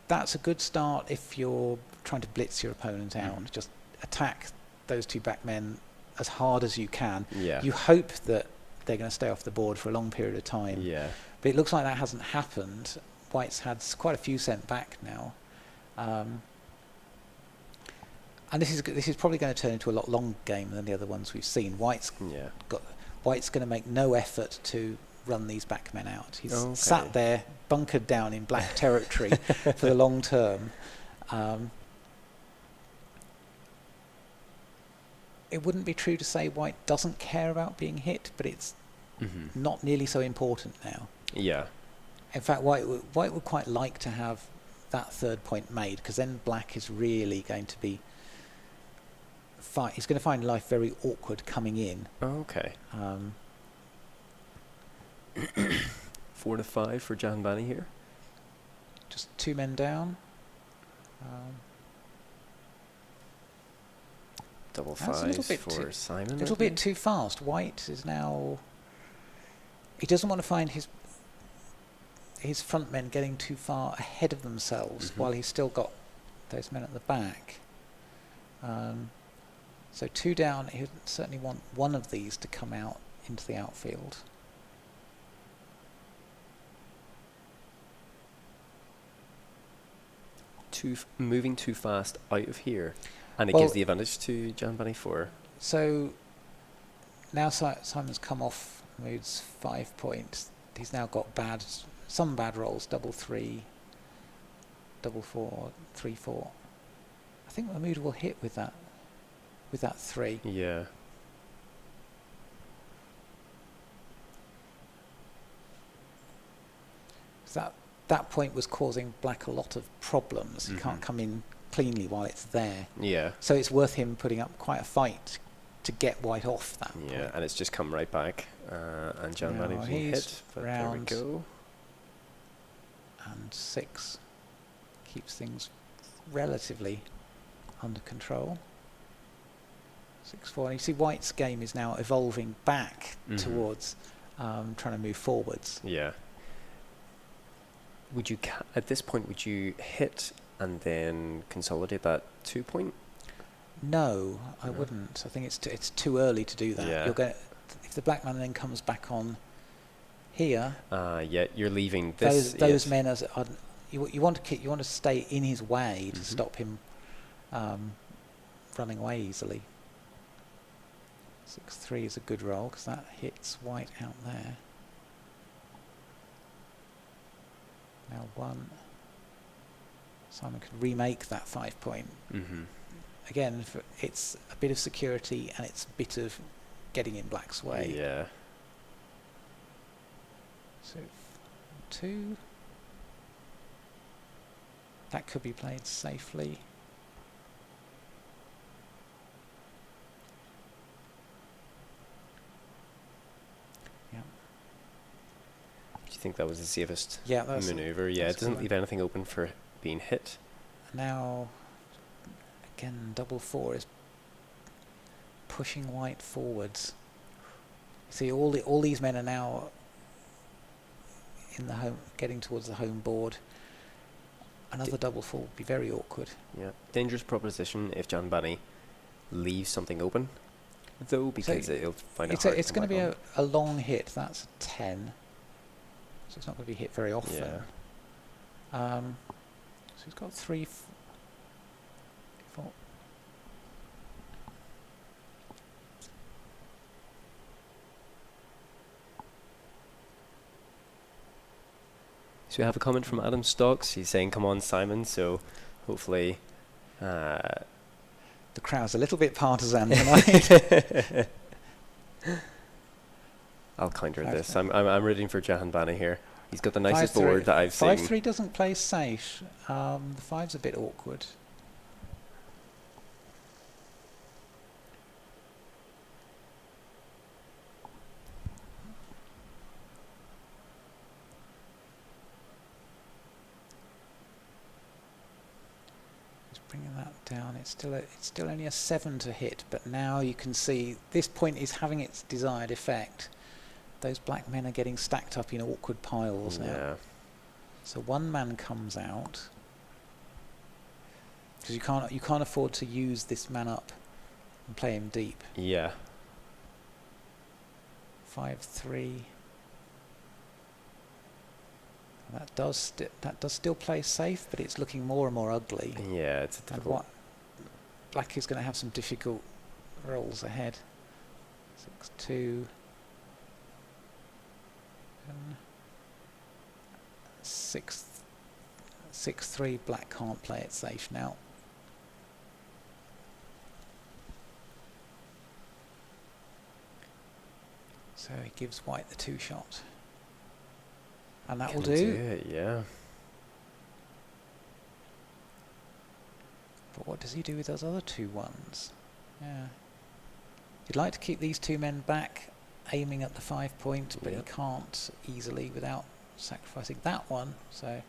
That's a good start if you're trying to blitz your opponent out. Just attack those 2 back men as hard as you can. Yeah. You hope that they're going to stay off the board for a long period of time. Yeah. But it looks like that hasn't happened. White's had quite a few sent back now. And this is probably going to turn into a lot longer game than the other ones we've seen. White's going to make no effort to run these back men out. He's sat there, bunkered down in black territory for the long term. It wouldn't be true to say White doesn't care about being hit, but it's not nearly so important now. Yeah. In fact, White would quite like to have that 3rd point made, because then black is really going to be... He's going to find life very awkward coming in. Okay. 4-5 for Jahan Bani here. Just 2 men down. Double 5 for Simon. A little bit too fast. White is now... He doesn't want to find his front men getting too far ahead of themselves while he's still got those men at the back. So 2 down, he would certainly want one of these to come out into the outfield. Moving too fast out of here, and it gives the advantage to Jahan Bani 4. So now Simon's come off Mahmood's 5 points. He's now got some bad rolls, double 3, double 4, 3, 4. I think Mahmood will hit with that 3. Yeah. That point was causing black a lot of problems. He can't come in cleanly while it's there. Yeah. So it's worth him putting up quite a fight to get White off that point. Yeah, and it's just come right back. And Jahan Bani was hit. But there we go. And 6 keeps things relatively under control. 6-4. And you see White's game is now evolving back towards trying to move forwards. Yeah. At this point, would you hit and then consolidate that 2 point? No, I wouldn't. I think it's too early to do that. Yeah. If the black man then comes back on here, you're leaving this. Those men are you want to stay in his way to stop him running away easily. 6-3 is a good roll because that hits white out there. Now 1. Simon can remake that 5 point. Again, it's a bit of security and it's a bit of getting in black's way. Yeah. So 2. That could be played safely. Yeah. Do you think that was the safest maneuver? Yeah, it doesn't leave anything open for being hit. Now, again, double 4 is pushing white forwards. See, all these men are now in the home, getting towards the home board. Another double 4 would be very awkward. Yeah, dangerous proposition if Jan Bunny leaves something open, though, because it'll find it hard. It's going to be a long hit. That's a 10, so it's not going to be hit very often. Yeah. So he's got 3, 4. So we have a comment from Adam Stocks. He's saying, "Come on, Simon." So hopefully, the crowd's a little bit partisan tonight. I'll counter this. I'm rooting for Jahan Bani here. He's got the nicest board that I've seen. 5-3 doesn't play safe. The 5's a bit awkward. Bringing that down, it's still only a 7 to hit, but now you can see this point is having its desired effect. Those black men are getting stacked up in awkward piles now. So one man comes out because you can't afford to use this man up and play him deep. Yeah. 5-3. That does still play safe, but it's looking more and more ugly. Yeah, it's difficult. Black is going to have some difficult rolls ahead. 6-2. 6-3. Black can't play it safe now. So he gives white the 2 shot. And that will do. It, yeah. But what does he do with those other 2 ones? Yeah. You'd like to keep these 2 men back, aiming at the 5 point, but you can't easily without sacrificing that one. So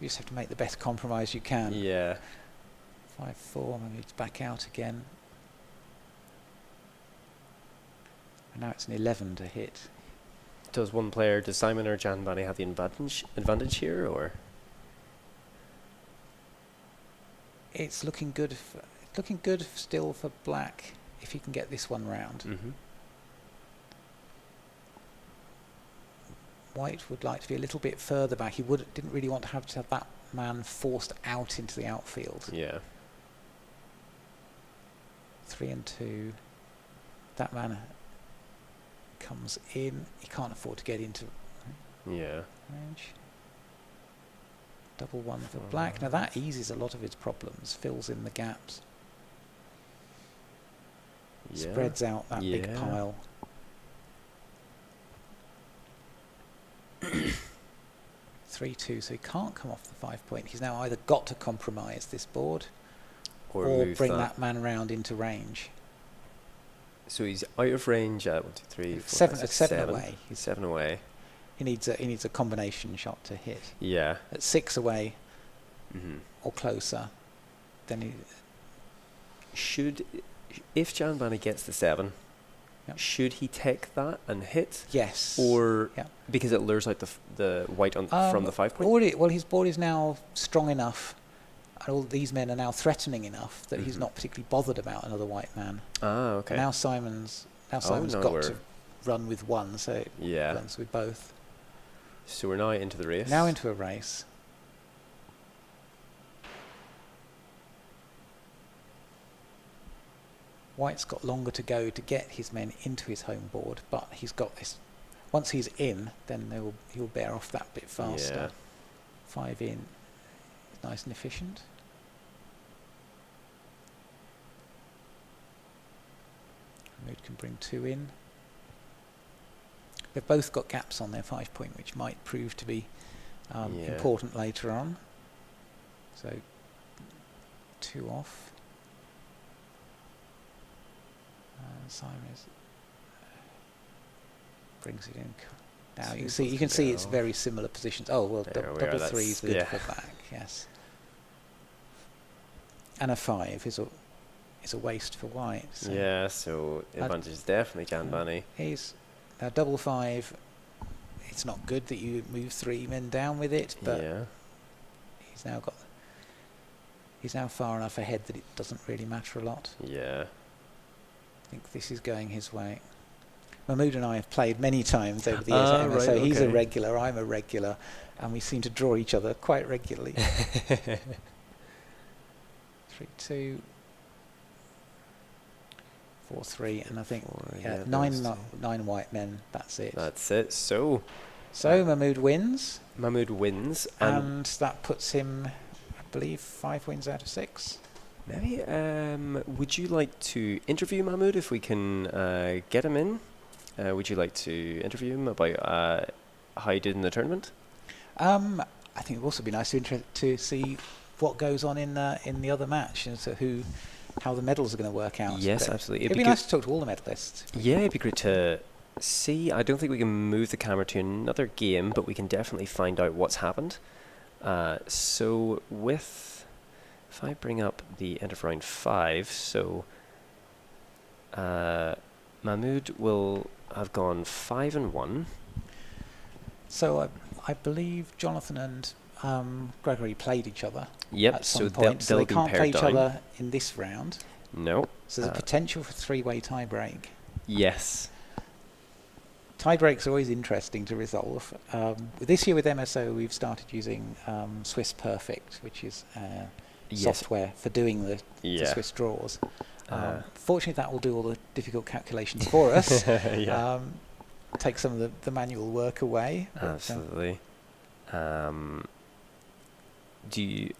you just have to make the best compromise you can. Yeah. 5-4, maybe it's back out again. And now it's an 11 to hit. Does Simon or Jan Bani have the advantage here, or? It's looking good. Still for black if he can get this one round. White would like to be a little bit further back. He didn't really want to have that man forced out into the outfield. Yeah. 3 and 2. That man comes in. He can't afford to get into range. Double 1 for black. Now that eases a lot of his problems, fills in the gaps, spreads out that big pile. 3-2, so he can't come off the 5 point. He's now either got to compromise this board or bring that man round into range. So he's out of range at 1, 2, 3, 4, 7 5, 6, 7 away. He's 7 away. He needs a combination shot to hit. Yeah. At 6 away or closer, then he if Jan Bani gets the 7, should he take that and hit? Yes. Or because it lures out the white from the 5 point? Well, his board is now strong enough And all these men are now threatening enough that he's not particularly bothered about another white man. Ah, okay. And now Simon's got to run with one, so it runs with both. So we're now into the race. Now into a race. White's got longer to go to get his men into his home board, but he's got this. Once he's in, then he'll bear off that bit faster. Yeah. 5 in, nice and efficient. Mood can bring 2 in. They've both got gaps on their 5 point, which might prove to be important later on. So 2 off. Simon brings it in. Now you can see it's very similar positions. Oh well, double 3 is good for black. Yes. And a 5 is a waste for white. So yeah. So the advantage is definitely Jan Bunny. He's now double 5. It's not good that you move 3 men down with it, but he's now far enough ahead that it doesn't really matter a lot. Yeah. I think this is going his way. Mahmood and I have played many times over the years at MSO. He's a regular, I'm a regular, and we seem to draw each other quite regularly. 3-2, 4-3, and I think 9 white men. That's it. That's it. So Mahmood wins. And that puts him, I believe, 5 wins out of 6. Maybe, would you like to interview Mahmood if we can get him in? Would you like to interview him about how he did in the tournament? I think it would also be nice to see what goes on in the other match and so how the medals are going to work out. Yes, absolutely. It'd be nice to talk to all the medalists. Yeah, it'd be great to see. I don't think we can move the camera to another game, but we can definitely find out what's happened. So if I bring up the end of round 5, so Mahmood will have gone 5-1. So I believe Jonathan and Gregory played each other. Yep. At some point, so they can't play each other in this round. No. So there's a potential for 3-way tiebreak. Yes. Tiebreaks are always interesting to resolve. This year with MSO, we've started using Swiss Perfect, which is software for doing the Swiss draws. Fortunately, that will do all the difficult calculations for us. Take some of the manual work away. Absolutely. Do you,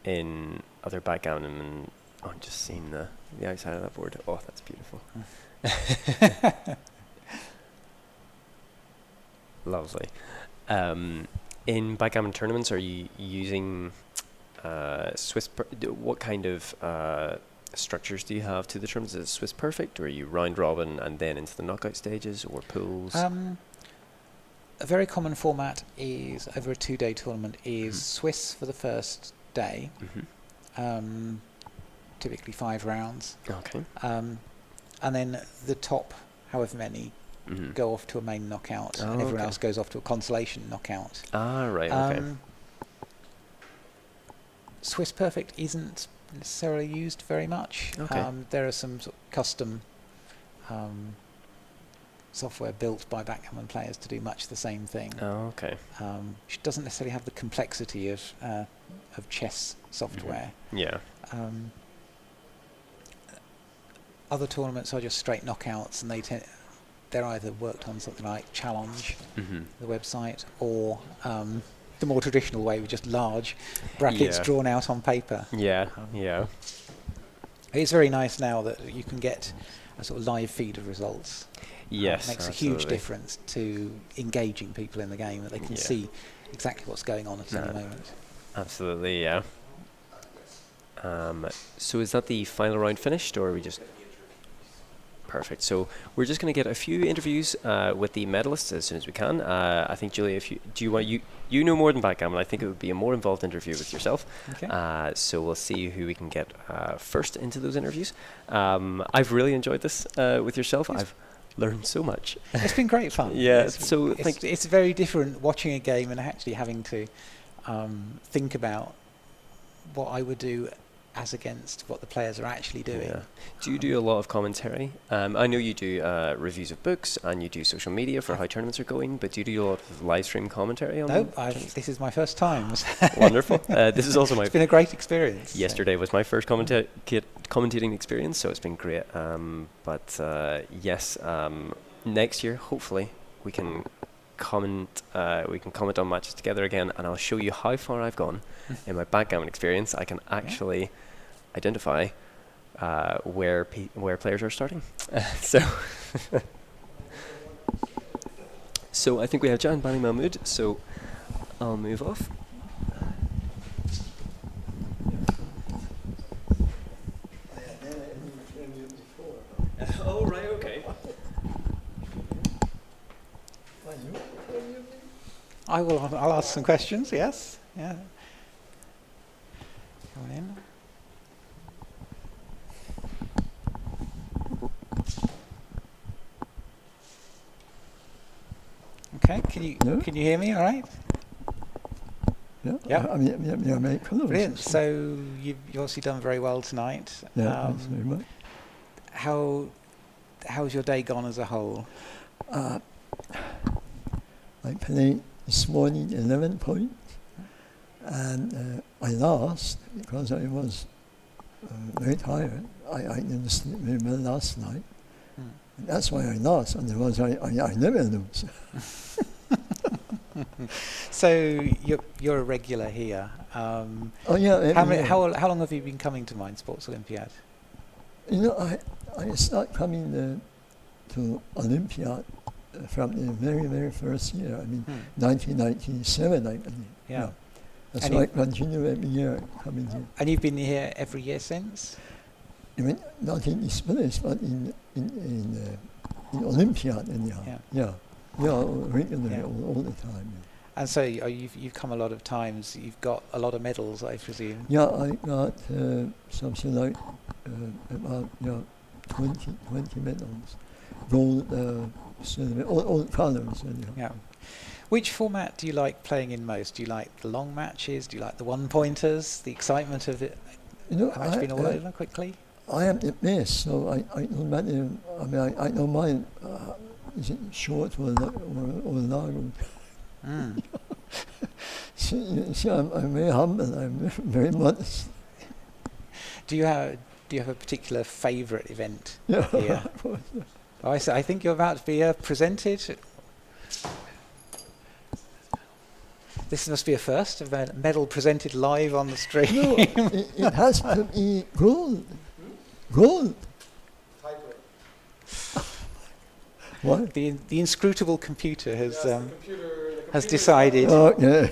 in other backgammon, I'm just seeing the outside of that board. Oh, that's beautiful. Lovely. In backgammon tournaments, are you using Swiss? What kind of structures do you have to the tournaments? Is it Swiss Perfect, or are you round robin and then into the knockout stages, or pools? A very common format is over a 2-day tournament is Swiss for the first day, typically 5 rounds. Okay. And then the top, however many, go off to a main knockout, and everyone else goes off to a consolation knockout. Ah, right. Okay. Swiss Perfect isn't necessarily used very much. Okay. There are some sort of custom software built by backgammon players to do much the same thing. Oh, okay. Which doesn't necessarily have the complexity of chess software. Yeah. Other tournaments are just straight knockouts, and they're either worked on something like Challenge, the website, or the more traditional way with just large brackets drawn out on paper. Yeah. It's very nice now that you can get a sort of live feed of results. Yes, it makes a huge difference to engaging people in the game, that they can see exactly what's going on at any moment. Absolutely, yeah. So is that the final round finished, or are we just... Perfect. So we're just going to get a few interviews with the medalists as soon as we can. I think, Julia, you know more than backgammon. I think it would be a more involved interview with yourself. Okay. So we'll see who we can get first into those interviews. I've really enjoyed this with yourself. I've learned so much. It's been great fun. It's very different watching a game and actually having to think about what I would do as against what the players are actually doing. Yeah. Do you do a lot of commentary? I know you do reviews of books and you do social media for how tournaments are going, but do you do a lot of live stream commentary on them? No, this is my first time. Wonderful. This is also my... It's been a great experience. Yesterday was my first commentating experience, so it's been great. Yes, next year, hopefully, we can comment on matches together again, and I'll show you how far I've gone in my backgammon experience. I can actually identify where players are starting. So I think we have Jan Bani Mahmood, so I'll move off. Oh, right, okay. I'll ask some questions, yes. Yeah. Come on in. Okay, can you hear me all right? Yeah. Yeah. Mate, brilliant. So you've obviously done very well tonight. Yeah, thanks very much. How's your day gone as a whole? I played this morning 11 points, and I lost because I was very tired. I didn't sleep very well last night. And that's why I lost, otherwise I never lose. So you're a regular here. Oh yeah. How long have you been coming to Mind Sports Olympiad? You know, I started coming to Olympiad from the very, very first year. I mean, 1997, I believe. Yeah. That's why I continue every year coming here. And you've been here every year since? I mean, not in this place, but in Olympiad anyhow. Yeah, regularly all the time. Yeah. And so you've come a lot of times. You've got a lot of medals, I presume. Yeah, I got something like about 20 medals, gold, silver, all colours. Yeah. Which format do you like playing in most? Do you like the long matches? Do you like the one-pointers? The excitement of it? I've been all over quickly. I am the best, so I don't matter. I mean, I don't mind. Is it short or long? See, I'm very humble. I'm very modest. Do you have a particular favourite event here? I think you're about to be presented. This must be a first, a medal presented live on the stream. No, it has to be gold. Gold. What? The inscrutable computer has decided. Oh, yeah.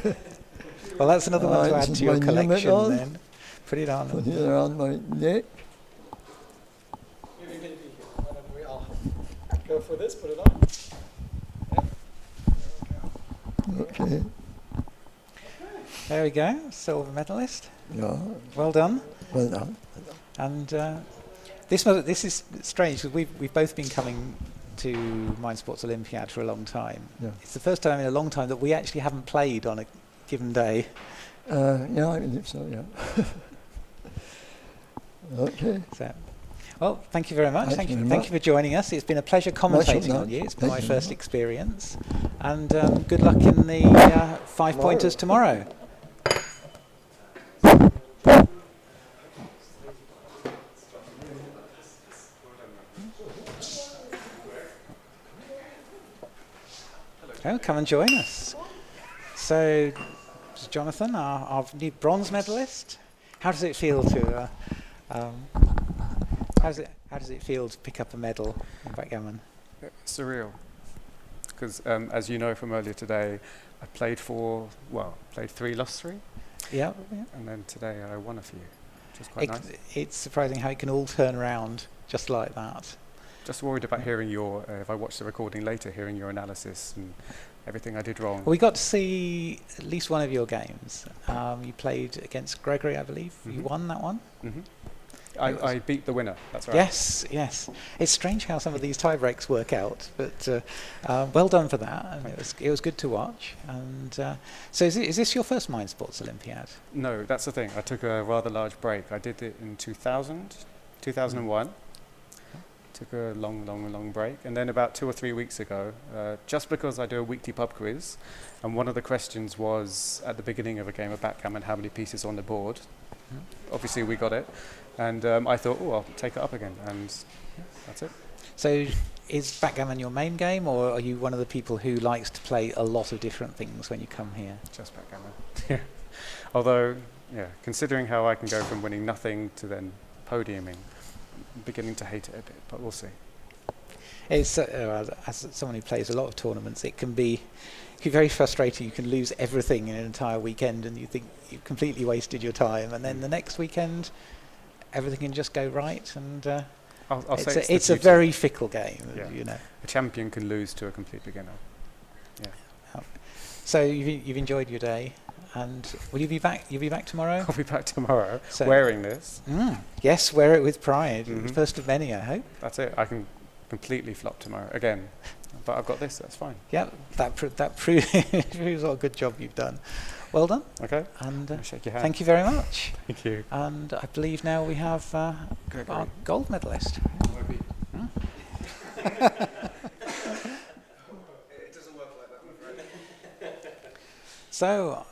Well, that's another one to add to your collection then. Put it on. Put it around my neck. I'll go for this, put it on. Yep. Okay. There we go, silver medalist. Yeah. Well done. Well done. And this is strange because we've both been coming to Mind Sports Olympiad for a long time. Yeah. It's the first time in a long time that we actually haven't played on a given day. Yeah, I believe so. Yeah. Okay. So, well, thank you very much. Thank you for joining us. It's been a pleasure commentating on you. It's been my first experience, and good luck in the 5-pointers tomorrow. Oh, come and join us. So, Jonathan, our new bronze medalist. How does it feel to? How does it feel to pick up a medal in backgammon? Surreal, because as you know from earlier today, I played 3, lost 3. Yeah. And then today I won a few, which is quite nice. It's surprising how it can all turn around just like that. Just worried about hearing if I watch the recording later, hearing your analysis and everything I did wrong. Well, we got to see at least one of your games. You played against Gregory, I believe. You won that one. I beat the winner. That's right. Yes, yes. It's strange how some of these tie breaks work out, but well done for that. And it was good to watch. And so, is this your first Mind Sports Olympiad? No, that's the thing. I took a rather large break. I did it in 2001. Took a long break, and then about 2 or 3 weeks ago, just because I do a weekly pub quiz, and one of the questions was at the beginning of a game of backgammon, how many pieces on the board. Obviously, we got it. And I thought, oh, I'll take it up again, and that's it. So is backgammon your main game, or are you one of the people who likes to play a lot of different things when you come here? Just backgammon. Yeah. Although, considering how I can go from winning nothing to then podiuming, I'm beginning to hate it a bit, but we'll see. It's as someone who plays a lot of tournaments, it can be very frustrating. You can lose everything in an entire weekend, and you think you've completely wasted your time, and then the next weekend, everything can just go right, and I'll say it's a very fickle game. You know, a champion can lose to a complete beginner. Yeah. So you've enjoyed your day, and will you be back? You'll be back tomorrow. I'll be back tomorrow, wearing this. Yes, wear it with pride. First of many, I hope. That's it. I can completely flop tomorrow again, but I've got this. That's fine. Yeah, that proves what a good job you've done. Well done. Okay. And shake your hand. thank you very much. Thank you. And I believe now we have our gold medalist. It doesn't work like that, I'm afraid. So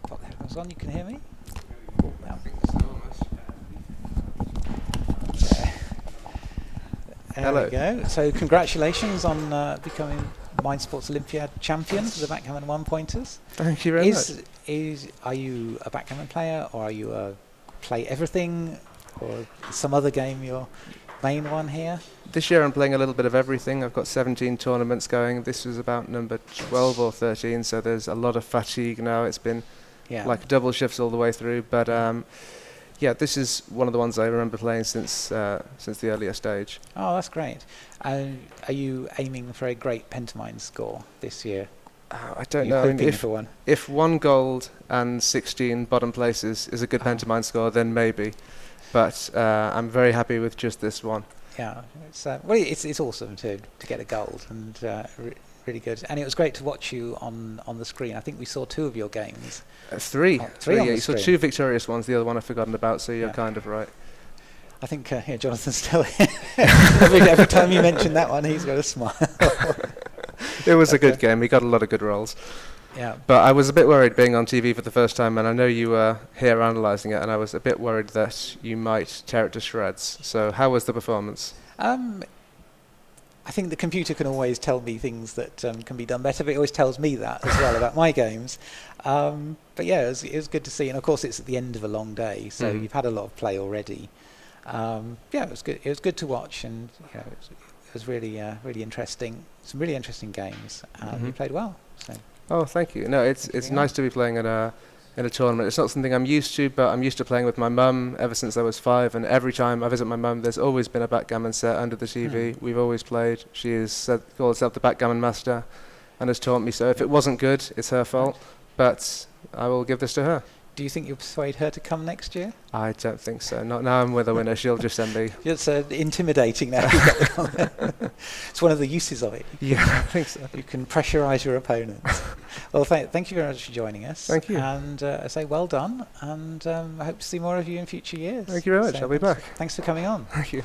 put the headphones on. You can hear me? I think it's enormous. There we go. So congratulations on becoming Mind Sports Olympiad champion for the backgammon one-pointers. Thank you very much. Are you a backgammon player, or are you a play everything, or some other game your main one here? This year I'm playing a little bit of everything. I've got 17 tournaments going. This was about number 12 or 13, so there's a lot of fatigue now. It's been like double shifts all the way through, but this is one of the ones I remember playing since the earlier stage. Oh, that's great. Are you aiming for a great Pentamine score this year? I don't know. If 1 gold and 16 bottom places is a good Pentamine score, then maybe. But I'm very happy with just this one. Yeah, it's awesome to get a gold, and really good. And it was great to watch you on the screen. I think we saw 2 of your games. Three. Three. You saw 2 victorious ones. The other one I've forgotten about. So you're kind of right. I think Jonathan's still here. every time you mention that one, he's got a smile. It was a good game. We got a lot of good rolls. Yeah. But I was a bit worried being on TV for the first time, and I know you were here analysing it, and I was a bit worried that you might tear it to shreds. So how was the performance? I think the computer can always tell me things that can be done better, but it always tells me that as well about my games. But yeah, it was good to see, and of course it's at the end of a long day, so you've had a lot of play already. It was good. It was good to watch, and it was really really interesting. Some really interesting games. You played well. So. Oh, thank you. No, it's nice to be playing in a tournament. It's not something I'm used to, but I'm used to playing with my mum ever since I was 5, and every time I visit my mum, there's always been a backgammon set under the TV. We've always played. She has called herself the backgammon master and has taught me, so if it wasn't good, it's her fault, but I will give this to her. Do you think you'll persuade her to come next year? I don't think so. Not now I'm with a winner. She'll just send me. It's intimidating now. It's one of the uses of it. Yeah, I think so. You can pressurise your opponents. Well, thank you very much for joining us. Thank you. And I say well done, and I hope to see more of you in future years. Thank you very much. I'll be back. Thanks for coming on. Thank you.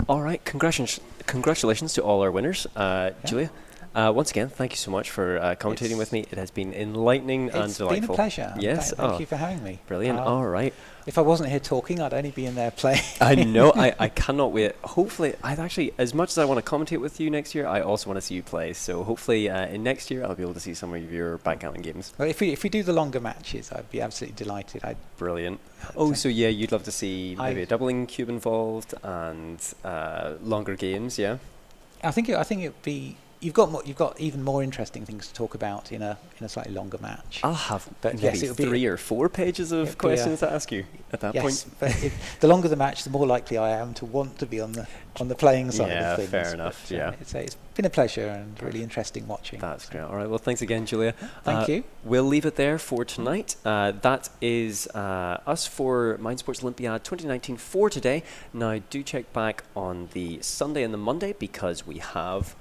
All right, congratulations to all our winners. Julia, once again, thank you so much for commentating with me. It has been enlightening and delightful. It's been a pleasure. Yes. Thank you for having me. Brilliant. All right. If I wasn't here talking, I'd only be in there playing. I know. I cannot wait. Hopefully, as much as I want to commentate with you next year, I also want to see you play. So hopefully, in next year, I'll be able to see some of your backgammon games. Well, if we do the longer matches, I'd be absolutely delighted. Brilliant. So yeah, you'd love to see maybe a doubling cube involved and longer games, yeah? I think it'd be you've got even more interesting things to talk about in a slightly longer match. I'll have but maybe yes, 3 or 4 pages of questions to ask you at that point. But the longer the match, the more likely I am to want to be on the playing side of things. Fair enough. But, it's been a pleasure and really interesting watching. That's great. All right. Well, thanks again, Julia. Thank you. We'll leave it there for tonight. That is us for Mind Sports Olympiad 2019 for today. Now, do check back on the Sunday and the Monday because we have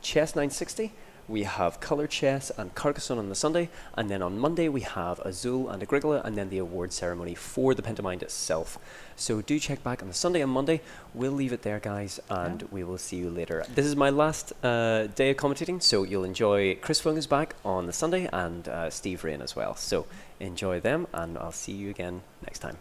Chess 960. We have Colour Chess and Carcassonne on the Sunday, and then on Monday we have Azul and Agricola, and then the award ceremony for the Pentamind itself. So do check back on the Sunday and Monday. We'll leave it there, guys, and we will see you later. This is my last day of commentating, so you'll enjoy Chris Fung is back on the Sunday, and Steve Rain as well. So enjoy them, and I'll see you again next time.